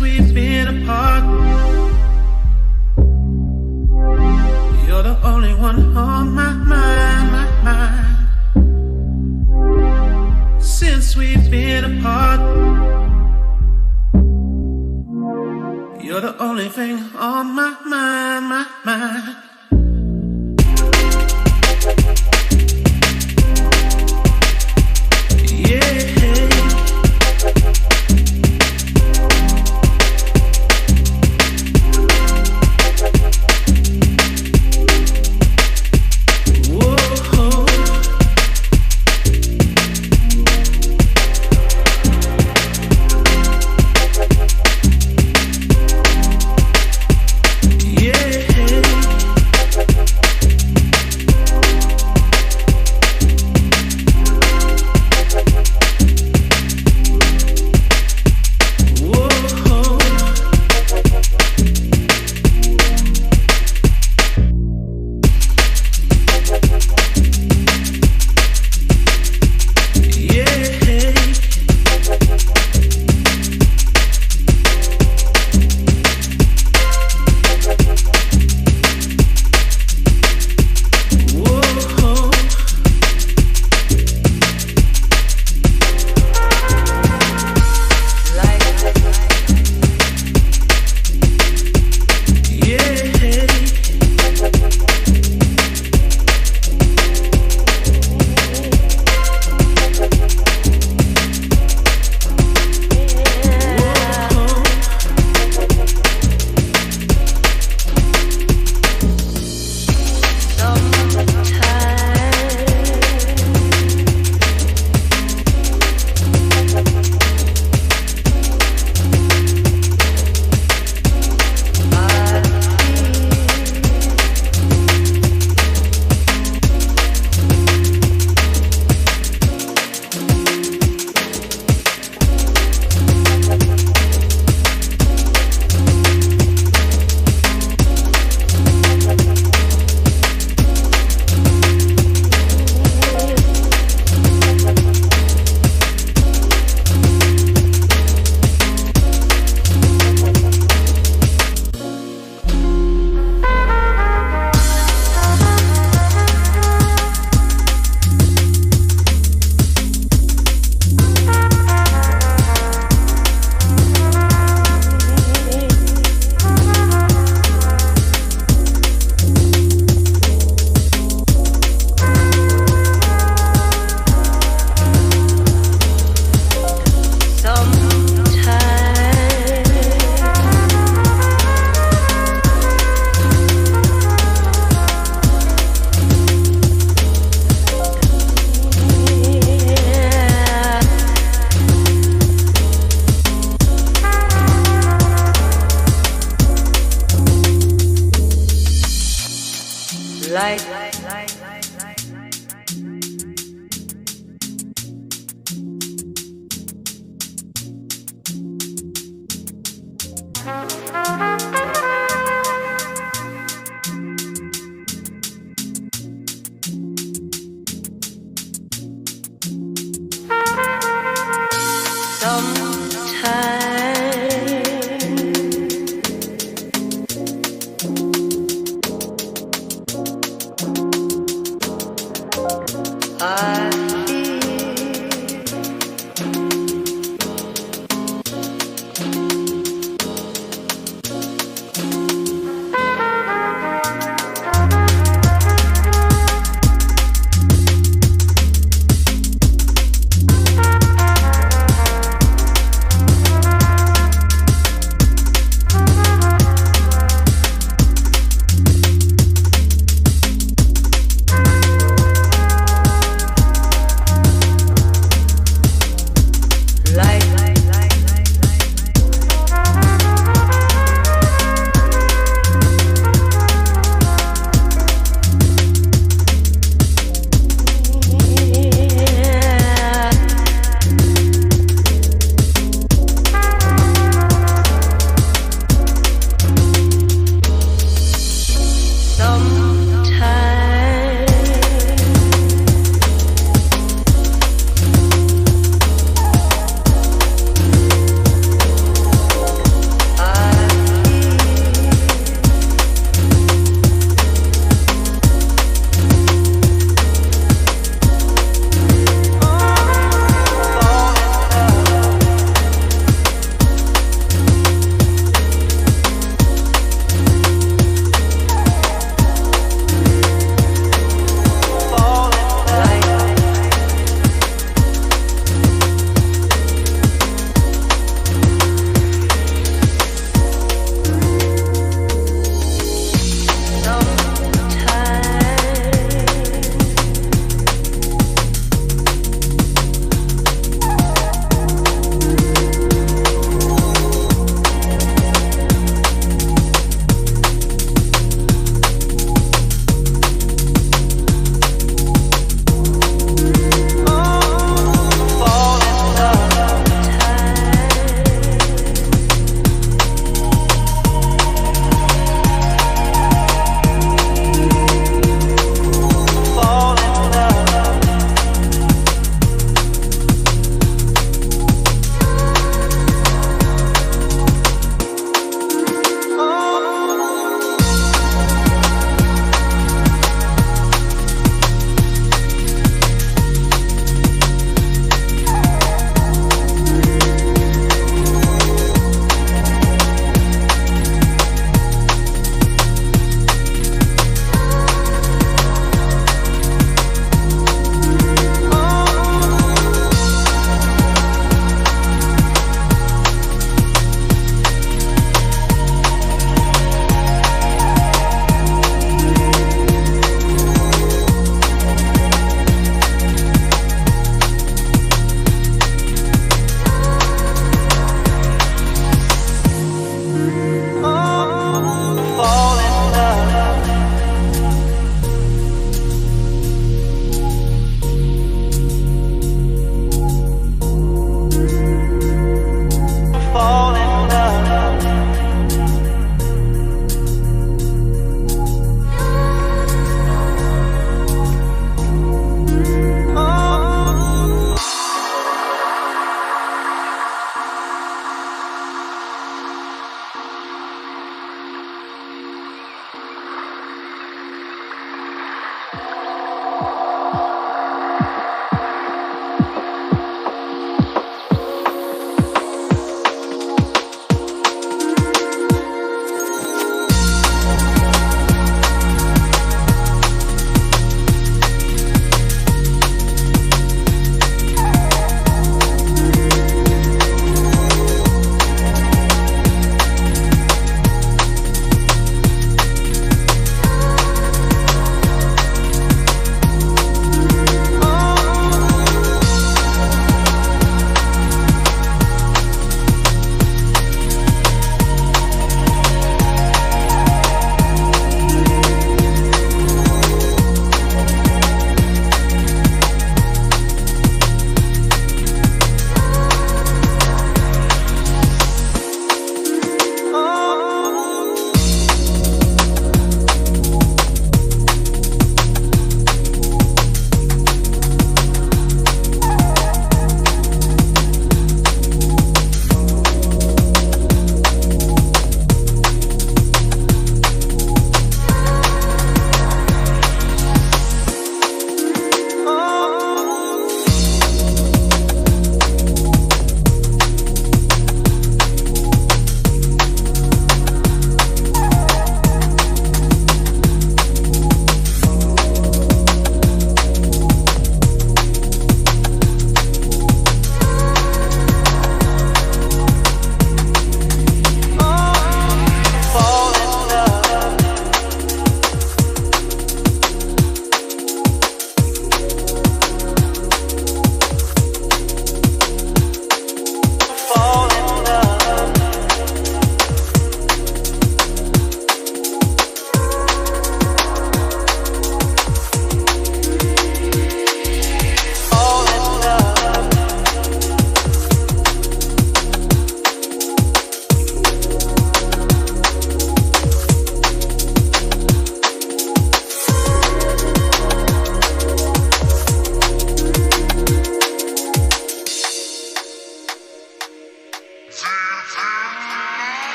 Since we've been apart, you're the only one on my mind. Since we've been apart, you're the only thing on my mind.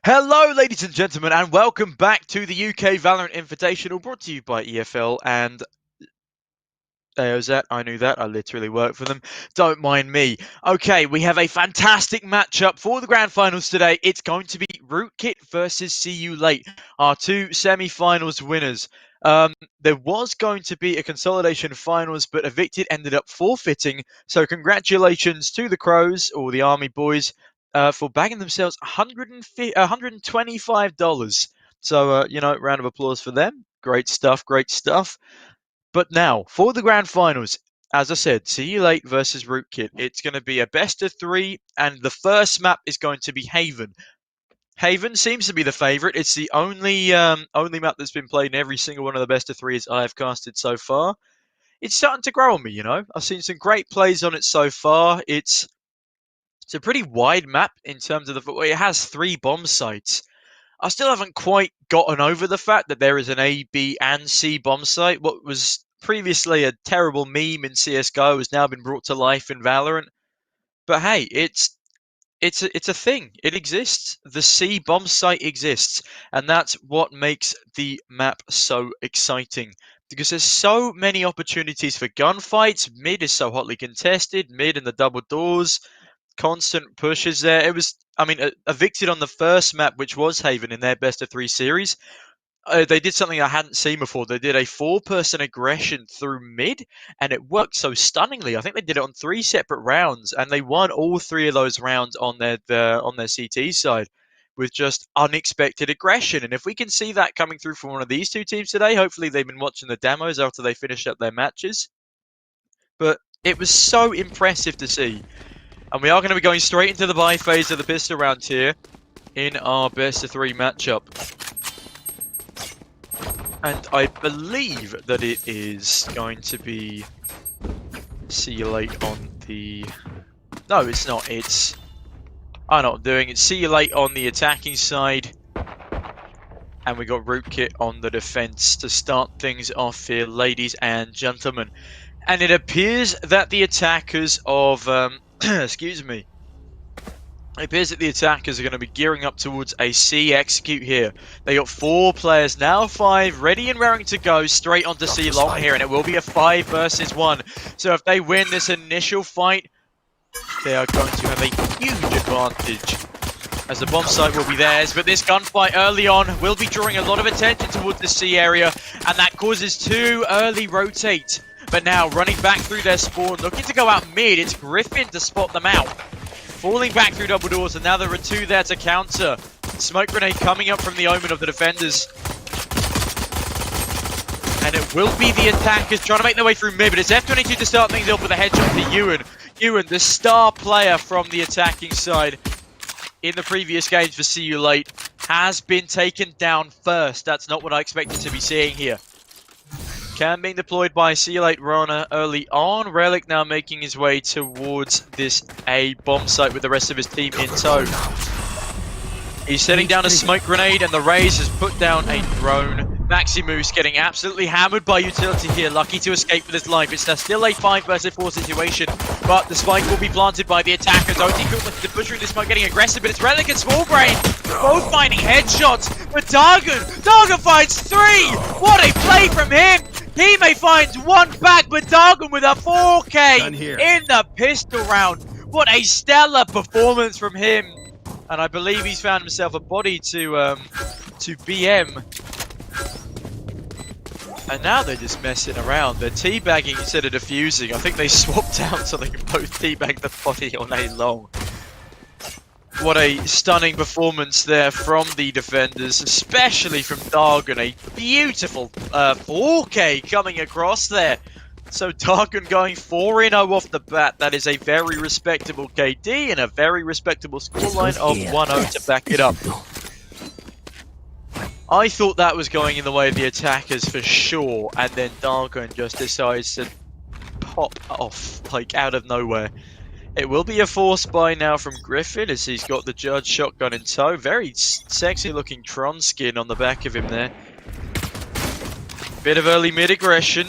Hello, ladies and gentlemen, and welcome back to the UK Valorant Invitational, brought to you by EFL and that. I knew that. I literally work for them. Don't mind me. Okay, we have a fantastic matchup for the grand finals today. It's going to be Rootkit versus See You Late, our two semi-finals winners. There was going to be a consolidation finals, but Evicted ended up forfeiting. So congratulations to the Crows, or the Army boys, for bagging themselves $125. So, round of applause for them. Great stuff, great stuff. But now, for the grand finals, as I said, See You Late versus Rootkit. It's going to be a best of 3, and the first map is going to be Haven. Haven seems to be the favourite. It's the only map that's been played in every single one of the best of 3s I have casted so far. It's starting to grow on me, I've seen some great plays on it so far. It's a pretty wide map in terms of it has 3 bomb sites. I still haven't quite gotten over the fact that there is an A, B, and C bomb site. What was previously a terrible meme in CS:GO has now been brought to life in Valorant. But hey, it's a thing. It exists. The C bomb site exists, and that's what makes the map so exciting. Because there's so many opportunities for gunfights. Mid is so hotly contested. Mid and the double doors. Constant pushes there. It was, Evicted on the first map, which was Haven in their best of 3 series. They did something I hadn't seen before. They did a 4-person aggression through mid, and it worked so stunningly. I think they did it on 3 separate rounds, and they won all 3 of those rounds on their CT side with just unexpected aggression. And if we can see that coming through from one of these two teams today, hopefully they've been watching the demos after they finish up their matches. But it was so impressive to see. And we are going to be going straight into the buy phase of the pistol round here in our best of 3 matchup. And I believe that it is going to be See You Late on the... No, it's not. I know what I'm doing. It's See You Late on the attacking side. And we got Rootkit on the defense to start things off here, ladies and gentlemen. And it appears that the attackers of... excuse me. It appears that the attackers are going to be gearing up towards a C execute here. They got 4 players, now 5, ready and raring to go straight onto C long here, and it will be a 5 versus 1. So if they win this initial fight, they are going to have a huge advantage, as the bomb site will be theirs. But this gunfight early on will be drawing a lot of attention towards the C area, and that causes 2 early rotate. But now, running back through their spawn, looking to go out mid, it's Griffin to spot them out. Falling back through double doors, and now there are 2 there to counter. Smoke grenade coming up from the omen of the defenders. And it will be the attackers trying to make their way through mid, but it's F22 to start things off with a headshot to Ewan. Ewan, the star player from the attacking side in the previous games for See You Late, has been taken down first. That's not what I expected to be seeing here. Cam being deployed by See You Late Rana early on. Relic now making his way towards this A bomb site with the rest of his team in tow. He's setting down a smoke grenade, and the Raze has put down a drone. Maximus getting absolutely hammered by utility here, lucky to escape with his life. It's still a 5 versus 4 situation, but the spike will be planted by the attackers. OT Cool looking to push through this smoke, getting aggressive, but it's Relic and Small Brain both finding headshots. But Dargon finds 3! What a play from him! He may find 1 back, but Dargon with a 4K in the pistol round. What a stellar performance from him! And I believe he's found himself a body to BM. And now they're just messing around. They're teabagging instead of defusing. I think they swapped out so they can both teabag the body all day long. What a stunning performance there from the defenders, especially from Dargon. A beautiful 4K coming across there. So Dargon going 4-0 off the bat. That is a very respectable KD and a very respectable scoreline of 1-0 to back it up. I thought that was going in the way of the attackers for sure, and then Dargon just decides to pop off, like, out of nowhere. It will be a force buy now from Griffin as he's got the Judge shotgun in tow. Very sexy looking Tron skin on the back of him there. Bit of early mid aggression,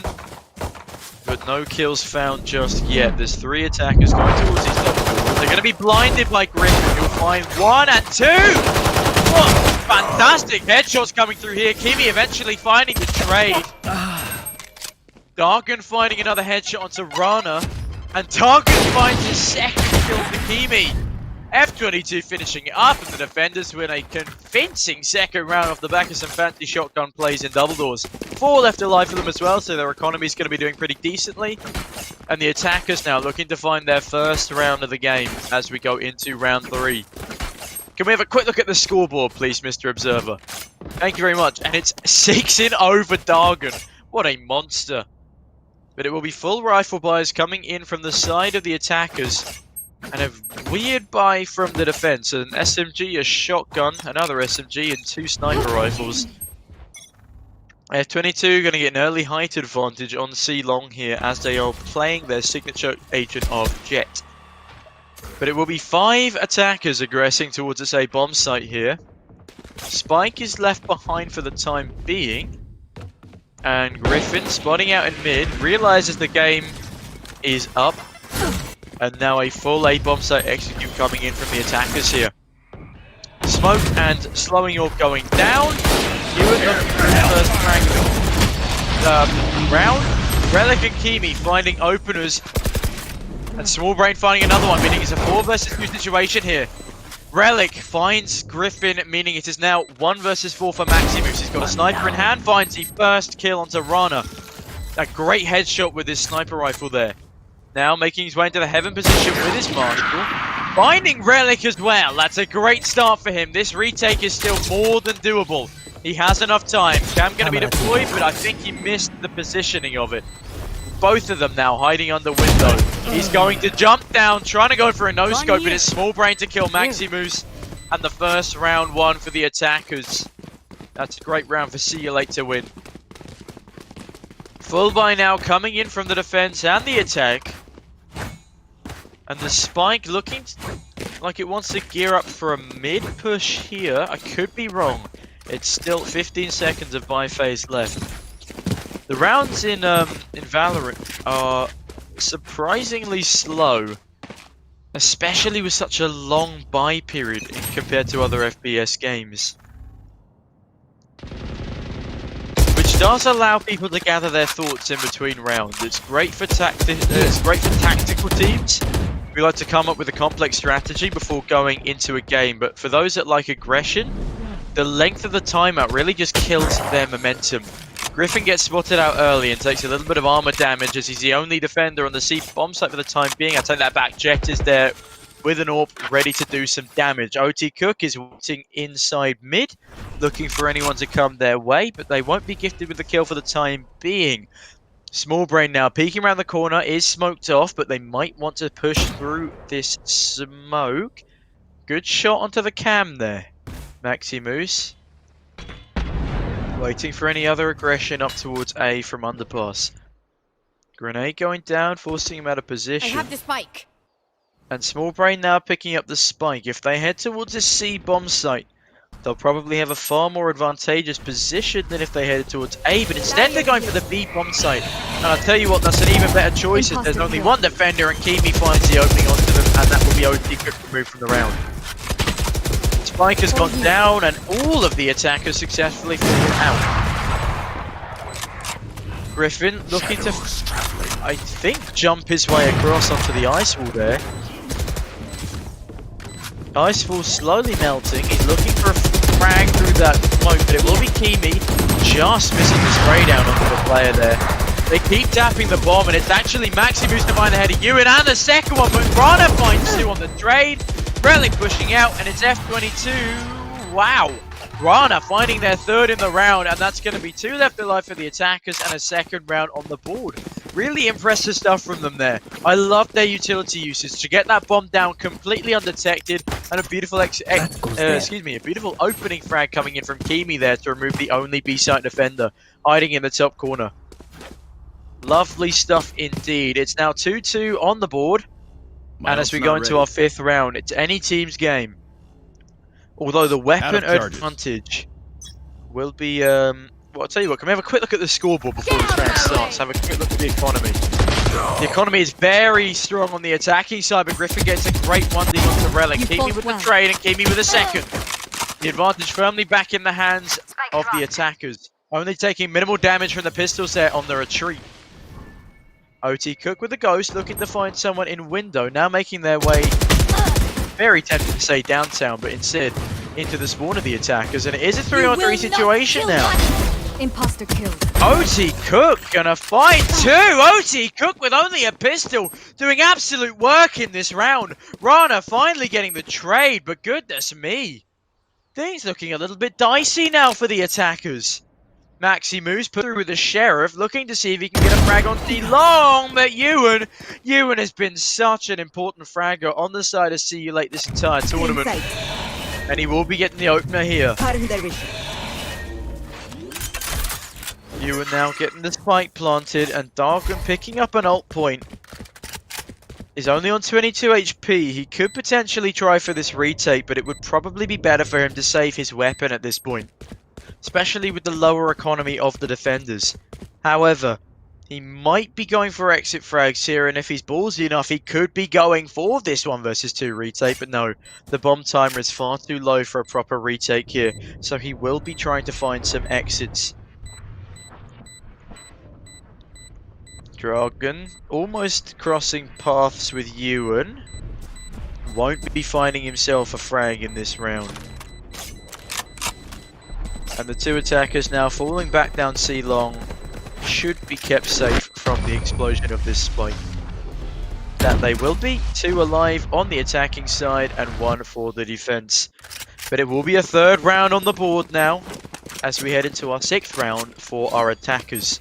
but no kills found just yet. There's 3 attackers going towards these double doors. They're going to be blinded by Griffin, who'll find 1 and 2! What fantastic headshots coming through here. Kimi eventually finding the trade. Dargon finding another headshot onto Rana. And Dargon finds his second kill for Kimi. F22 finishing it up, and the defenders win a convincing second round off the back of some fancy shotgun plays in double doors. 4 left alive for them as well, so their economy is going to be doing pretty decently. And the attackers now looking to find their first round of the game as we go into round 3. Can we have a quick look at the scoreboard, please, Mr. Observer? Thank you very much. And it's 6-0 over Dargon. What a monster. But it will be full rifle buys coming in from the side of the attackers. And a weird buy from the defense. An SMG, a shotgun, another SMG, and 2 sniper rifles. F22 going to get an early height advantage on C Long here as they are playing their signature agent of Jet. But it will be 5 attackers aggressing towards this A bomb site here. Spike is left behind for the time being. And Griffin, spotting out in mid, realizes the game is up. And now a full A bomb site execute coming in from the attackers here. Smoke and slowing orb going down. Ewan looking for the first round. Relic and Kimi finding openers. And Small Brain finding another one, meaning it's a 4 versus 2 situation here. Relic finds Griffin, meaning it is now 1 versus 4 for Maximus. He's got a sniper in hand, finds the first kill onto Rana. A great headshot with his sniper rifle there. Now making his way into the heaven position with his Marshall. Finding Relic as well. That's a great start for him. This retake is still more than doable. He has enough time. Cam going to be deployed, but I think he missed the positioning of it. Both of them now hiding under window. He's going to jump down, trying to go for a no-scope, but it's Small Brain to kill Maximus. And the first round 1 for the attackers. That's a great round for See You Late to win. Full buy now coming in from the defense and the attack. And the Spike looking like it wants to gear up for a mid push here. I could be wrong. It's still 15 seconds of buy phase left. The rounds in Valorant are surprisingly slow, especially with such a long buy period compared to other FPS games. Which does allow people to gather their thoughts in between rounds. It's great for tactical teams. We like to come up with a complex strategy before going into a game, but for those that like aggression, the length of the timeout really just kills their momentum. Griffin gets spotted out early and takes a little bit of armor damage as he's the only defender on the C bomb site for the time being. I take that back. Jet is there with an AWP ready to do some damage. OT Cook is waiting inside mid, looking for anyone to come their way, but they won't be gifted with the kill for the time being. Small Brain now peeking around the corner, is smoked off, but they might want to push through this smoke. Good shot onto the cam there. Maximus waiting for any other aggression up towards A from underpass. Grenade going down, forcing him out of I position. have the spike. And Small Brain now picking up the spike. If they head towards this C bomb site, they'll probably have a far more advantageous position than if they headed towards A, but instead they're going for the B bomb site. And I'll tell you what, that's an even better choice if there's only one defender and Kimi finds the opening onto them, and that will be OT Cook removed from the round. Spike has gone down, and all of the attackers successfully fallen out. Griffin looking to, I think, jump his way across onto the ice wall there. Ice wall slowly melting. He's looking for a frag through that smoke, but it will be Kimi just missing the spray down onto the player there. They keep tapping the bomb, and it's actually Maximus to find the head of Ewan, and the second one, but Rana finds two on the trade. Relic pushing out, and it's F22. Wow. Rana finding their third in the round, and that's going to be 2 left alive for the attackers and a second round on the board. Really impressive stuff from them there. I love their utility usage to get that bomb down completely undetected, and a beautiful a beautiful opening frag coming in from Kimi there to remove the only B-site defender hiding in the top corner. Lovely stuff indeed. It's now 2-2 on the board, and as we go into our 5th round, it's any team's game. Although the weapon advantage will be, well, I'll tell you what, can we have a quick look at the scoreboard before this round starts? Have a quick look at the economy. The economy is very strong on the attacking side, but Griffin gets a great 1D onto Relic. Kimi with the trade and Kimi with a second. The advantage firmly back in the hands of the attackers. Only taking minimal damage from the pistol set on the retreat. OT Cook with the ghost, looking to find someone in window, now making their way, very tempted to say downtown, but instead into the spawn of the attackers, and it is a 3-on-3 situation now. Imposter killed. OT Cook gonna find two! OT Cook with only a pistol, doing absolute work in this round. Rana finally getting the trade, but goodness me. Things looking a little bit dicey now for the attackers. Maximus put through with the Sheriff, looking to see if he can get a frag on D-Long, but Ewan has been such an important fragger on the side of See You Late this entire tournament. And he will be getting the opener here. Ewan now getting the spike planted, and Dargan picking up an ult point. Is only on 22 HP. He could potentially try for this retake, but it would probably be better for him to save his weapon at this point, especially with the lower economy of the defenders. However, he might be going for exit frags here, and if he's ballsy enough, he could be going for this 1v2 retake, but no, the bomb timer is far too low for a proper retake here, so he will be trying to find some exits. Dragon almost crossing paths with Ewan. Won't be finding himself a frag in this round. And the two attackers now falling back down C long should be kept safe from the explosion of this spike. That they will be. 2 alive on the attacking side and 1 for the defense. But it will be a 3rd round on the board now as we head into our 6th round for our attackers.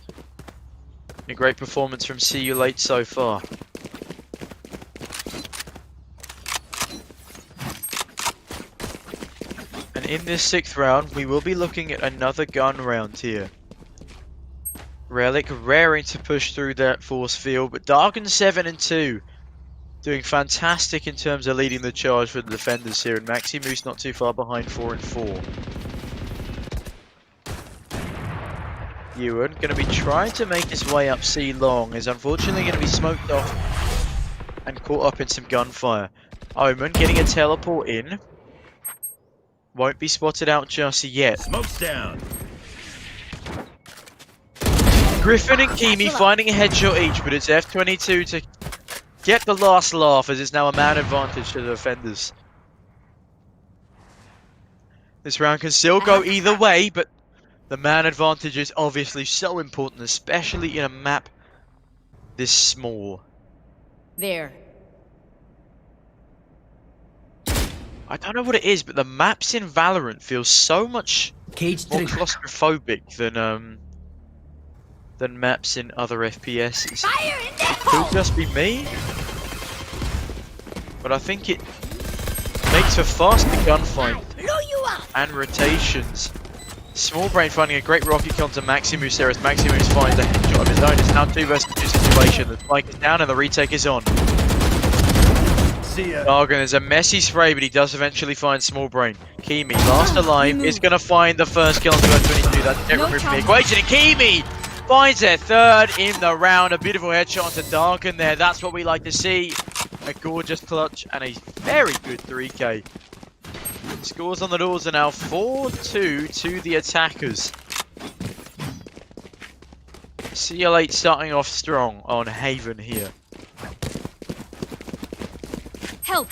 A great performance from See You Late so far. And in this 6th round, we will be looking at another gun round here. Relic raring to push through that force field, but Dargan 7-2. Doing fantastic in terms of leading the charge for the defenders here, and Maximus not too far behind 4-4. Ewan going to be trying to make his way up C long, is unfortunately going to be smoked off and caught up in some gunfire. Omen getting a teleport in. Won't be spotted out just yet. Smoke's down. Griffin and Kimi finding a headshot each, but it's F22 to get the last laugh, as it's now a man advantage to the defenders. This round can still go either way, but the man advantage is obviously so important, especially in a map this small. There. I don't know what it is, but the maps in Valorant feel so much Cage more trigger. claustrophobic than maps in other FPSs. Fire in the Could hole! just be me, but I think it makes for faster gunfight Blew you up! and rotations. Small Brain finding a great rocket kill to Maximus there as Maximus finds a headshot of his own. It's now 2 versus 2 situation. The spike is down and the retake is on. See ya. Dargon, there's a messy spray, but he does eventually find Small Brain. Kimi, last alive, is going to find the first kill on 22. That's get removed from the equation. And Kimi finds their third in the round. A beautiful headshot onto Dargon there. That's what we like to see. A gorgeous clutch and a very good 3K. Scores on the doors are now 4-2 to the attackers. CL8 starting off strong on Haven here. Help!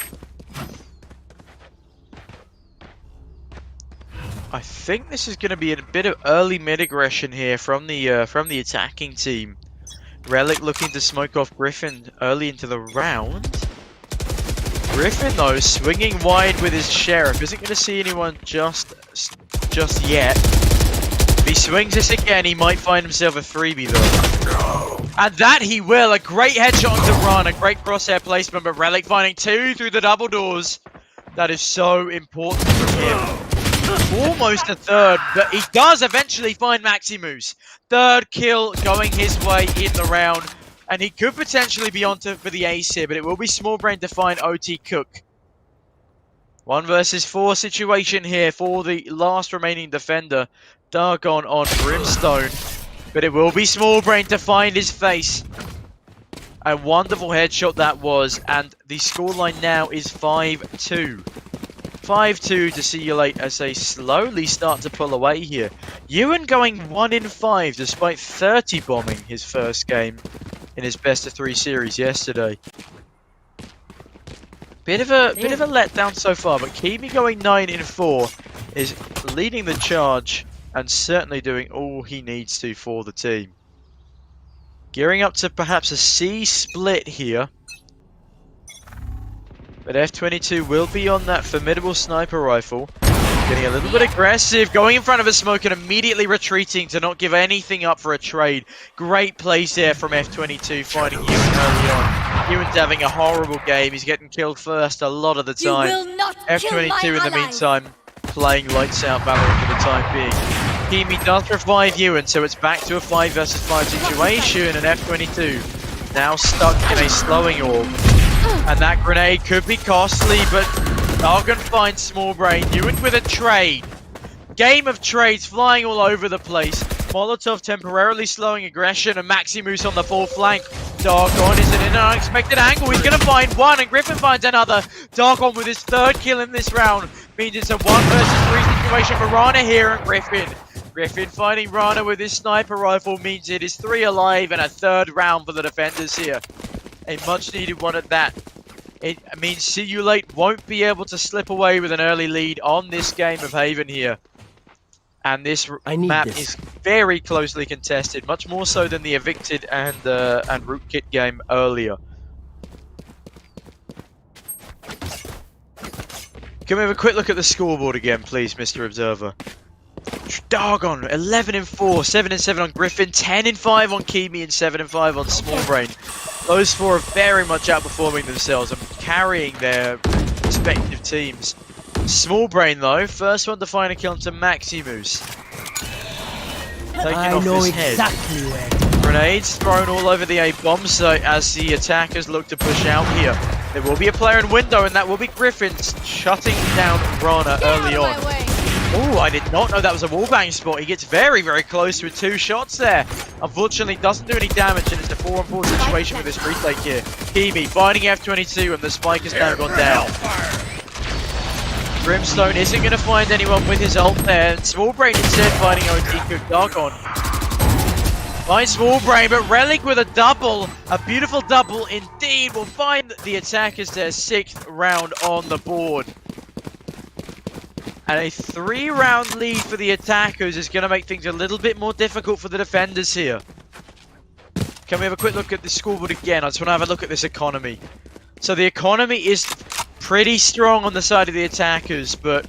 I think this is going to be a bit of early mid aggression here from the attacking team. Relic looking to smoke off Griffin early into the round. Griffin though swinging wide with his sheriff, isn't going to see anyone just yet. If he swings this again, he might find himself a 3B though. And that he will. A great headshot onto Run, a great crosshair placement, but Relic finding 2 through the double doors. That is so important for him. Almost a third, but he does eventually find Maximus. Third kill going his way in the round. And he could potentially be onto for the ace here, but it will be Small Brain to find OT Cook. 1 versus 4 situation here for the last remaining defender. Dargon on Brimstone. But it will be Small Brain to find his face. A wonderful headshot that was, and the scoreline now is 5-2. 5-2 to CL8 as they slowly start to pull away here. Ewan going 1 in 5 despite 30 bombing his first game in his best of 3 series yesterday. Bit of a letdown so far, but Kimi going 9 in 4 is leading the charge and certainly doing all he needs to for the team. Gearing up to perhaps a C split here. But F22 will be on that formidable sniper rifle. Getting a little bit aggressive, going in front of a smoke and immediately retreating to not give anything up for a trade. Great plays there from F22, finding Ewan early on. Ewan's having a horrible game. He's getting killed first a lot of the You time. will not kill F22 my in the ally. meantime, playing lights out Valorant for the time being. Kimi does revive Ewan, so it's back to a 5 versus 5 situation, and F22 now stuck in a slowing orb. And that grenade could be costly, but Dargon finds Small Brain. Ewan with a trade. Game of trades flying all over the place. Molotov temporarily slowing aggression, and Maximus on the full flank. Dargon is in an unexpected angle. He's going to find one, and Griffin finds another. Dargon with his 3rd kill in this round means it's a 1 versus 3 situation for Rana here, and Griffin. Griffin finding Rana with his sniper rifle means it is 3 alive and a 3rd round for the defenders here. A much needed one at that. It means CU8 won't be able to slip away with an early lead on this game of Haven here. And this map is very closely contested, much more so than the Evicted and Rootkit game earlier. Can we have a quick look at the scoreboard again, please, Mr. Observer? Dargon, 11 in 4, 7 in 7 on Griffin, 10 in 5 on Kimi, and 7 in 5 on Small Brain. Those 4 are very much outperforming themselves and carrying their respective teams. Small Brain, though, first one to find a kill into Maximus. Taking off his head. Exactly where. Grenades thrown all over the A bomb site as the attackers look to push out here. There will be a player in window, and that will be Griffin shutting down Rana early on. Oh, I did not know that was a wallbang spot. He gets very, very close with 2 shots there. Unfortunately, doesn't do any damage, and it's a 4-on-4 situation with this retake here. Kimi finding F22, and the spike has now gone down. Brimstone isn't going to find anyone with his ult there, and Small Brain instead finding OT Cook Dargon. Finds Small Brain, but Relic with a double. A beautiful double indeed will find the attackers their 6th round on the board. And a 3-round lead for the attackers is going to make things a little bit more difficult for the defenders here. Can we have a quick look at the scoreboard again? I just want to have a look at this economy. So the economy is pretty strong on the side of the attackers, but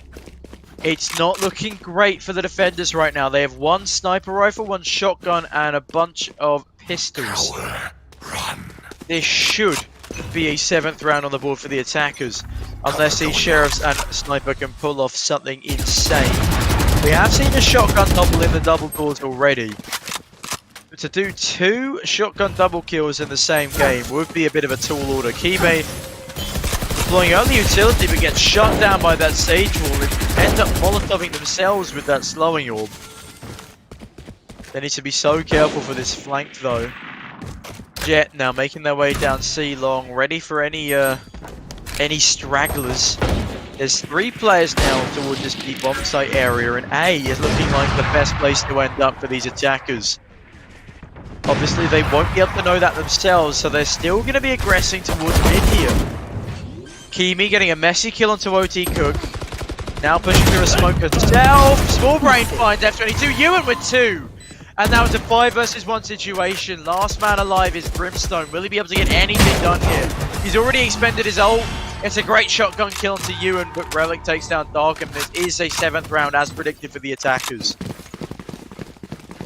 it's not looking great for the defenders right now. They have one sniper rifle, one shotgun, and a bunch of pistols. This should be a 7th round on the board for the attackers, unless these sheriffs and sniper can pull off something insane. We have seen a shotgun double in the double doors already. To do 2 shotgun double kills in the same game would be a bit of a tall order. Kime deploying only utility but gets shot down by that sage wall and end up molotoving themselves with that slowing orb. They need to be so careful for this flank though. Jet now making their way down C long, ready for any stragglers. There's 3 players now towards this B bomb site area, and A is looking like the best place to end up for these attackers. Obviously they won't be able to know that themselves, so they're still going to be aggressing towards mid here. Kimi getting a messy kill onto OT Cook. Now pushing through a smoke herself. Small Brain finds F22. Ewan with 2. And now it's a 5 versus 1 situation. Last man alive is Brimstone. Will he be able to get anything done here? He's already expended his ult. It's a great shotgun kill onto Ewan, but Relic takes down Darkham. This is a 7th round as predicted for the attackers.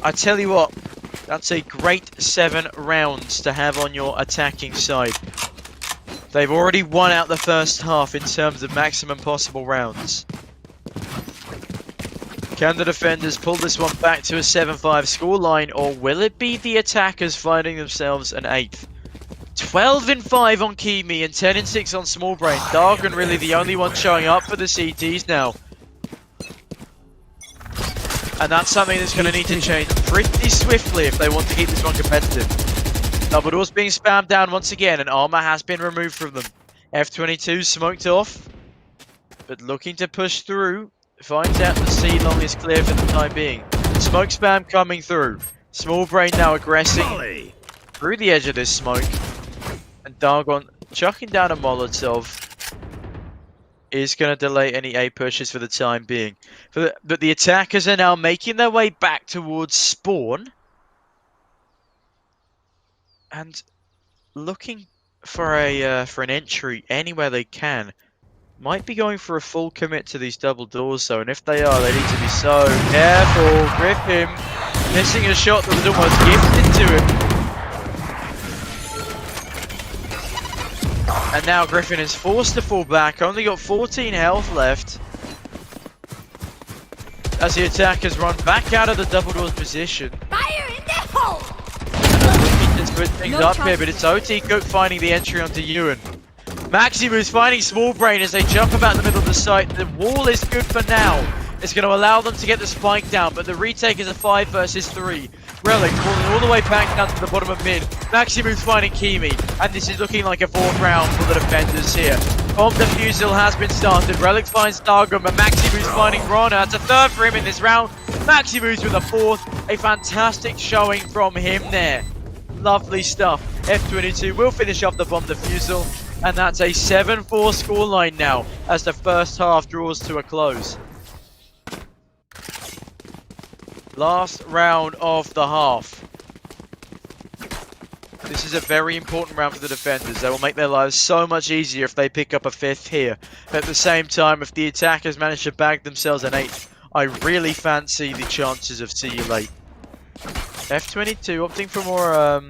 I tell you what, that's a great 7 rounds to have on your attacking side. They've already won out the first half in terms of maximum possible rounds. Can the defenders pull this one back to a 7-5 scoreline, or will it be the attackers finding themselves an 8th? 12-5 on Kimi and 10-6 on Small Brain. Darken really the only one showing up for the CTs now. And that's something that's going to need to change pretty swiftly if they want to keep this one competitive. Double doors being spammed down once again, and armor has been removed from them. F22 smoked off, but looking to push through. Finds out the C long is clear for the time being. Smoke spam coming through. Small Brain now aggressing through the edge of this smoke. And Dargon chucking down a Molotov is going to delay any A pushes for the time being. But the attackers are now making their way back towards spawn. And looking for an entry anywhere they can. Might be going for a full commit to these double doors though, and if they are, they need to be so careful. Griffin missing a shot that was almost gifted to him. And now Griffin is forced to fall back, only got 14 health left. As the attackers run back out of the double doors position. Fire in the hole! Looking to switch things up here, but it's OT Cook finding the entry onto Ewan. Maximus finding Small Brain as they jump about the middle of the site. The wall is good for now. It's going to allow them to get the spike down, but the retake is a 5 versus 3. Relic falling all the way back down to the bottom of mid. Maximus finding Kimi, and this is looking like a 4th round for the defenders here. Bomb defusal has been started. Relic finds Dargon, but Maximus finding Rana. That's a 3rd for him in this round. Maximus with a 4th. A fantastic showing from him there. Lovely stuff. F22 will finish off the bomb defusal. And that's a 7-4 scoreline now as the first half draws to a close. Last round of the half. This is a very important round for the defenders. They will make their lives so much easier if they pick up a 5th here. At the same time, if the attackers manage to bag themselves an 8th, I really fancy the chances of see you late. F22 opting for more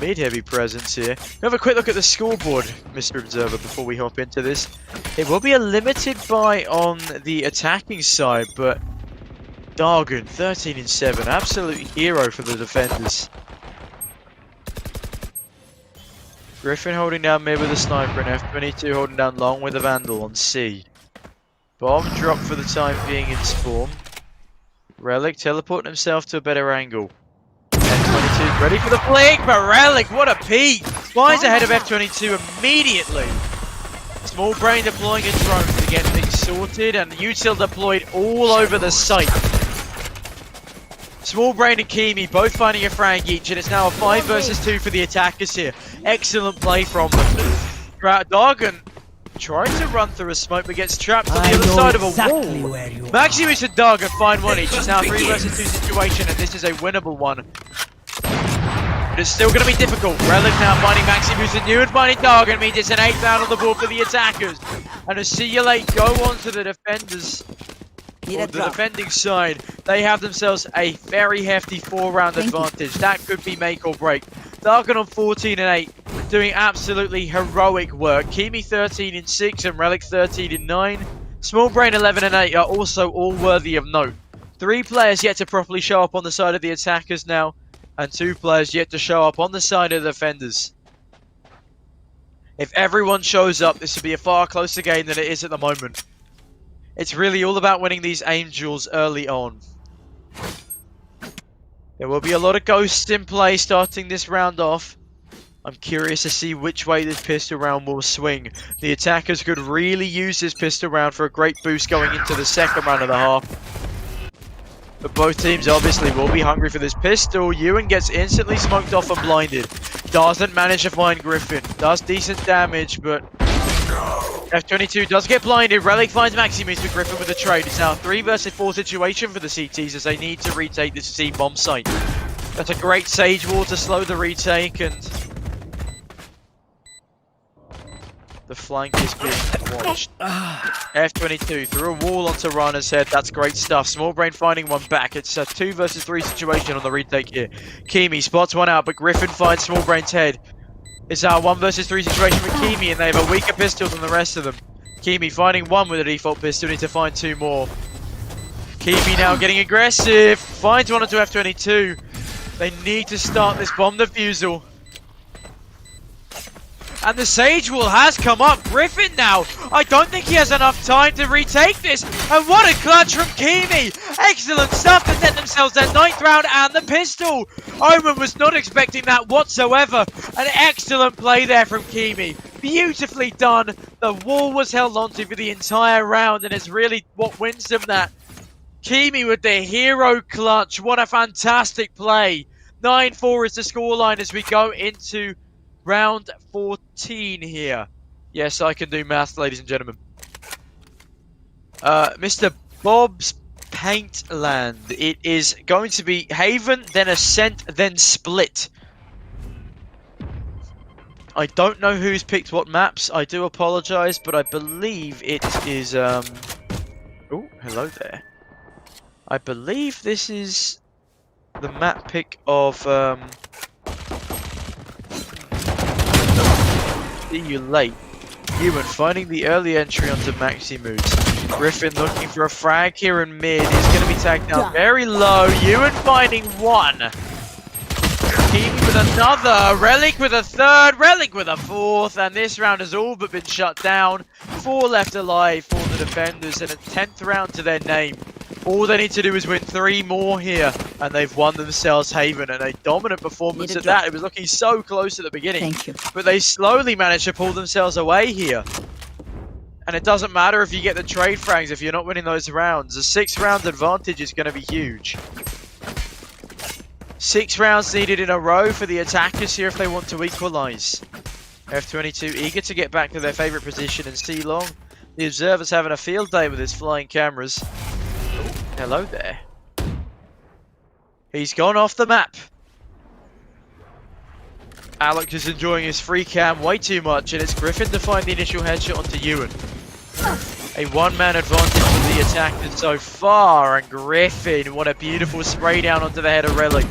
mid-heavy presence here. Have a quick look at the scoreboard, Mr. Observer, before we hop into this. It will be a limited buy on the attacking side, but Dargon, 13-7, absolute hero for the defenders. Griffin holding down mid with a sniper, and F22 holding down long with a vandal on C. Bomb drop for the time being in spawn. Relic teleporting himself to a better angle. F22 ready for the flick, but Relic, what a peek! Finds ahead of F22 immediately. Small Brain deploying a drone to get things sorted, and the util deployed all over the site. Small Brain and Kimi both finding a frag each, and it's now a 5 versus 2 for the attackers here. Excellent play from them. Dargon trying to run through a smoke, but gets trapped on the other side of a wall. Maximus and Dargon find one each. It's now a 3 versus 2 situation, and this is a winnable one. But it's still going to be difficult. Relic now finding Maximus and Ewan finding Dargan means it's an 8th round on the board for the attackers. And as See You Late go on to the defenders, or the defending side, they have themselves a very hefty 4-round advantage. That could be make or break. Dargan on 14 and 8, doing absolutely heroic work. Kimi 13 and 6 and Relic 13 and 9. Small Brain 11 and 8 are also all worthy of note. 3 players yet to properly show up on the side of the attackers now, and 2 players yet to show up on the side of the defenders. If everyone shows up, this will be a far closer game than it is at the moment. It's really all about winning these aim duels early on. There will be a lot of ghosts in play starting this round off. I'm curious to see which way this pistol round will swing. The attackers could really use this pistol round for a great boost going into the second round of the half. But both teams obviously will be hungry for this pistol. Ewan gets instantly smoked off and blinded. Doesn't manage to find Griffin. Does decent damage, but F22 does get blinded. Relic finds Maximus with Griffin with a trade. It's now a 3 versus 4 situation for the CTs as they need to retake this C bomb site. That's a great Sage Wall to slow the retake, and the flank is being watched. F22 threw a wall onto Rana's head. That's great stuff. Small Brain finding one back. It's a 2 versus 3 situation on the retake here. Kimi spots one out, but Griffin finds Small Brain's head. It's a 1 versus 3 situation with Kimi, and they have a weaker pistol than the rest of them. Kimi finding one with a default pistol, need to find 2 more. Kimi now getting aggressive, finds one onto F22. They need to start this bomb defusal. And the Sage Wall has come up. Griffin now, I don't think he has enough time to retake this. And what a clutch from Kimi. Excellent stuff to set themselves their 9th round and the pistol. Omen was not expecting that whatsoever. An excellent play there from Kimi. Beautifully done. The wall was held onto for the entire round, and it's really what wins them that. Kimi with the hero clutch. What a fantastic play. 9-4 is the scoreline as we go into round 14 here. Yes, I can do math, ladies and gentlemen. Mr. Bob's Paintland. It is going to be Haven, then Ascent, then Split. I don't know who's picked what maps. I do apologise, but I believe it is... Oh, hello there. I believe this is the map pick of... See You Late. Ewan finding the early entry onto Maximus. Griffin looking for a frag here in mid. He's going to be tagged down very low. Ewan finding one. Kimi with another. Relic with a 3rd. Relic with a 4th. And this round has all but been shut down. 4 left alive for the defenders and a 10th round to their name. All they need to do is win 3 more here, and they've won themselves Haven, and a dominant performance at that. It was looking so close at the beginning, but they slowly managed to pull themselves away here. And it doesn't matter if you get the trade frags if you're not winning those rounds. The 6th round advantage is going to be huge. 6 rounds needed in a row for the attackers here if they want to equalise. F22 eager to get back to their favourite position and see long. The observer's having a field day with his flying cameras. Hello there. He's gone off the map. Alec is enjoying his free cam way too much, and it's Griffin to find the initial headshot onto Ewan. A 1-man advantage for the attackers so far, and Griffin, what a beautiful spray down onto the head of Relic.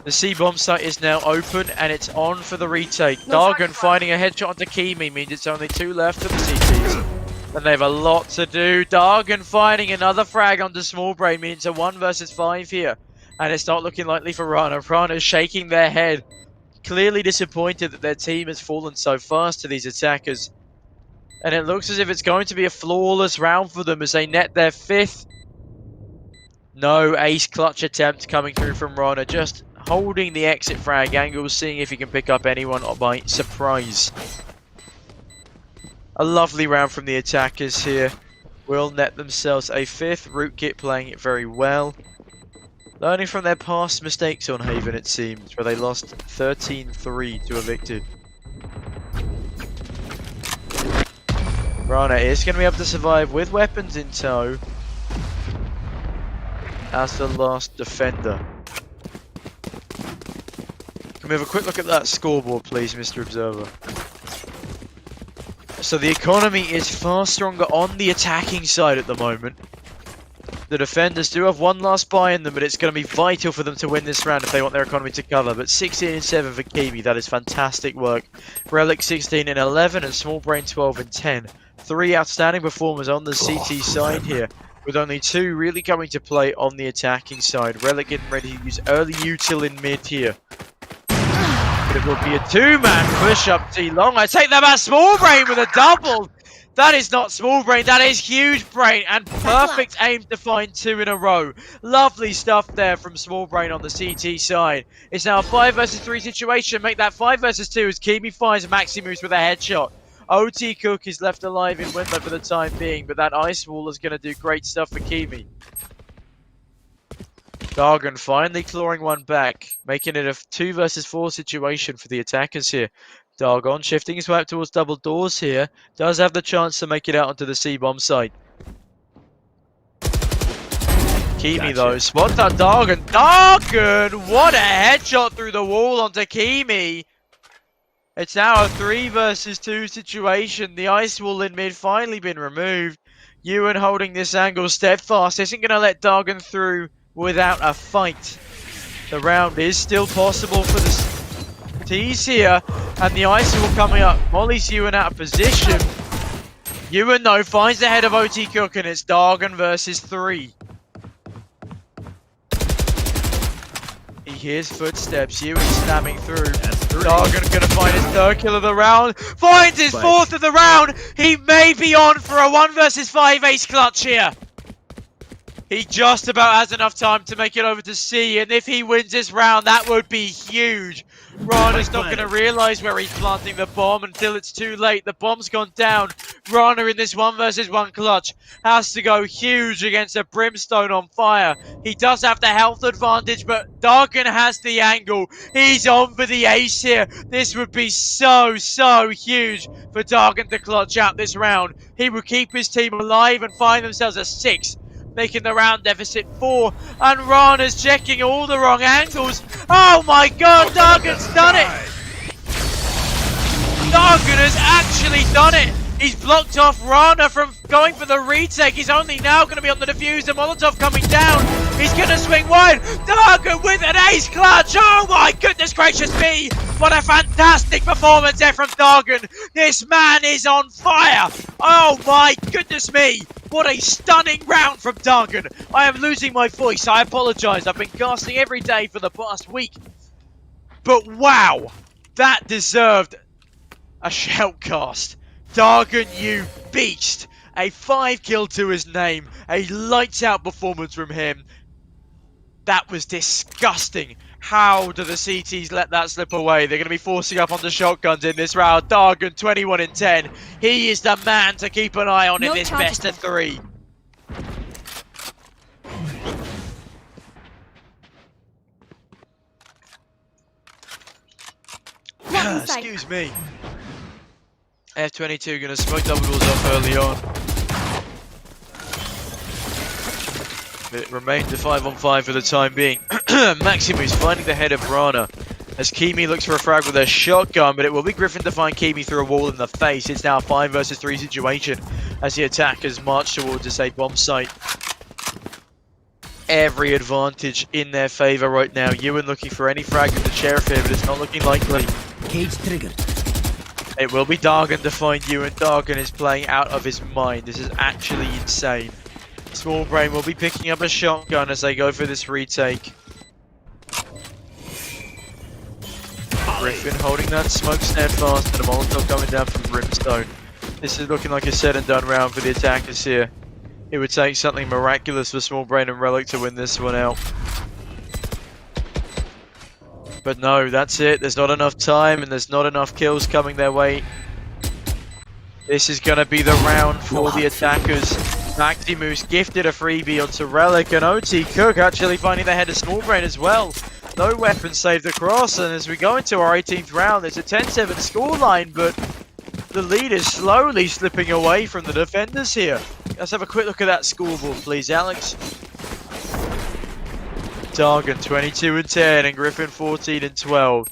The C-bomb site is now open, and it's on for the retake. Dargan finding a headshot onto Kimi means it's only 2 left for the CTs. And they have a lot to do. Dargan finding another frag onto Small Brain means a 1 versus 5 here. And it's not looking likely for Rana. Rana's shaking their head. Clearly disappointed that their team has fallen so fast to these attackers. And it looks as if it's going to be a flawless round for them as they net their 5th. No ace clutch attempt coming through from Rana. Just holding the exit frag angle, seeing if he can pick up anyone by surprise. A lovely round from the attackers here. Will net themselves a 5th. Rootkit playing it very well. Learning from their past mistakes on Haven, it seems, where they lost 13-3 to Evicted. Rana is going to be able to survive with weapons in tow as the last defender. me have a quick look at that scoreboard, please, Mr. Observer. So the economy is far stronger on the attacking side at the moment. The defenders do have one last buy in them, but it's going to be vital for them to win this round if they want their economy to cover. But 16-7 for Kimi, that is fantastic work. Relic 16-11 and Small Brain 12-10. 3 outstanding performers on the CT side here, with only 2 really coming to play on the attacking side. Relic getting ready to use early util in mid here. But it will be a 2-man push-up T long. I take that back, Small Brain with a double. That is not Small Brain, that is Huge Brain, and perfect aim to find 2 in a row. Lovely stuff there from Small Brain on the CT side. It's now a 5 versus 3 situation. Make that 5 versus 2 as Kimi finds Maximus with a headshot. OT Cook is left alive in window for the time being, but that ice wall is going to do great stuff for Kimi. Dargon finally clawing one back, making it a 2 versus 4 situation for the attackers here. Dargon shifting his way up towards double doors here, does have the chance to make it out onto the C-bomb site. Kimi though, spots out Dargon. Dargon! What a headshot through the wall onto Kimi! It's now a 3 versus 2 situation. The ice wall in mid finally been removed. Ewan holding this angle steadfast. Isn't going to let Dargon through without a fight. The round is still possible for the T's here. And the ice wall coming up. Molly's Ewan out of position. Ewan though finds the head of OT Cook and it's Dargon versus 3. He hears footsteps. Ewan snapping through. Dargon gonna find his 3rd kill of the round. Finds his 4th of the round. He may be on for a 1 versus 5 ace clutch here. He just about has enough time to make it over to C, and if he wins this round, that would be huge. Rana's not going to realise where he's planting the bomb until it's too late. The bomb's gone down. Rana in this 1 versus 1 clutch has to go huge against a Brimstone on fire. He does have the health advantage, but Dargon has the angle. He's on for the ace here. This would be so huge for Dargon to clutch out this round. He would keep his team alive and find themselves a 6. Making the round deficit 4, and Rana's checking all the wrong angles. Oh my god, Dargon's done it! Dargon has actually done it! He's blocked off Rana from going for the retake. He's only now going to be on the diffuser. Molotov coming down. He's going to swing wide. Dargon with an ace clutch. Oh my goodness gracious me. What a fantastic performance there from Dargon. This man is on fire. Oh my goodness me. What a stunning round from Dargon. I am losing my voice. I apologise. I've been casting every day for the past week. But wow. That deserved a shoutcast. Dargon, you beast! A 5 kill to his name. A lights out performance from him. That was disgusting. How do the CTs let that slip away? They're going to be forcing up on the shotguns in this round. Dargon, 21-10. He is the man to keep an eye on in this best of 3. Excuse me. F22 gonna smoke double doors off early on. It remains a 5-on-5 for the time being. Maximus finding the head of Rana as Kimi looks for a frag with a shotgun, but it will be Griffin to find Kimi through a wall in the face. It's now a 5 versus 3 situation as the attackers march towards this A bomb site. Every advantage in their favour right now. Ewan looking for any frag with the sheriff here, but it's not looking likely. Cage triggered. It will be Dargon to find you, and Dargon is playing out of his mind. This is actually insane. Small Brain will be picking up a shotgun as they go for this retake. Griffin holding that smoke steadfast, and a Molotov coming down from Brimstone. This is looking like a said and done round for the attackers here. It would take something miraculous for Small Brain and Relic to win this one out. But no, that's it. There's not enough time and there's not enough kills coming their way. This is going to be the round for the attackers. Maximus gifted a freebie onto Relic, and OT Cook actually finding the head of Small Brain as well. No weapon saved across, and as we go into our 18th round, it's a 10-7 scoreline, but the lead is slowly slipping away from the defenders here. Let's have a quick look at that scoreboard, please, Alex. Dargon 22-10 and Griffin 14-12.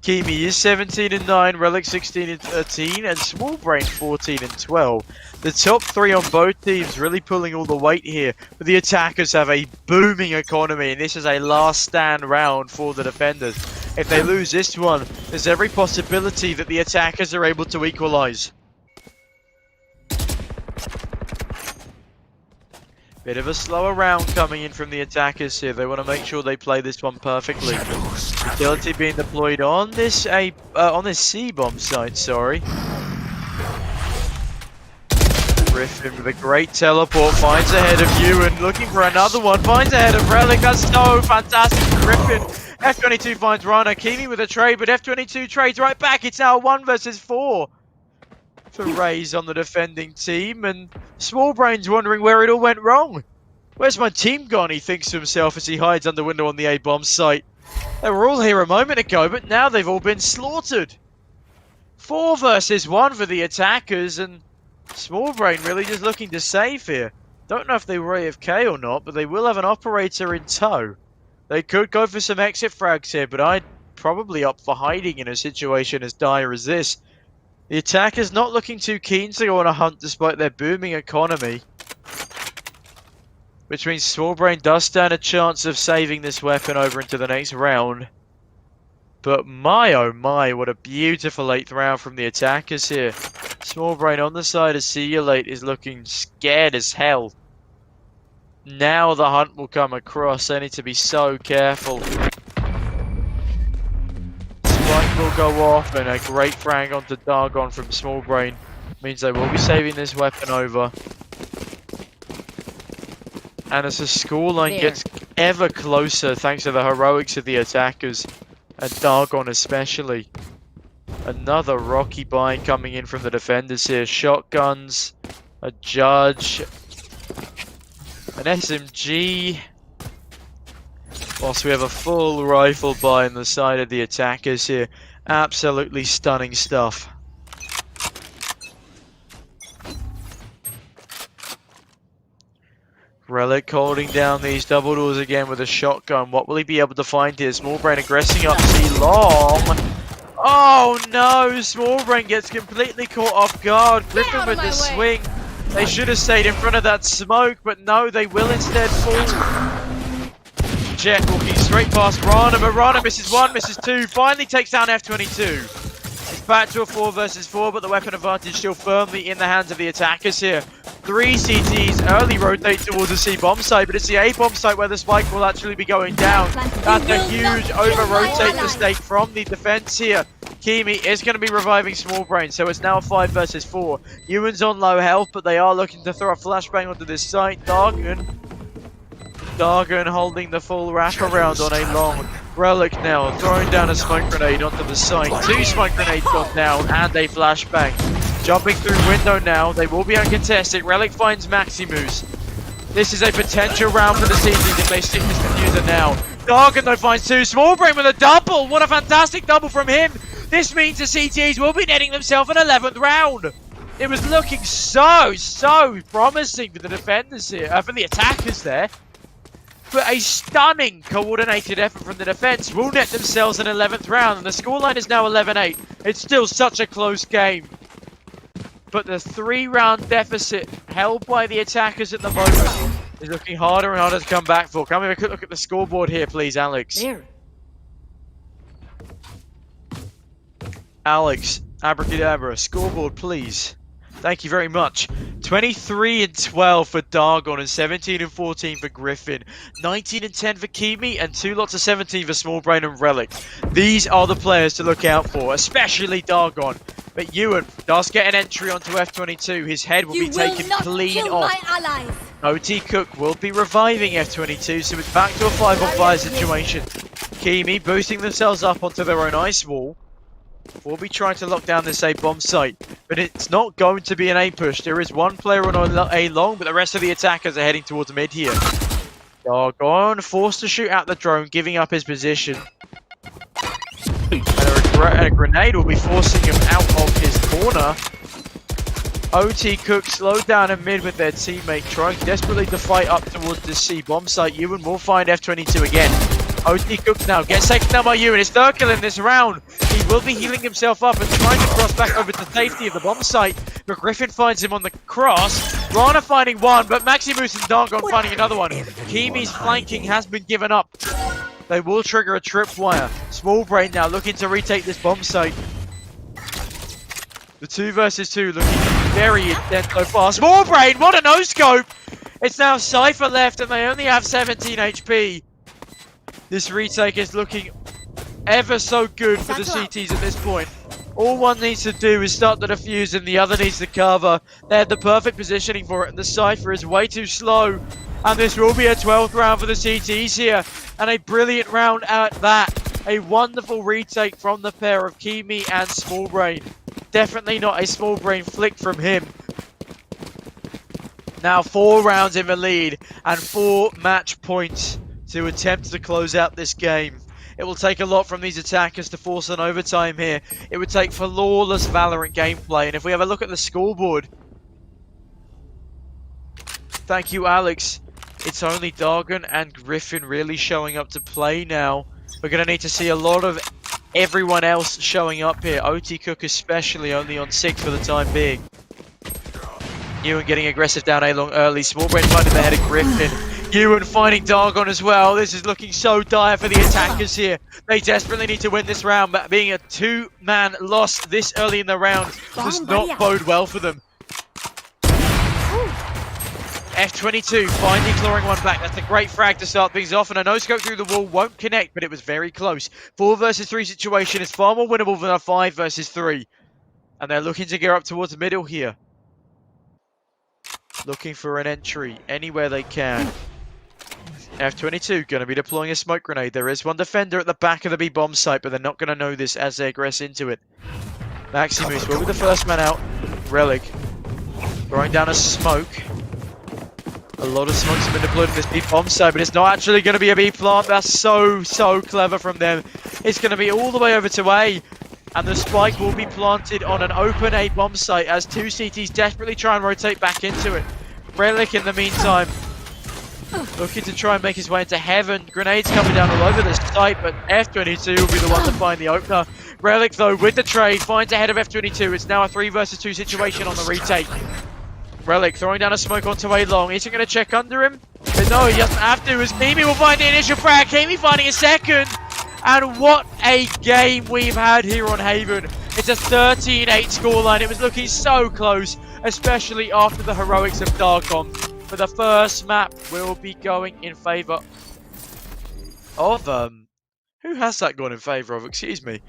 Kimi is 17 and 9, Relic 16 and 13, and Smallbrain 14 and 12. The top three on both teams really pulling all the weight here, but the attackers have a booming economy, and this is a last stand round for the defenders. If they lose this one, there's every possibility that the attackers are able to equalise. Bit of a slower round coming in from the attackers here. They want to make sure they play this one perfectly. Utility being deployed on this C-bomb site, sorry. Griffin with a great teleport finds ahead of you and looking for another one. Finds ahead of Relic. That's so fantastic for Griffin. F22 finds Rana. Kimi with a trade, but F22 trades right back. It's now 1 versus 4 for Raze on the defending team, and Smallbrain's wondering where it all went wrong. Where's my team gone, he thinks to himself as he hides under window on the A-bomb site. They were all here a moment ago, but now they've all been slaughtered. 4 versus 1 for the attackers, and Smallbrain really just looking to save here. Don't know if they were AFK or not, but they will have an operator in tow. They could go for some exit frags here, but I'd probably opt for hiding in a situation as dire as this. The attackers not looking too keen to go on a hunt despite their booming economy. Which means Smallbrain does stand a chance of saving this weapon over into the next round. But my oh my, what a beautiful 8th round from the attackers here. Smallbrain on the side of See You Late is looking scared as hell. Now the hunt will come across, they need to be so careful. Spike will go off and a great frag onto Dargon from Smallbrain. Means they will be saving this weapon over. And as the scoreline gets ever closer thanks to the heroics of the attackers, and Dargon especially. Another rocky bind coming in from the defenders here. Shotguns, a Judge, an SMG. Whilst we have a full rifle buy on the side of the attackers here. Absolutely stunning stuff. Relic holding down these double doors again with a shotgun. What will he be able to find here? Smallbrain aggressing up C-long. Oh no! Smallbrain gets completely caught off guard. Griffin with the swing. They should have stayed in front of that smoke, but no, they will instead fall. Jet walking straight past Rana, but Rana misses 1, misses 2. Finally takes down F22. It's back to a 4 versus 4, but the weapon advantage still firmly in the hands of the attackers here. 3 CTs early rotate towards the C-bomb site, but it's the A-bomb site where the spike will actually be going down. That's a huge over-rotate mistake from the defense here. Kimi is going to be reviving Smallbrain, so it's now 5 versus 4. Ewan's on low health, but they are looking to throw a flashbang onto this site. Dargon holding the full wraparound on a long. Relic now throwing down a smoke grenade onto the site. 2 smoke grenades gone down and a flashbang. Jumping through window now, they will be uncontested. Relic finds Maximus. This is a potential round for the CTs if they stick this diffuser now. Dargon though finds 2. Smallbrain with a double. What a fantastic double from him. This means the CTs will be netting themselves an 11th round. It was looking so promising for the defenders here, for the attackers there. But a stunning coordinated effort from the defense will net themselves an 11th round, and the scoreline is now 11-8. It's still such a close game. But the 3-round deficit held by the attackers at the moment is looking harder and harder to come back for. Can we have a quick look at the scoreboard here, please, Alex? There. Alex, abracadabra, scoreboard, please. Thank you very much. 23 and 12 for Dargon and 17 and 14 for Griffin. 19 and 10 for Kimi and 2 lots of 17 for Smallbrain and Relic. These are the players to look out for, especially Dargon. But Ewan does get an entry onto F22. His head will be taken clean off. OT Cook will be reviving F22, so it's back to a 5-on-5 situation. Kimi boosting themselves up onto their own ice wall. We'll be trying to lock down this A-bomb site, but it's not going to be an A-push. There is one player on A-long, but the rest of the attackers are heading towards mid here. Dargon forced to shoot out the drone, giving up his position. And a grenade will be forcing him out of his corner. OT Cook slowed down in mid with their teammate, trying desperately to fight up towards the C-bomb site. Ewan will find F22 again. OT Cook now gets taken down by you, and it's third kill in this round. He will be healing himself up and trying to cross back over to safety of the bomb site, but Griffin finds him on the cross. Rana finding one, but Maximus and Dargon finding another one. Kimi's flanking has been given up. They will trigger a tripwire. Small Brain now looking to retake this bomb site. The 2 versus 2 looking very intense so far. Small Brain, what a no-scope! It's now Cypher left and they only have 17 HP. This retake is looking ever so good for the CTs at this point. All one needs to do is start the defuse and the other needs to cover. They had the perfect positioning for it and the Cypher is way too slow. And this will be a 12th round for the CTs here. And a brilliant round at that. A wonderful retake from the pair of Kimi and Small Brain. Definitely not a Small Brain flick from him. Now 4 rounds in the lead and 4 match points to attempt to close out this game. It will take a lot from these attackers to force an overtime here. It would take flawless Valorant gameplay. And if we have a look at the scoreboard. Thank you, Alex. It's only Dargon and Griffin really showing up to play now. We're going to need to see a lot of everyone else showing up here. OT Cook especially only on 6 for the time being. Ewan getting aggressive down A long early. Small Brain finding the head of Griffin. Ewan finding Dargon as well. This is looking so dire for the attackers here. They desperately need to win this round, but being a 2-man loss this early in the round does not bode well for them. F22 finally clawing one back. That's a great frag to start things off, and a no-scope through the wall won't connect, but it was very close. 4 versus 3 situation is far more winnable than a 5 versus 3. And they're looking to gear up towards the middle here. Looking for an entry anywhere they can. F22 going to be deploying a smoke grenade. There is one defender at the back of the B bomb site, but they're not going to know this as they aggress into it. Maximus will be the first man out. Relic throwing down a smoke. A lot of smokes have been deployed in this B bomb site, but it's not actually going to be a B plant. That's so clever from them. It's going to be all the way over to A. And the spike will be planted on an open A bomb site as 2 CTs desperately try and rotate back into it. Relic in the meantime looking to try and make his way into heaven. Grenades coming down all over the site, but F22 will be the one to find the opener. Relic though with the trade finds ahead of F22. It's now a 3 versus 2 situation on the retake. Relic throwing down a smoke onto A long. Is he going to check under him? But no, he doesn't have to as Kimi will find the initial frag. Kimi finding a second. And what a game we've had here on Haven. It's a 13-8 scoreline. It was looking so close, especially after the heroics of Darkon. But the first map will be going in favour of... who has that gone in favour of? Excuse me.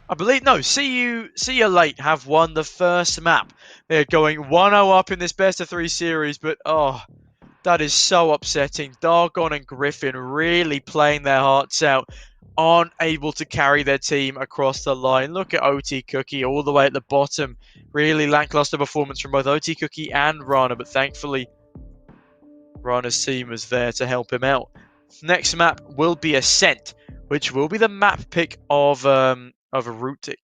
I believe... No, See You Late have won the first map. They're going 1-0 up in this best-of-3 series, but... oh, that is so upsetting. Dargon and Griffin really playing their hearts out. Aren't able to carry their team across the line. Look at OT Cookie all the way at the bottom. Really lackluster performance from both OT Cookie and Rana, but thankfully Rana's team was there to help him out. Next map will be Ascent, which will be the map pick of a Rootkit.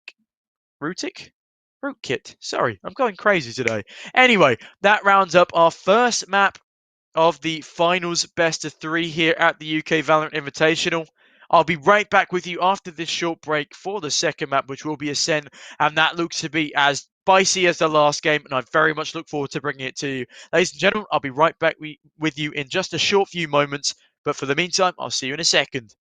Rootkit. Sorry, I'm going crazy today. Anyway, that rounds up our first map of the finals best of 3 here at the UK Valorant Invitational. I'll be right back with you after this short break for the second map, which will be Ascend, and that looks to be as spicy as the last game, and I very much look forward to bringing it to you. Ladies and gentlemen, I'll be right back with you in just a short few moments, but for the meantime, I'll see you in a second.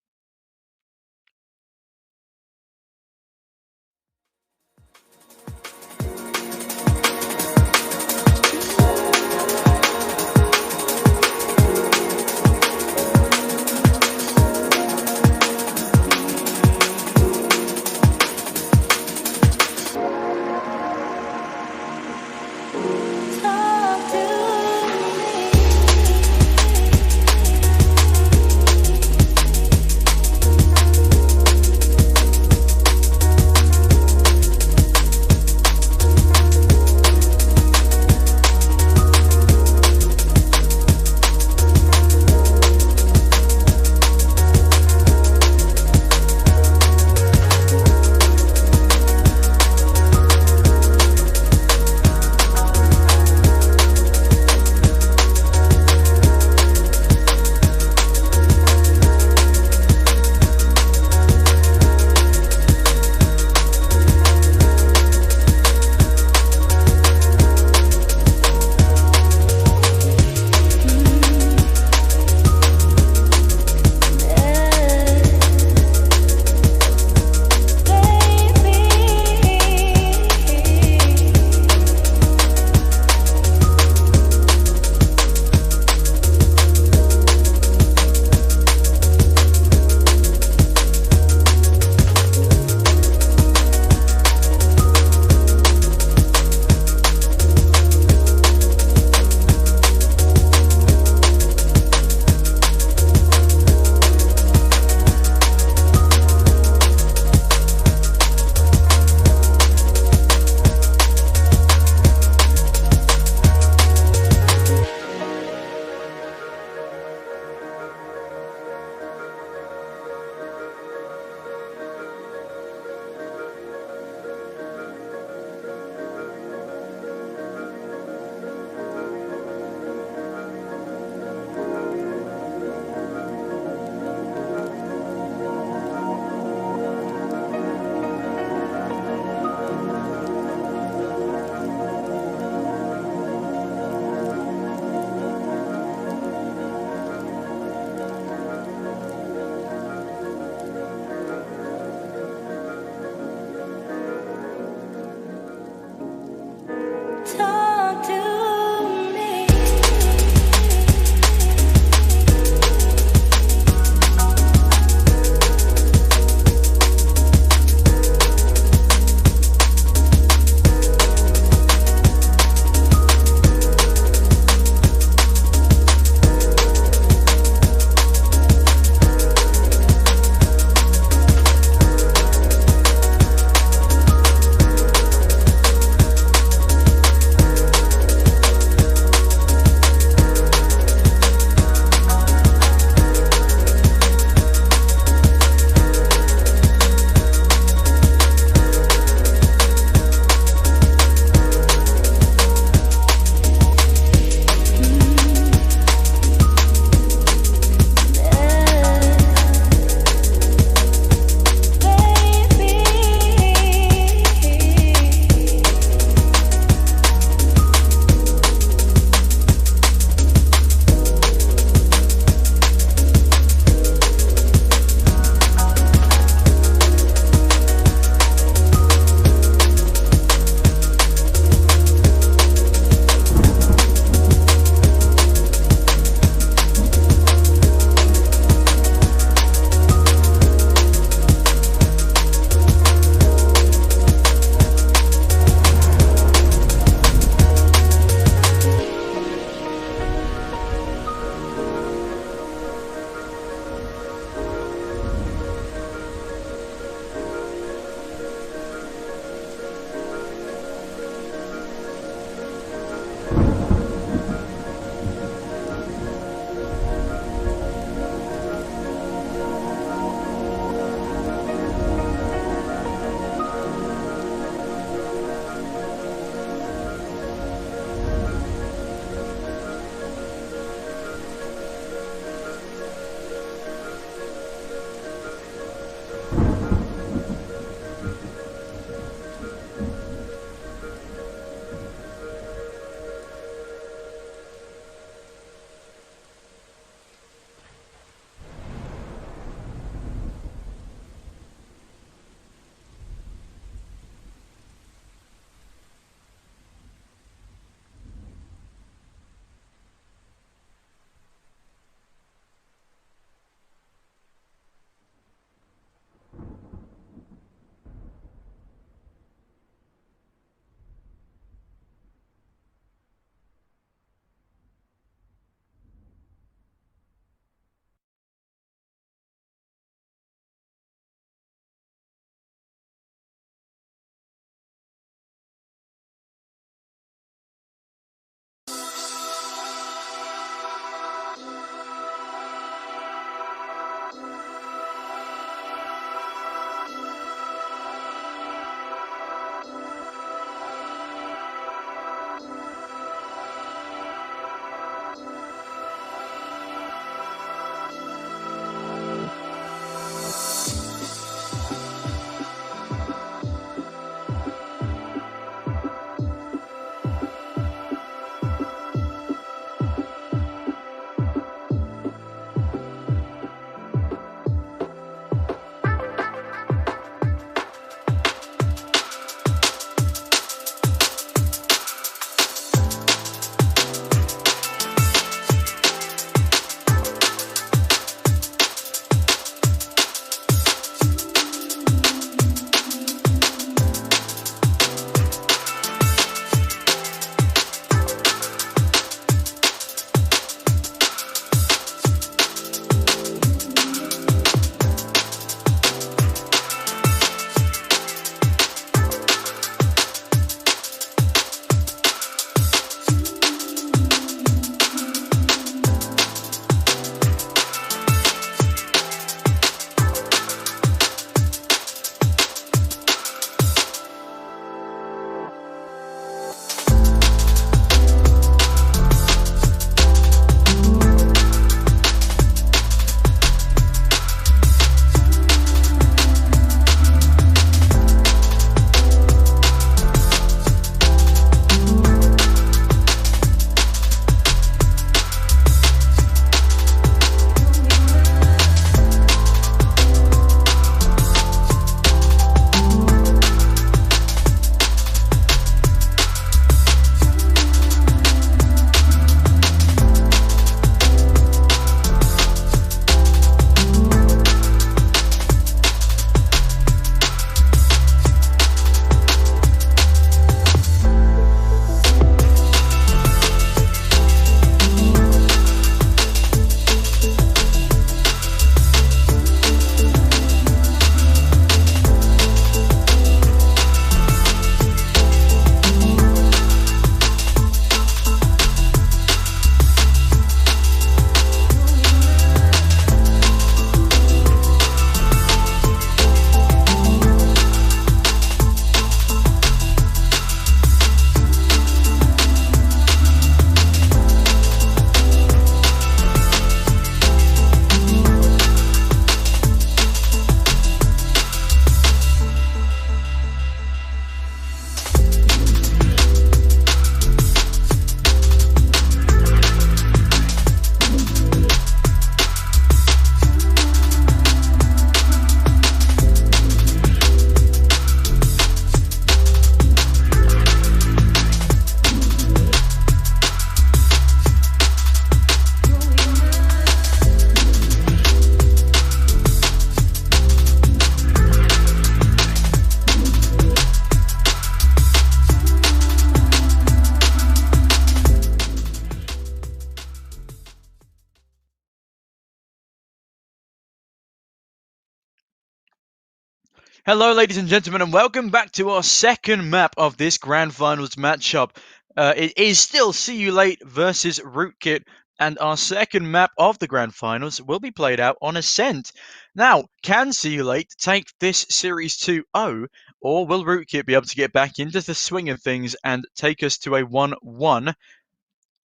Hello, ladies and gentlemen, and welcome back to our second map of this Grand Finals matchup. It is still See You Late versus Rootkit, and our second map of the Grand Finals will be played out on Ascent. Now, can See You Late take this series 2-0, or will Rootkit be able to get back into the swing of things and take us to a 1-1?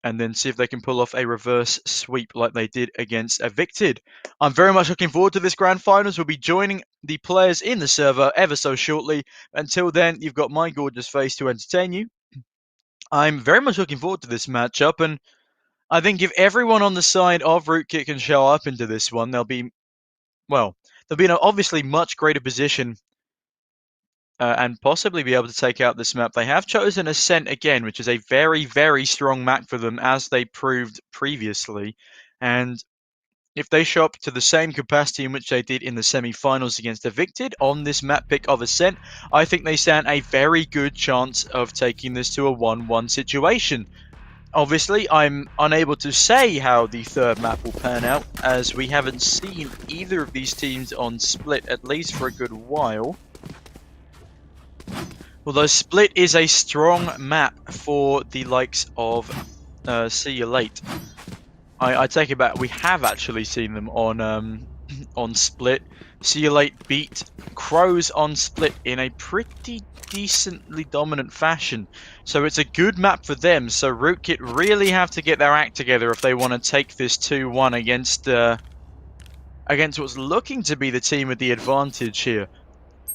And then see if they can pull off a reverse sweep like they did against Evicted. I'm very much looking forward to this Grand Finals. We'll be joining the players in the server ever so shortly. Until then, you've got my gorgeous face to entertain you. I'm very much looking forward to this matchup, and I think if everyone on the side of Rootkit can show up into this one, they'll be in an obviously much greater position and possibly be able to take out this map. They have chosen Ascent again, which is a very, very strong map for them, as they proved previously. And if they show up to the same capacity in which they did in the semi-finals against Evicted on this map pick of Ascent, I think they stand a very good chance of taking this to a 1-1 situation. Obviously, I'm unable to say how the third map will pan out, as we haven't seen either of these teams on Split, at least for a good while. Although Split is a strong map for the likes of See You Late. I take it back, we have actually seen them on Split. See You Late beat Crows on Split in a pretty decently dominant fashion. So it's a good map for them. So Rootkit really have to get their act together if they want to take this 2-1 against what's looking to be the team with the advantage here.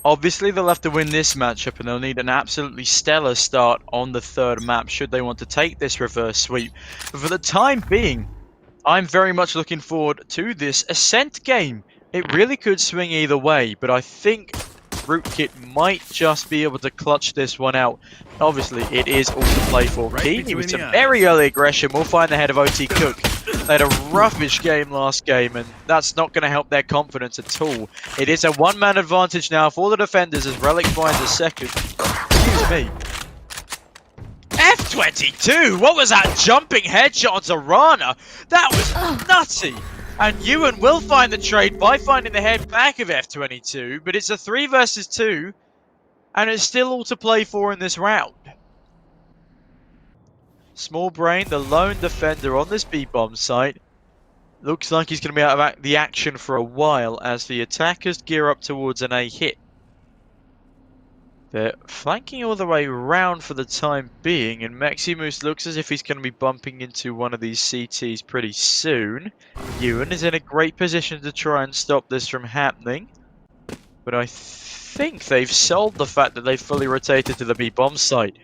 Obviously, they'll have to win this matchup, and they'll need an absolutely stellar start on the third map should they want to take this reverse sweep. But for the time being, I'm very much looking forward to this Ascent game. It really could swing either way, but I think Rootkit might just be able to clutch this one out. Obviously, it is all to play for. Keeney with some very early aggression. We'll find the head of OT Cook. They had a roughish game last game, and that's not going to help their confidence at all. It is a one-man advantage now for the defenders as Relic finds a second. Excuse me. F22! What was that jumping headshot onto Rana? That was nutty! And Ewan will find the trade by finding the head back of F22, but it's a 3 versus 2, and it's still all to play for in this round. Small Brain, the lone defender on this B-bomb site, looks like he's going to be out of the action for a while as the attackers gear up towards an A hit. They're flanking all the way around for the time being, and Maximus looks as if he's going to be bumping into one of these CTs pretty soon. Ewan is in a great position to try and stop this from happening, but I think they've sold the fact that they've fully rotated to the B-bomb site.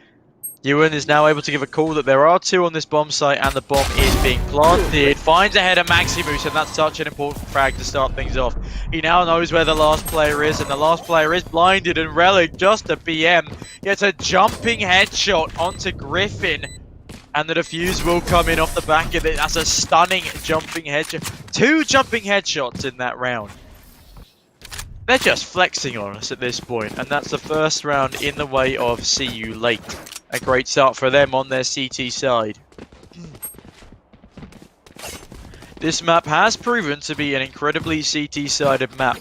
Ewan is now able to give a call that there are 2 on this bomb site, and the bomb is being planted. Finds ahead of Maximus, and that's such an important frag to start things off. He now knows where the last player is, and the last player is blinded, and Relic, just a BM, gets a jumping headshot onto Griffin. And the defuse will come in off the back of it. That's a stunning jumping headshot. 2 jumping headshots in that round. They're just flexing on us at this point, and that's the first round in the way of See You Late. A great start for them on their CT side. This map has proven to be an incredibly CT-sided map.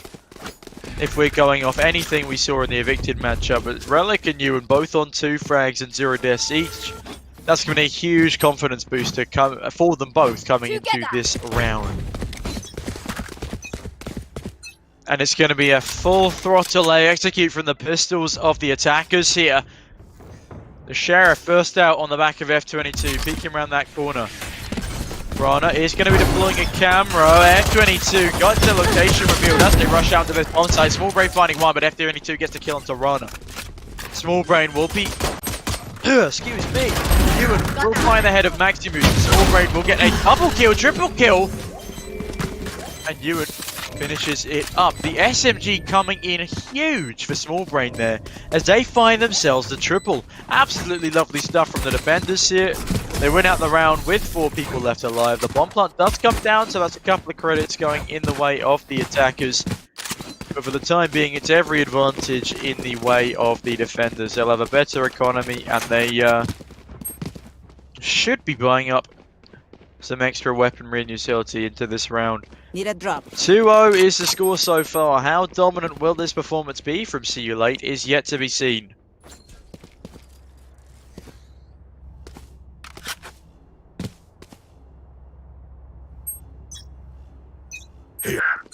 If we're going off anything we saw in the Evicted matchup, but Relic and Ewan both on 2 frags and 0 deaths each. That's going to be a huge confidence booster for them both coming into this round. And it's going to be a full throttle execute from the pistols of the attackers here. The Sheriff first out on the back of F22, peeking around that corner. Rana is going to be deploying a camera. F22 got the location revealed as they rush out to this bomb site. Small Brain finding one, but F22 gets the kill onto Rana. Small Brain will be... excuse me. Ewan will find the head of Maximus. Small Brain will get a double kill, triple kill. And Ewan finishes it up. The SMG coming in huge for Small Brain there as they find themselves the triple. Absolutely lovely stuff from the defenders here. They win out the round with 4 people left alive. The bomb plant does come down, so that's a couple of credits going in the way of the attackers. But for the time being, it's every advantage in the way of the defenders. They'll have a better economy, and they should be buying up some extra weaponry and utility into this round. Need a drop. 2-0 is the score so far. How dominant will this performance be from See You Late is yet to be seen.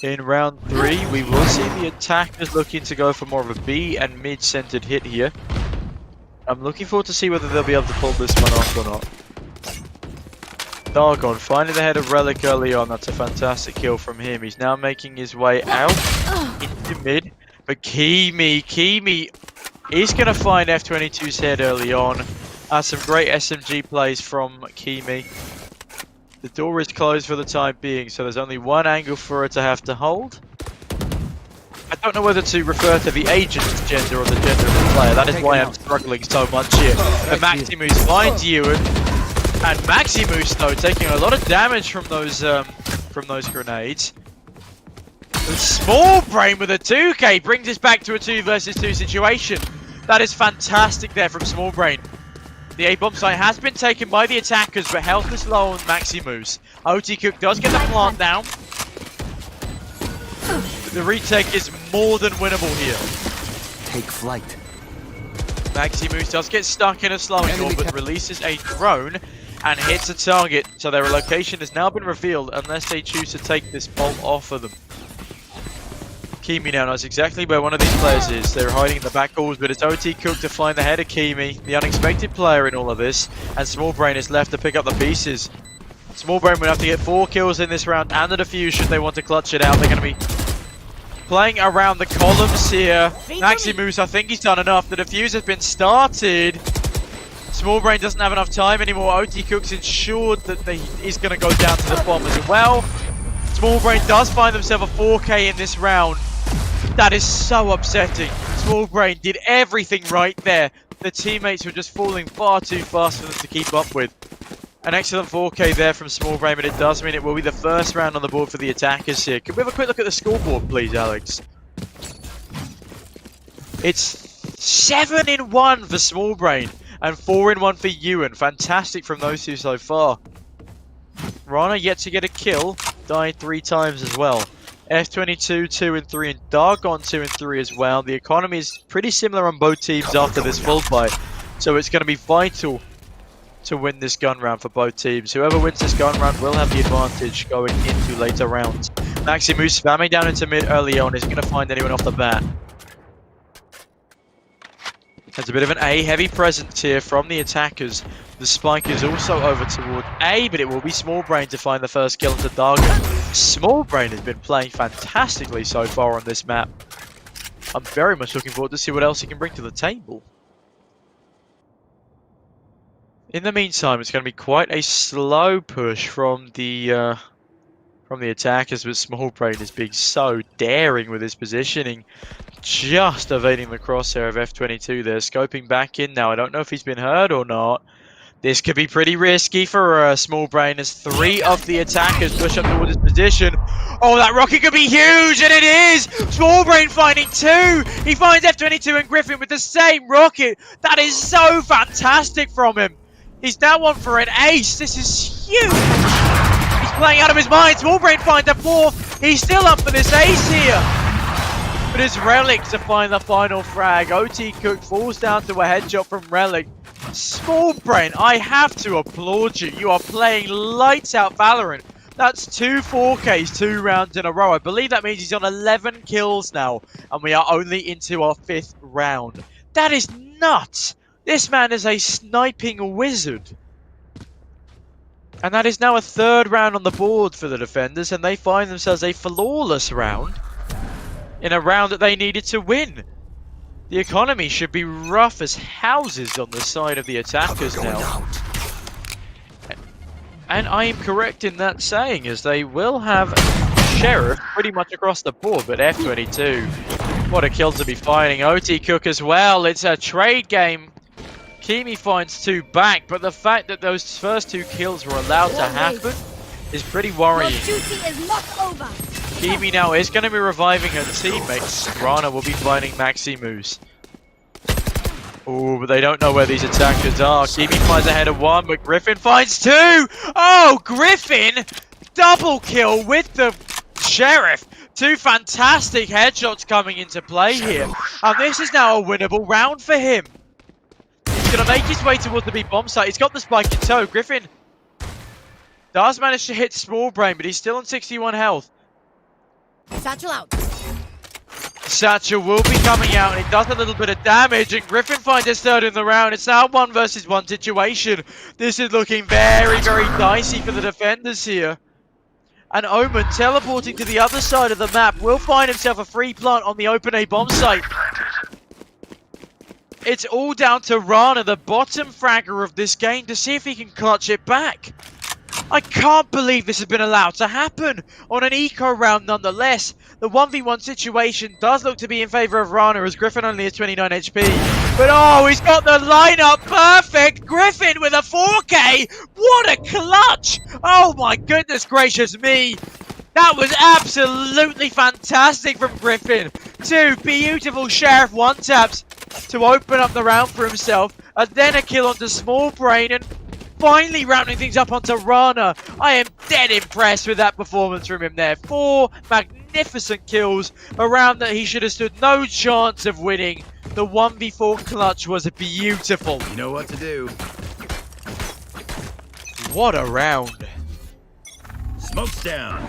In round 3, we will see the attackers looking to go for more of a B and mid-centered hit here. I'm looking forward to see whether they'll be able to pull this one off or not. Dargon finding the head of Relic early on. That's a fantastic kill from him. He's now making his way out into mid. But Kimi is going to find F22's head early on. Some great SMG plays from Kimi. The door is closed for the time being, so there's only one angle for her to have to hold. I don't know whether to refer to the agent's gender or the gender of the player. That is why I'm struggling so much here. But Maximus finds Ewan. And Maximus, though, taking a lot of damage from those grenades. The Small Brain with a 2k brings us back to a 2 versus 2 situation. That is fantastic there from Small Brain. The A-bomb site has been taken by the attackers, but health is low on Maximus. OT Cook does get the plant down. The retake is more than winnable here. Take flight. Maximus does get stuck in a slowing door, but releases a drone and hits a target. So their location has now been revealed unless they choose to take this bolt off of them. Kimi now knows exactly where one of these players is. They're hiding in the back walls, but it's OT Cook to find the head of Kimi, the unexpected player in all of this, and Small Brain is left to pick up the pieces. Small Brain will have to get 4 kills in this round and the defuse should they want to clutch it out. They're going to be playing around the columns here. Maximus, I think he's done enough. The defuse has been started. Small Brain doesn't have enough time anymore. OT Cook's ensured that he's going to go down to the bomb as well. Small Brain does find themselves a 4k in this round. That is so upsetting. Small Brain did everything right there. The teammates were just falling far too fast for them to keep up with. An excellent 4k there from Small Brain, but it does mean it will be the first round on the board for the attackers here. Can we have a quick look at the scoreboard, please, Alex? It's 7-1 for Small Brain and 4-1 for Ewan. Fantastic from those two so far. Rana yet to get a kill, died 3 times as well. F22 2-3 and Dargon 2-3 as well. The economy is pretty similar on both teams after this full fight, so it's going to be vital to win this gun round for both teams. Whoever wins this gun round will have the advantage going into later rounds. Maximus spamming down into mid early on isn't going to find anyone off the bat. There's a bit of an A-heavy presence here from the attackers. The spike is also over toward A, but it will be Small Brain to find the first kill into Dargon. Small Brain has been playing fantastically so far on this map. I'm very much looking forward to see what else he can bring to the table. In the meantime, it's going to be quite a slow push from the attackers, but Small Brain is being so daring with his positioning. Just evading the crosshair of F22 there, scoping back in now. I don't know if he's been hurt or not. This could be pretty risky for Small Brain as 3 of the attackers push up towards his position. Oh, that rocket could be huge, and it is! Small Brain finding 2! He finds F22 and Griffin with the same rocket! That is so fantastic from him! He's now on for an ace! This is huge! He's playing out of his mind! Small Brain finds a 4th! He's still up for this ace here! But it's Relic to find the final frag. OT Cook falls down to a headshot from Relic. Small Brain, I have to applaud you. You are playing lights out Valorant. That's 2 4Ks, 2 rounds in a row. I believe that means he's on 11 kills now. And we are only into our 5th round. That is nuts. This man is a sniping wizard. And that is now a 3rd round on the board for the defenders. And they find themselves a flawless round. In a round that they needed to win. The economy should be rough as houses on the side of the attackers now. And I am correct in that saying, as they will have Sheriff pretty much across the board, but F22, what a kill to be finding. OT Cook as well, it's a trade game. Kimi finds 2 back, but the fact that those first 2 kills were allowed to happen is pretty worrying. Your duty is not over. Kimi now is going to be reviving her teammates. Rana will be finding Maximus. Oh, but they don't know where these attackers are. Kimi finds ahead of one, but Griffin finds two! Oh, Griffin! Double kill with the Sheriff. Two fantastic headshots coming into play here. And this is now a winnable round for him. He's going to make his way towards the B bomb site. He's got the spike in tow. Griffin does manage to hit Small Brain, but he's still on 61 health. Satchel out. Satchel will be coming out, and it does a little bit of damage, and Griffin finds his third in the round. It's now 1 versus 1 situation. This is looking very, very dicey for the defenders here. And Omen, teleporting to the other side of the map, will find himself a free plant on the open A bomb site. It's all down to Rana, the bottom fragger of this game, to see if he can clutch it back. I can't believe this has been allowed to happen on an eco round nonetheless. The 1v1 situation does look to be in favour of Rana, as Griffin only has 29 HP. But oh, he's got the lineup perfect! Griffin with a 4K! What a clutch! Oh my goodness gracious me! That was absolutely fantastic from Griffin. Two beautiful Sheriff one-taps to open up the round for himself. And then a kill onto Small Brain, and finally rounding things up onto Rana. I am dead impressed with that performance from him there. 4 magnificent kills, a round that he should have stood no chance of winning. The 1v4 clutch was beautiful. You know what to do. What a round. Smoke's down.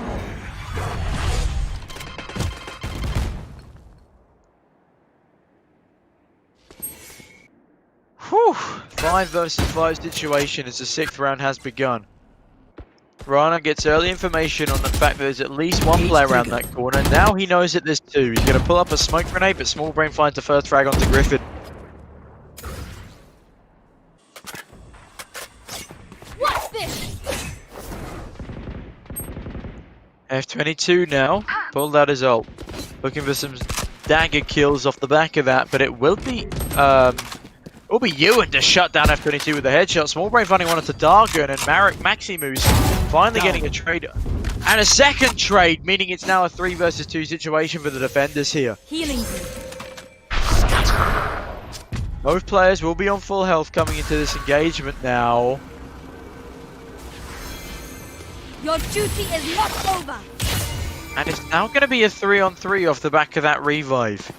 Whew. 5 versus 5 situation as the 6th round has begun. Rana gets early information on the fact that there's at least one player around that corner. Now he knows that there's 2. He's going to pull up a smoke grenade, but Small Brain finds the first frag onto Griffin. What's this? F22 now, pulled out his ult. Looking for some dagger kills off the back of that, but it will be Ewan to shut down F22 with a headshot. Small Brain finding one onto Dargun, and Maximus finally getting a trade. And a second trade, meaning it's now a 3 versus 2 situation for the defenders here. Healing. Both players will be on full health coming into this engagement now. Your duty is not over. And it's now going to be a 3-on-3 off the back of that revive.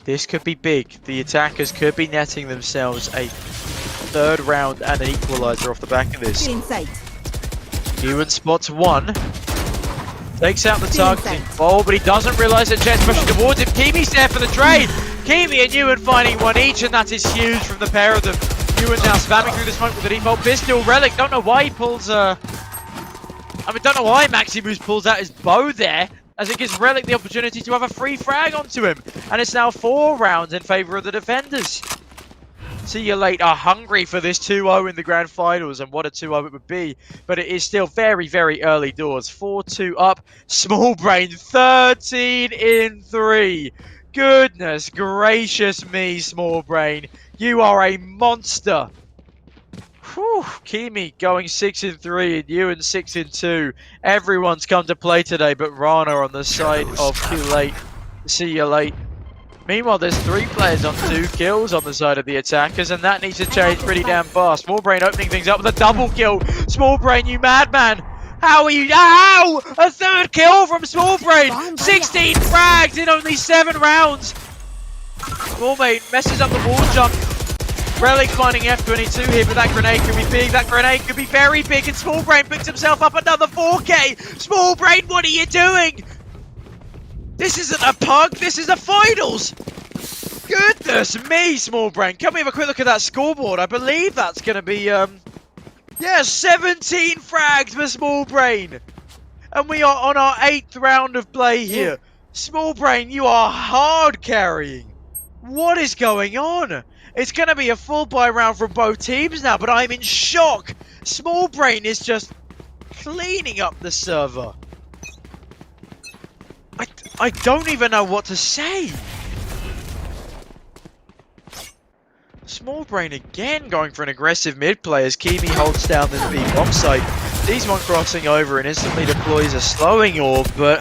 This could be big. The attackers could be netting themselves a 3rd round and an equalizer off the back of this. In sight. Ewan spots 1. Takes out the targeting ball, but he doesn't realise that Jet's pushing towards him. Kimi's there for the trade. Kimi and Ewan finding 1 each, and that is huge from the pair of them. Ewan now spamming through the smoke with a default pistol. Relic, don't know why he pulls don't know why Maximus pulls out his bow there, as it gives Relic the opportunity to have a free frag onto him. And it's now 4 rounds in favour of the defenders. See you later, hungry for this 2-0 in the grand finals, and what a 2-0 it would be. But it is still very, very early doors. 4-2 up, Small Brain 13 in 3. Goodness gracious me, Small Brain. You are a monster. Whew, Kimi going 6 in 3 and Ewan 6 in 2. Everyone's come to play today, but Rana on the side of too late. See you late. Meanwhile, there's 3 players on 2 kills on the side of the attackers, and that needs to change pretty damn fast. Small Brain opening things up with a double kill. Small Brain, you madman! How are you? Ow! A 3rd kill from Small Brain! 16 frags in only 7 rounds! Small Brain messes up the wall jump. Relic finding F22 here, but that grenade could be big. That grenade could be very big, and Small Brain picks himself up another 4K. Small Brain, what are you doing? This isn't a pug, this is a finals. Goodness me, Small Brain. Can we have a quick look at that scoreboard? I believe that's going to be, 17 frags for Small Brain. And we are on our 8th round of play here. Small Brain, you are hard carrying. What is going on? It's going to be a full buy round from both teams now, but I'm in shock. Small Brain is just cleaning up the server. I don't even know what to say. Small Brain again going for an aggressive mid play as Kimi holds down the B bomb site. Sees one crossing over and instantly deploys a slowing orb, but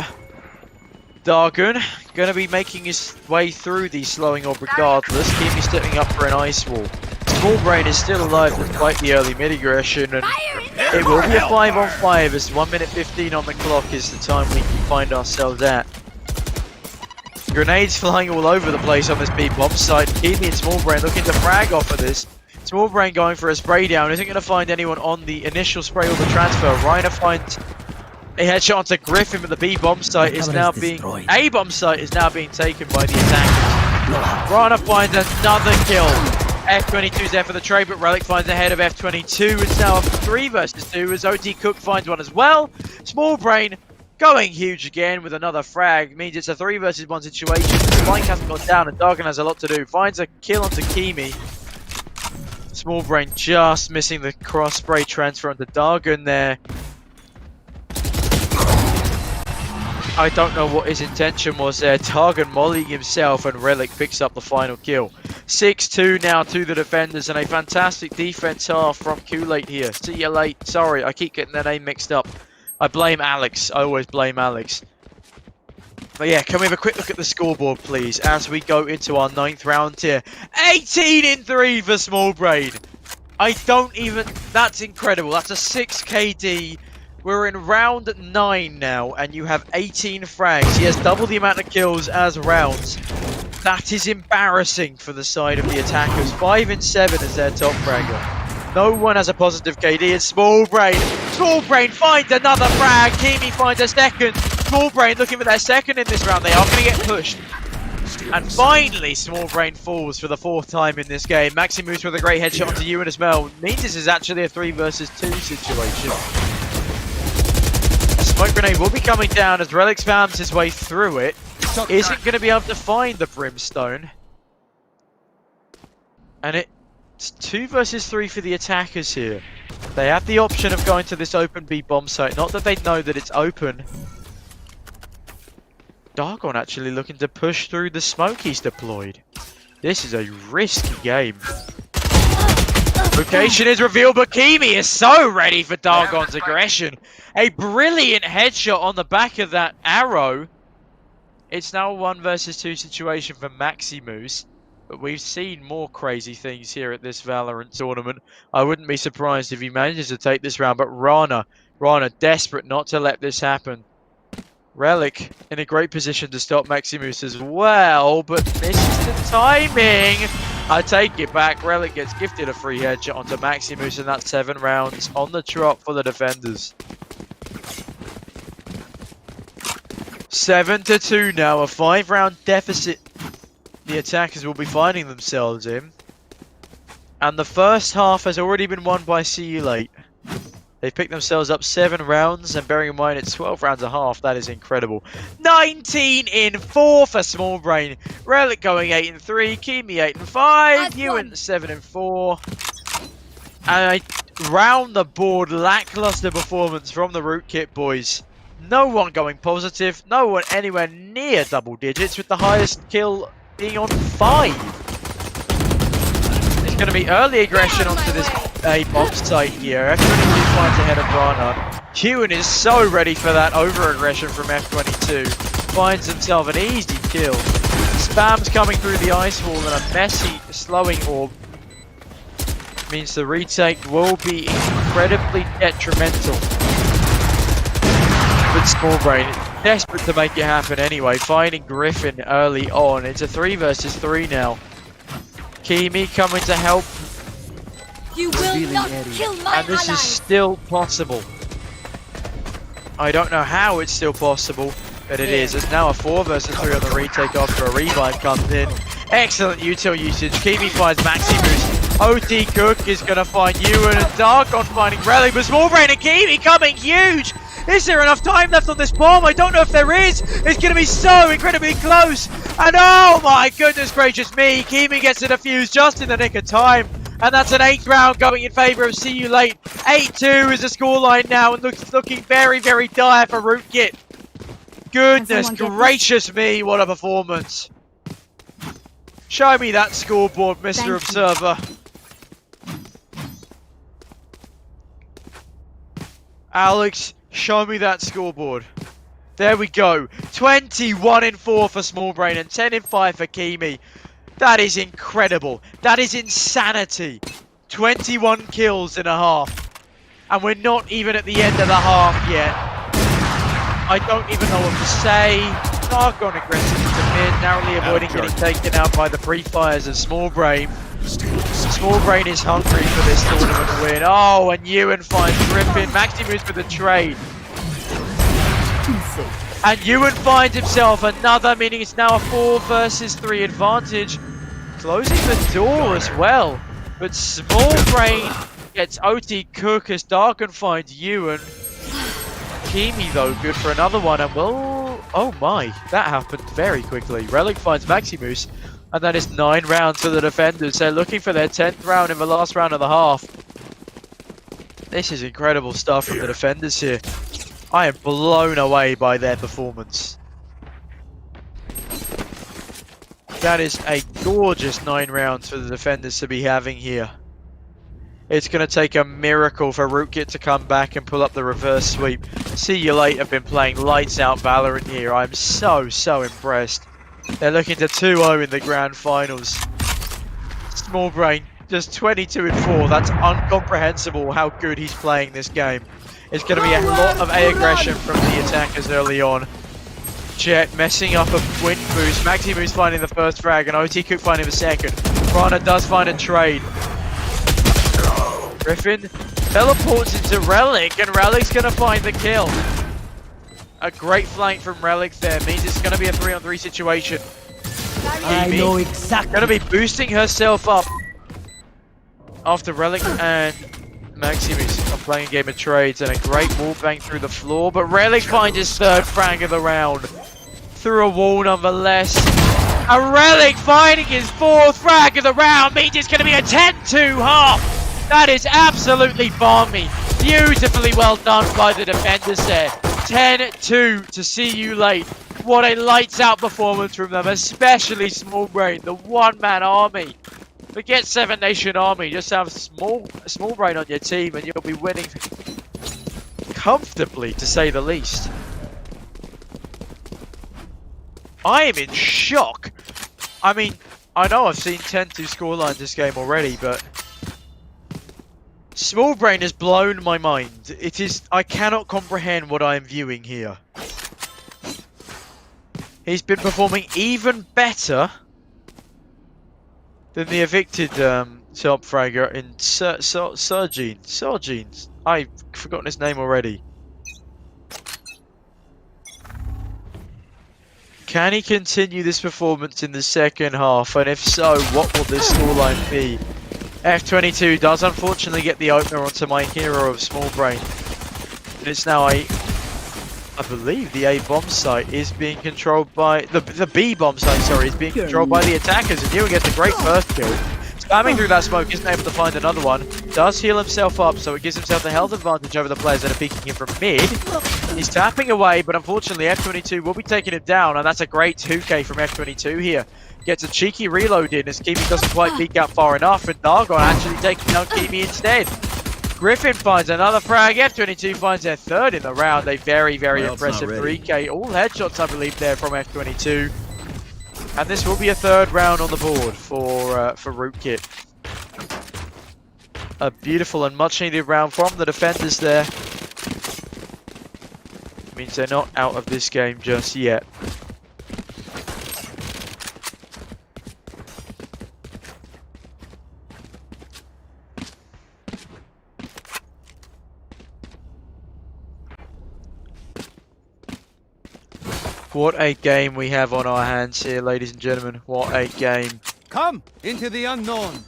Dargun going to be making his way through the slowing orb regardless. Kimi stepping up for an ice wall. Small Brain is still alive despite the early mid aggression, and it will be a 5-on-5 as 1 minute 15 on the clock is the time we can find ourselves at. Grenades flying all over the place on this B bomb site. Kimi and Small Brain looking to frag off of this. Small Brain going for a spray down. Isn't going to find anyone on the initial spray or the transfer. Reiner finds a headshot onto Griffin, but the B bomb site is now being... A bomb site is now being taken by the attackers. Reiner finds another kill. F22 is there for the trade, but Relic finds ahead of F22. It's now a 3 versus 2 as OT Cook finds one as well. Small Brain going huge again with another frag. Means it's a 3 versus 1 situation. Flank hasn't gone down and Dargan has a lot to do. Finds a kill onto Kimi. Small Brain just missing the cross spray transfer onto Dargan there. I don't know what his intention was there. Dargan mollying himself and Relic picks up the final kill. 6-2 now to the defenders and a fantastic defense half from Kool-Aid here. See you late. Sorry, I keep getting their name mixed up. I blame Alex. I always blame Alex. But yeah, can we have a quick look at the scoreboard, please, as we go into our 9th round here. 18-3 for Small Brain. I don't even... That's incredible. That's a 6 KD. We're in round 9 now, and you have 18 frags. He has double the amount of kills as rounds. That is embarrassing for the side of the attackers. 5 and 7 is their top fragger. No one has a positive KD. It's Small Brain. Small Brain finds another frag. Kimi finds a second. Small Brain looking for their second in this round. They are going to get pushed. And finally, Small Brain falls for the 4th time in this game. Maximus with a great headshot onto Ewan as well. Means this is actually a 3 versus 2 situation. A smoke grenade will be coming down as Relic spams his way through it. Isn't going to be able to find the Brimstone. And it's 2 versus 3 for the attackers here. They have the option of going to this open B bomb site. Not that they know that it's open. Dargon actually looking to push through the smoke he's deployed. This is a risky game. Location is revealed, but Kimi is so ready for Dargon's aggression. A brilliant headshot on the back of that arrow. It's now a 1 versus 2 situation for Maximus. But we've seen more crazy things here at this Valorant tournament. I wouldn't be surprised if he manages to take this round. But Rana desperate not to let this happen. Relic in a great position to stop Maximus as well, but misses the timing. I take it back. Relic gets gifted a free headshot onto Maximus, and that's 7 rounds on the trot for the defenders. 7-2 now, a 5-round deficit the attackers will be finding themselves in. And the first half has already been won by See You Late. They've picked themselves up 7 rounds, and bearing in mind it's 12 rounds a half, that is incredible. 19-4 for Small Brain. Relic going 8-3, Kimi 8-5, Ewan 7-4. And a round the board lackluster performance from the Rootkit boys. No one going positive, no one anywhere near double digits, with the highest kill being on 5. There's going to be early aggression onto this bomb site here. F22 finds ahead of Rana. Ewan is so ready for that over-aggression from F22. Finds himself an easy kill. Spams coming through the ice wall and a messy slowing orb. Means the retake will be incredibly detrimental. But Small Brain is desperate to make it happen anyway, finding Griffin early on. It's a 3 versus 3 now. Kimi coming to help. You will not kill my And this is allies. still possible. I don't know how it's still possible, but it is. It's now a 4 versus 3 on the retake after a revive comes in. Excellent util usage. Kimi finds Maximus. OT Cook is going to find Ewan, and Dargon finding Relic, but Small Brain and Kimi coming huge. Is there enough time left on this bomb? I don't know if there is. It's going to be so incredibly close. And oh my goodness gracious me. Kimi gets the defuse just in the nick of time. And that's an 8th round going in favour of See You Late. 8-2 is the scoreline now, and looking very, very dire for Rootkit. Goodness gracious me, what a performance. Show me that scoreboard, Mr. Observer. Alex, show me that scoreboard. There we go. 21 in 4 for Small Brain and 10 in 5 for Kimi. That is incredible. That is insanity. 21 kills in a half. And we're not even at the end of the half yet. I don't even know what to say. Dargon aggressive into mid, narrowly avoiding getting taken out by the pre-fires of Small Brain. Small Brain is hungry for this tournament win. Oh, and Ewan finds Griffin. Maximus with a trade. And Ewan finds himself another, meaning it's now a 4 versus 3 advantage. Closing the door as well. But Small Brain gets OT Cook as Dargon finds Ewan. Kimi though, good for another one, and well, oh my, that happened very quickly. Relic finds Maximus, and that is 9 rounds for the defenders. They're looking for their 10th round in the last round of the half. This is incredible stuff from the defenders here. I am blown away by their performance. That is a gorgeous 9 rounds for the defenders to be having here. It's going to take a miracle for Rootkit to come back and pull up the reverse sweep. See you later, been playing lights out Valorant here. I'm so impressed. They're looking to 2-0 in the grand finals. Small Brain, just 22 in 4. That's incomprehensible how good he's playing this game. It's going to be a lot of A aggression from the attackers early on. Jet messing up a wind boost. Maximus finding the first frag and OT Cook finding the second. Rana does find a trade. Griffin teleports into Relic, and Relic's going to find the kill. A great flank from Relic there means it's going to be a 3-on-3 situation. I know exactly. Going to be boosting herself up after Relic and Maximus are playing a game of trades, and a great wall bang through the floor, but Relic finds his 3rd frag of the round. Through a wall nonetheless. A Relic finding his 4th frag of the round means it's going to be a 10-2 half. That is absolutely balmy. Beautifully well done by the defenders there. 10-2 to see you late. What a lights out performance from them, especially Small Brain, the one-man army. Forget 7 Nation Army, just have Small Brain on your team and you'll be winning comfortably, to say the least. I am in shock. I mean, I know I've seen 10-2 scorelines this game already, but Small Brain has blown my mind. I cannot comprehend what I am viewing here. He's been performing even better than the evicted top fragger in Sergine. I've forgotten his name already. Can he continue this performance in the second half? And if so, what will this scoreline be? F22 does unfortunately get the opener onto my hero of Small Brain. And it's now I believe the A bomb site is being controlled by the B bomb site, sorry, is being controlled by the attackers, and Ewan gets a great first kill. Spamming through that smoke, isn't able to find another one. Does heal himself up, so it gives himself the health advantage over the players that are peeking him from mid. He's tapping away, but unfortunately F22 will be taking him down, and that's a great 2k from F22 here. Gets a cheeky reload in as Kimi doesn't quite peek out far enough, and Dargon actually taking down Kimi instead. Griffin finds another frag. F22 finds their 3rd in the round. A very impressive 3k. All headshots, I believe, there from F22. And this will be a 3rd round on the board for Rootkit. A beautiful and much needed round from the defenders there. Means they're not out of this game just yet. What a game we have on our hands here, ladies and gentlemen. What a game. Come into the unknown.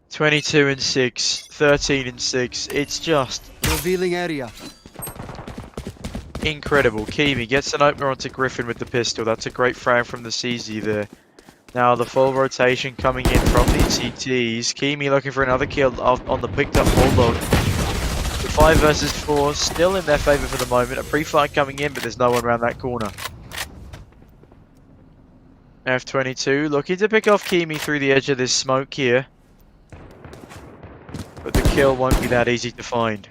22 and 6, 13 and 6. It's just Revealing area. incredible. Kimi gets an opener onto Griffin with the pistol. That's a great frag from the CZ there. Now the full rotation coming in from the CTs. Kimi looking for another kill on the picked up Bulldog. The 5 versus 4 still in their favour for the moment. A pre-fight coming in, but there's no one around that corner. F22 looking to pick off Kimi through the edge of this smoke here. But the kill won't be that easy to find.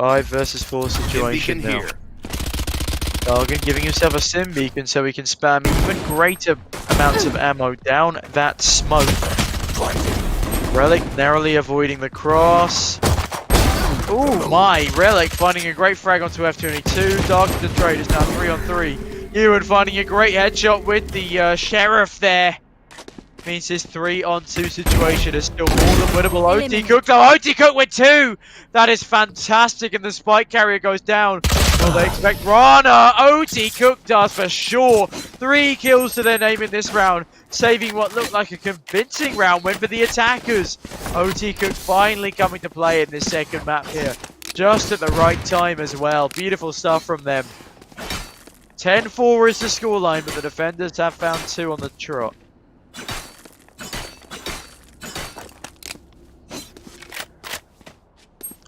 5 versus 4 Dim situation beacon now. here. Dargan giving himself a sim beacon so he can spam even greater amounts of ammo down that smoke. Relic narrowly avoiding the cross. Oh my, Relic finding a great frag onto F22. Dargan the trade is now 3 on 3. Ewan finding a great headshot with the Sheriff there. Means this 3 on 2 situation is still more than winnable. OT Cook though, OT Cook with 2! That is fantastic, and the spike carrier goes down. Well, they expect Rana. OT Cook does for sure. 3 kills to their name in this round, saving what looked like a convincing round win for the attackers. OT Cook finally coming to play in this second map here, just at the right time as well. Beautiful stuff from them. 10-4 is the scoreline, but the defenders have found 2 on the trot.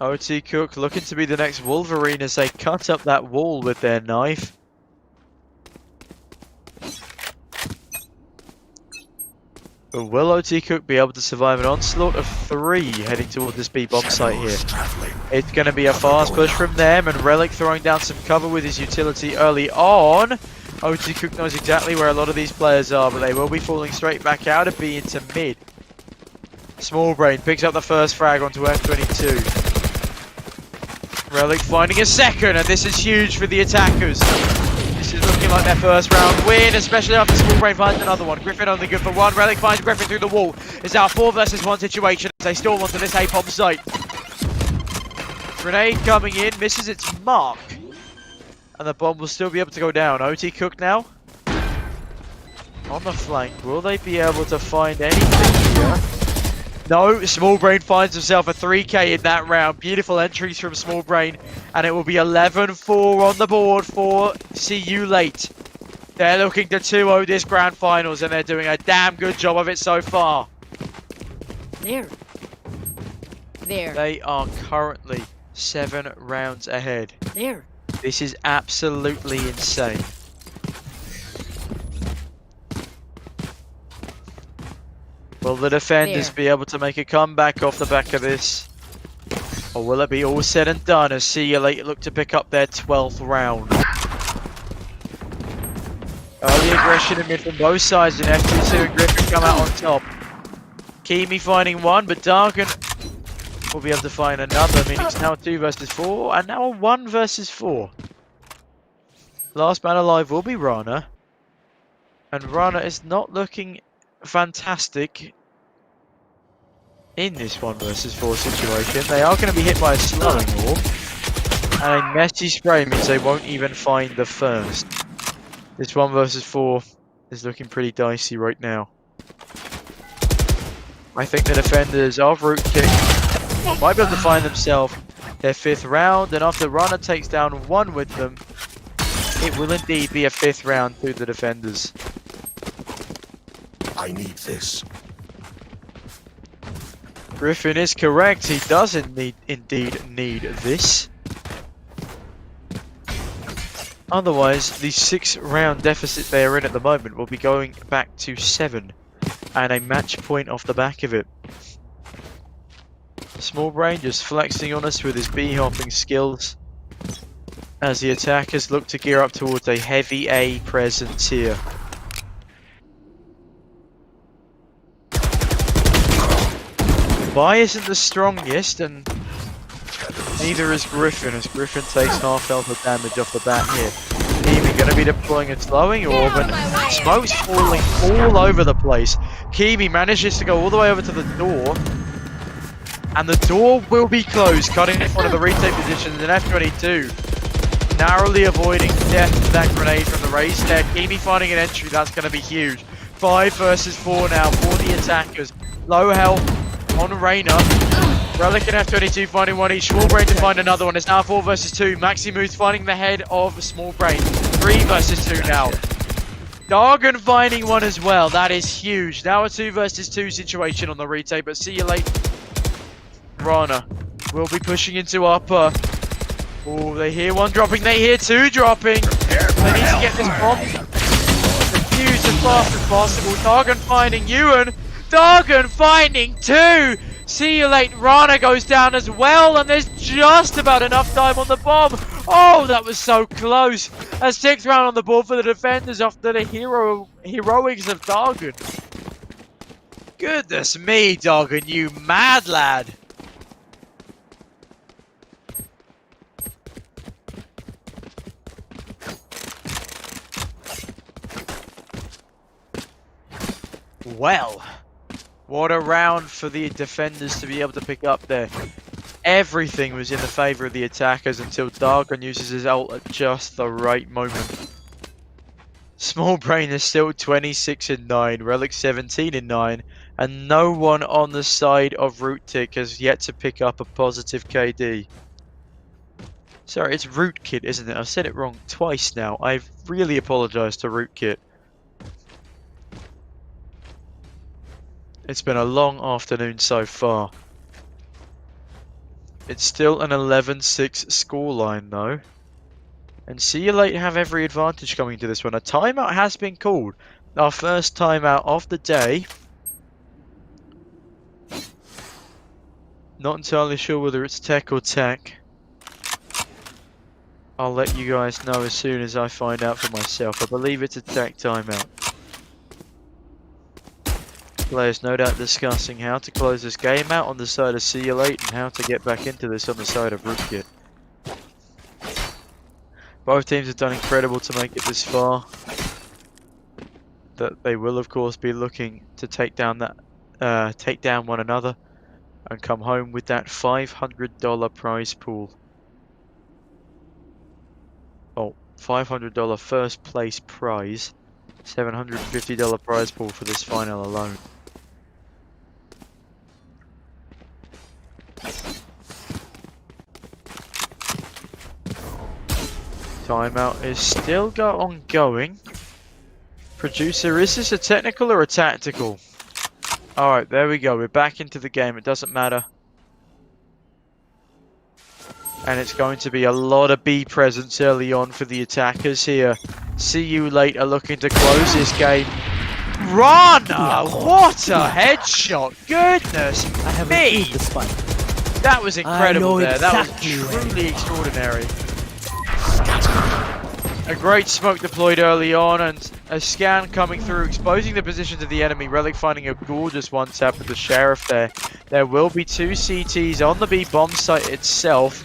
OT Cook looking to be the next Wolverine as they cut up that wall with their knife. But will OT Cook be able to survive an onslaught of 3 heading towards this B bomb site here? It's going to be a fast push from them, and Relic throwing down some cover with his utility early on. OT Cook knows exactly where a lot of these players are, but they will be falling straight back out of B into mid. Small Brain picks up the first frag onto F22. Relic finding a second, and this is huge for the attackers. This is looking like their first round win, especially after Small Brain finds another one. Griffin only good for 1. Relic finds Griffin through the wall. It's now a 4 versus 1 situation as they storm onto this A-bomb site. Grenade coming in, misses its mark. And the bomb will still be able to go down. OT Cook now. On the flank, will they be able to find anything here? No, Small Brain finds himself a 3k in that round. Beautiful entries from Small Brain. And it will be 11-4 on the board for See You Late. They're looking to 2-0 this grand finals, and they're doing a damn good job of it so far. There. They are currently 7 rounds ahead. There. This is absolutely insane. Will the defenders be able to make a comeback off the back of this? Or will it be all said and done as See You Late look to pick up their 12th round? Early aggression in mid from both sides, and F22 and Griffin come out on top. Kimi finding 1, but Dargan will be able to find another, meaning it's now 2 versus 4, and now a 1 versus 4. Last man alive will be Rana. And Rana is not looking fantastic in this 1 versus 4 situation. They are going to be hit by a slowing orb, and a messy spray means they won't even find the first. This 1 versus 4 is looking pretty dicey right now. I think the defenders of Rootkit might be able to find themselves their 5th round, and after Rana takes down 1 with them, it will indeed be a 5th round to the defenders. I need this. Griffin is correct, he does indeed need this. Otherwise, the 6 round deficit they are in at the moment will be going back to 7, and a match point off the back of it. Small Brain just flexing on us with his B-hopping skills as the attackers look to gear up towards a heavy A presence here. Buy isn't the strongest, and neither is Griffin, as Griffin takes half health of damage off the bat here. Kimi going to be deploying a slowing orb, and smoke's falling all over the place. Kimi manages to go all the way over to the door, and the door will be closed, cutting in front of the retake positions in F22. Narrowly avoiding death to that grenade from the raised deck. Kimi finding an entry, that's going to be huge. 5 versus 4 now for the attackers. Low health on Reyna. Relic and F22 finding 1 each. Small Brain to find another one. It's now 4 versus 2. Maximus finding the head of Small Brain. 3 versus 2 now. Dargan finding 1 as well. That is huge. Now a 2 versus 2 situation on the retake, but See You Late. Rana will be pushing into upper. Oh, they hear 1 dropping. They hear 2 dropping. They need to get this bomb defused as fast as possible. Dargan finding Ewan. Dargan finding 2! See you late. Rana goes down as well, and there's just about enough time on the bomb. Oh, that was so close. A 6th round on the board for the defenders after the heroics of Dargon. Goodness me, Dargon, you mad lad. Well, what a round for the defenders to be able to pick up there. Everything was in the favour of the attackers until Dargon uses his ult at just the right moment. Small Brain is still 26-9, Relic 17-9, and no one on the side of Rootkit has yet to pick up a positive KD. Sorry, it's Rootkit, isn't it? I've said it wrong twice now. I really apologise to Rootkit. It's been a long afternoon so far. It's still an 11-6 scoreline though. And See You Late have every advantage coming to this one. A timeout has been called. Our first timeout of the day. Not entirely sure whether it's tech or tech. I'll let you guys know as soon as I find out for myself. I believe it's a tech timeout. Players no doubt discussing how to close this game out on the side of See You Late and how to get back into this on the side of Rootkit. Both teams have done incredible to make it this far. That they will of course be looking to take down one another and come home with that $500 prize pool. Oh, $500 first place prize. $750 prize pool for this final alone. Timeout is still ongoing. Producer, is this a technical or a tactical? Alright, there we go. We're back into the game. It doesn't matter. And it's going to be a lot of B presence early on for the attackers here. See You Late are looking to close this game. Rana! What a headshot! Goodness me! That was incredible there. That was truly extraordinary. A great smoke deployed early on and a scan coming through, exposing the positions of the enemy. Relic finding a gorgeous one tap with the Sheriff there. There will be 2 CTs on the B bomb site itself.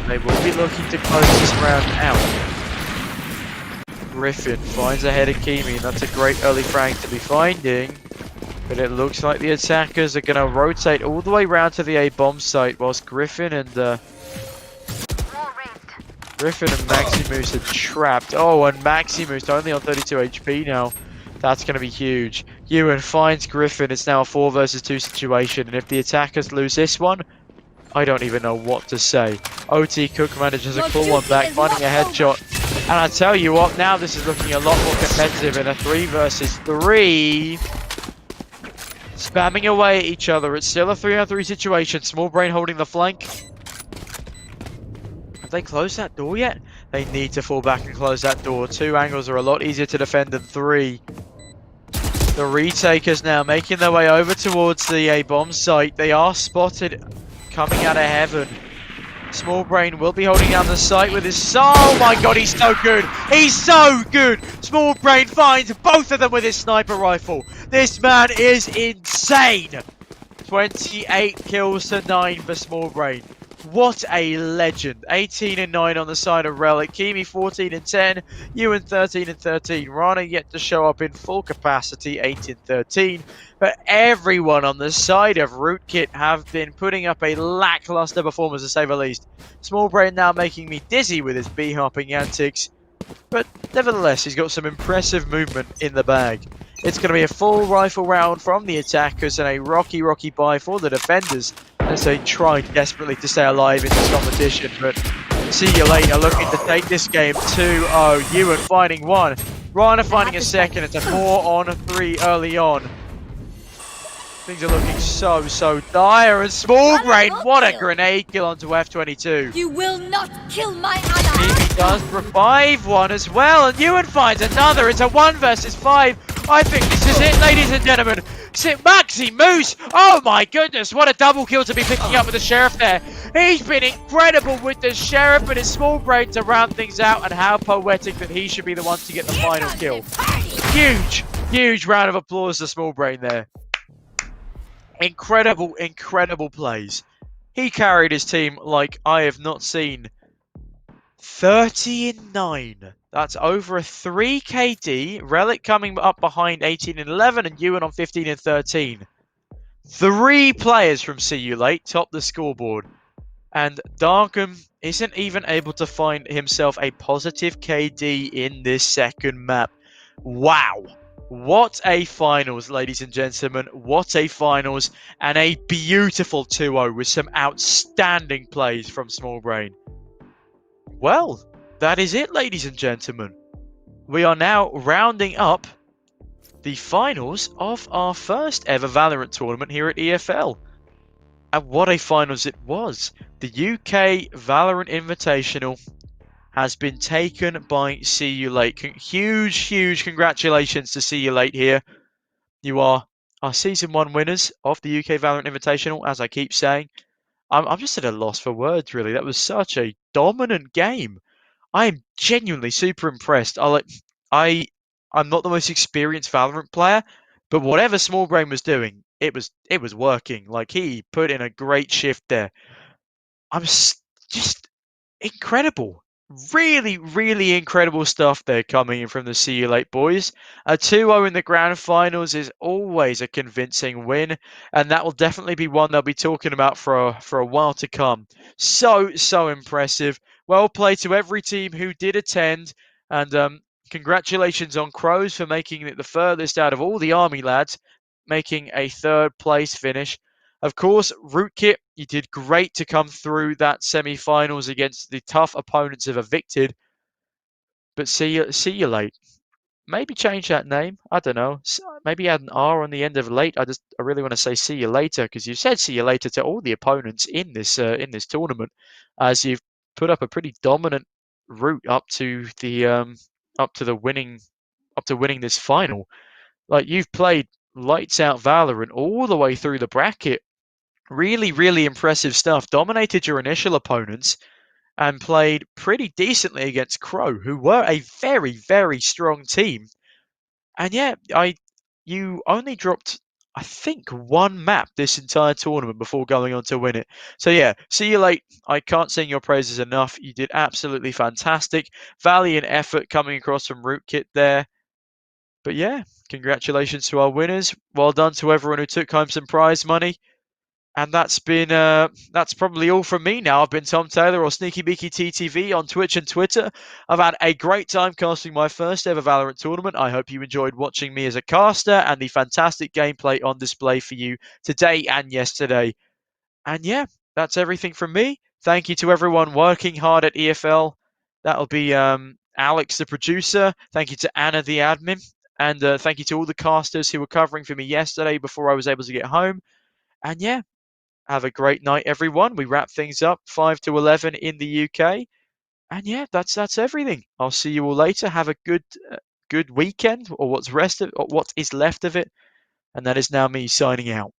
They will be looking to close this round out. Griffin finds ahead of Kimi, and that's a great early frag to be finding. But it looks like the attackers are going to rotate all the way around to the A bomb site, whilst Griffin and Maximus are trapped. Oh, and Maximus only on 32 HP now. That's going to be huge. Ewan finds Griffin. It's now a 4 versus 2 situation. And if the attackers lose this one, I don't even know what to say. OT Cook manages to claw one back, finding a headshot. And I tell you what, now this is looking a lot more competitive in a 3 versus 3. Spamming away at each other. It's still a 3-on-3 situation. Small Brain holding the flank. Have they closed that door yet? They need to fall back and close that door. 2 angles are a lot easier to defend than 3. The retakers now making their way over towards the A bomb site. They are spotted coming out of heaven. Small Brain will be holding down the site with his... Oh my god, he's so good! He's so good! Small Brain finds both of them with his sniper rifle. This man is insane! 28 kills to 9 for Small Brain. What a legend. 18-9 on the side of Relic. Kimi 14-10. Ewan 13-13. Rana yet to show up in full capacity, 18-13. But everyone on the side of Rootkit have been putting up a lackluster performance, to say the least. Small Brain now making me dizzy with his B-hopping antics. But nevertheless, he's got some impressive movement in the bag. It's going to be a full rifle round from the attackers and a rocky bye for the defenders as they try desperately to stay alive in this competition. But See You Later looking to take this game 2-0. Ewan finding 1. Rana finding a second. It's a 4-on-3 early on. Things are looking so dire. And Small Brain, what a grenade kill onto F22. You will not kill my ally. He does revive one as well, and Ewan finds another. It's a 1 versus 5. I think this is it, ladies and gentlemen. Sit Maxi Moose. Oh my goodness, what a double kill to be picking up with the Sheriff there. He's been incredible with the Sheriff and his small brain to round things out, and how poetic that he should be the one to get the final kill. Huge round of applause to small brain there. Incredible plays. He carried his team like I have not seen. 30-9. That's over a 3 KD. Relic coming up behind 18 and 11, and Ewan on 15 and 13. 3 players from See You Late top the scoreboard. And Darkham isn't even able to find himself a positive KD in this second map. Wow. What a finals, ladies and gentlemen. What a finals. And a beautiful 2-0 with some outstanding plays from Small Brain. Well, that is it, ladies and gentlemen. We are now rounding up the finals of our first ever Valorant tournament here at EFL. And what a finals it was. The UK Valorant Invitational has been taken by See You Late. Huge congratulations to See You Late here. You are our Season 1 winners of the UK Valorant Invitational, as I keep saying. I'm just at a loss for words, really. That was such a dominant game. I am genuinely super impressed. I'm not the most experienced Valorant player, but whatever Small Brain was doing, it was working. Like, he put in a great shift there. I'm just incredible. Really incredible stuff there coming in from the See You Late boys. A 2-0 in the grand finals is always a convincing win, and that will definitely be one they'll be talking about for a while to come. So impressive. Well played to every team who did attend, and congratulations on Crows for making it the furthest out of all the Army lads, making a 3rd place finish. Of course, Rootkit, you did great to come through that semi-finals against the tough opponents of Evicted. But see you late. Maybe change that name. I don't know. Maybe add an R on the end of late. I really want to say see you later, because you said see you later to all the opponents in this tournament, as you've put up a pretty dominant route up to winning this final. Like, you've played lights out Valorant all the way through the bracket. Really impressive stuff. Dominated your initial opponents and played pretty decently against Crow, who were a very strong team. And yeah, you only dropped, I think, 1 map this entire tournament before going on to win it. So yeah, See You Late. I can't sing your praises enough. You did absolutely fantastic. Valiant effort coming across from Rootkit there. But yeah, congratulations to our winners. Well done to everyone who took home some prize money. And that's probably all from me now. I've been Tom Taylor, or Sneaky Beaky TTV on Twitch and Twitter. I've had a great time casting my first ever Valorant tournament. I hope you enjoyed watching me as a caster and the fantastic gameplay on display for you today and yesterday. And yeah, that's everything from me. Thank you to everyone working hard at EFL. That'll be Alex, the producer. Thank you to Anna, the admin. And thank you to all the casters who were covering for me yesterday before I was able to get home. And yeah, have a great night, everyone. We wrap things up 5 to 11 in the UK. And yeah, that's everything. I'll see you all later. Have a good weekend, or what is left of it. And that is now me signing out.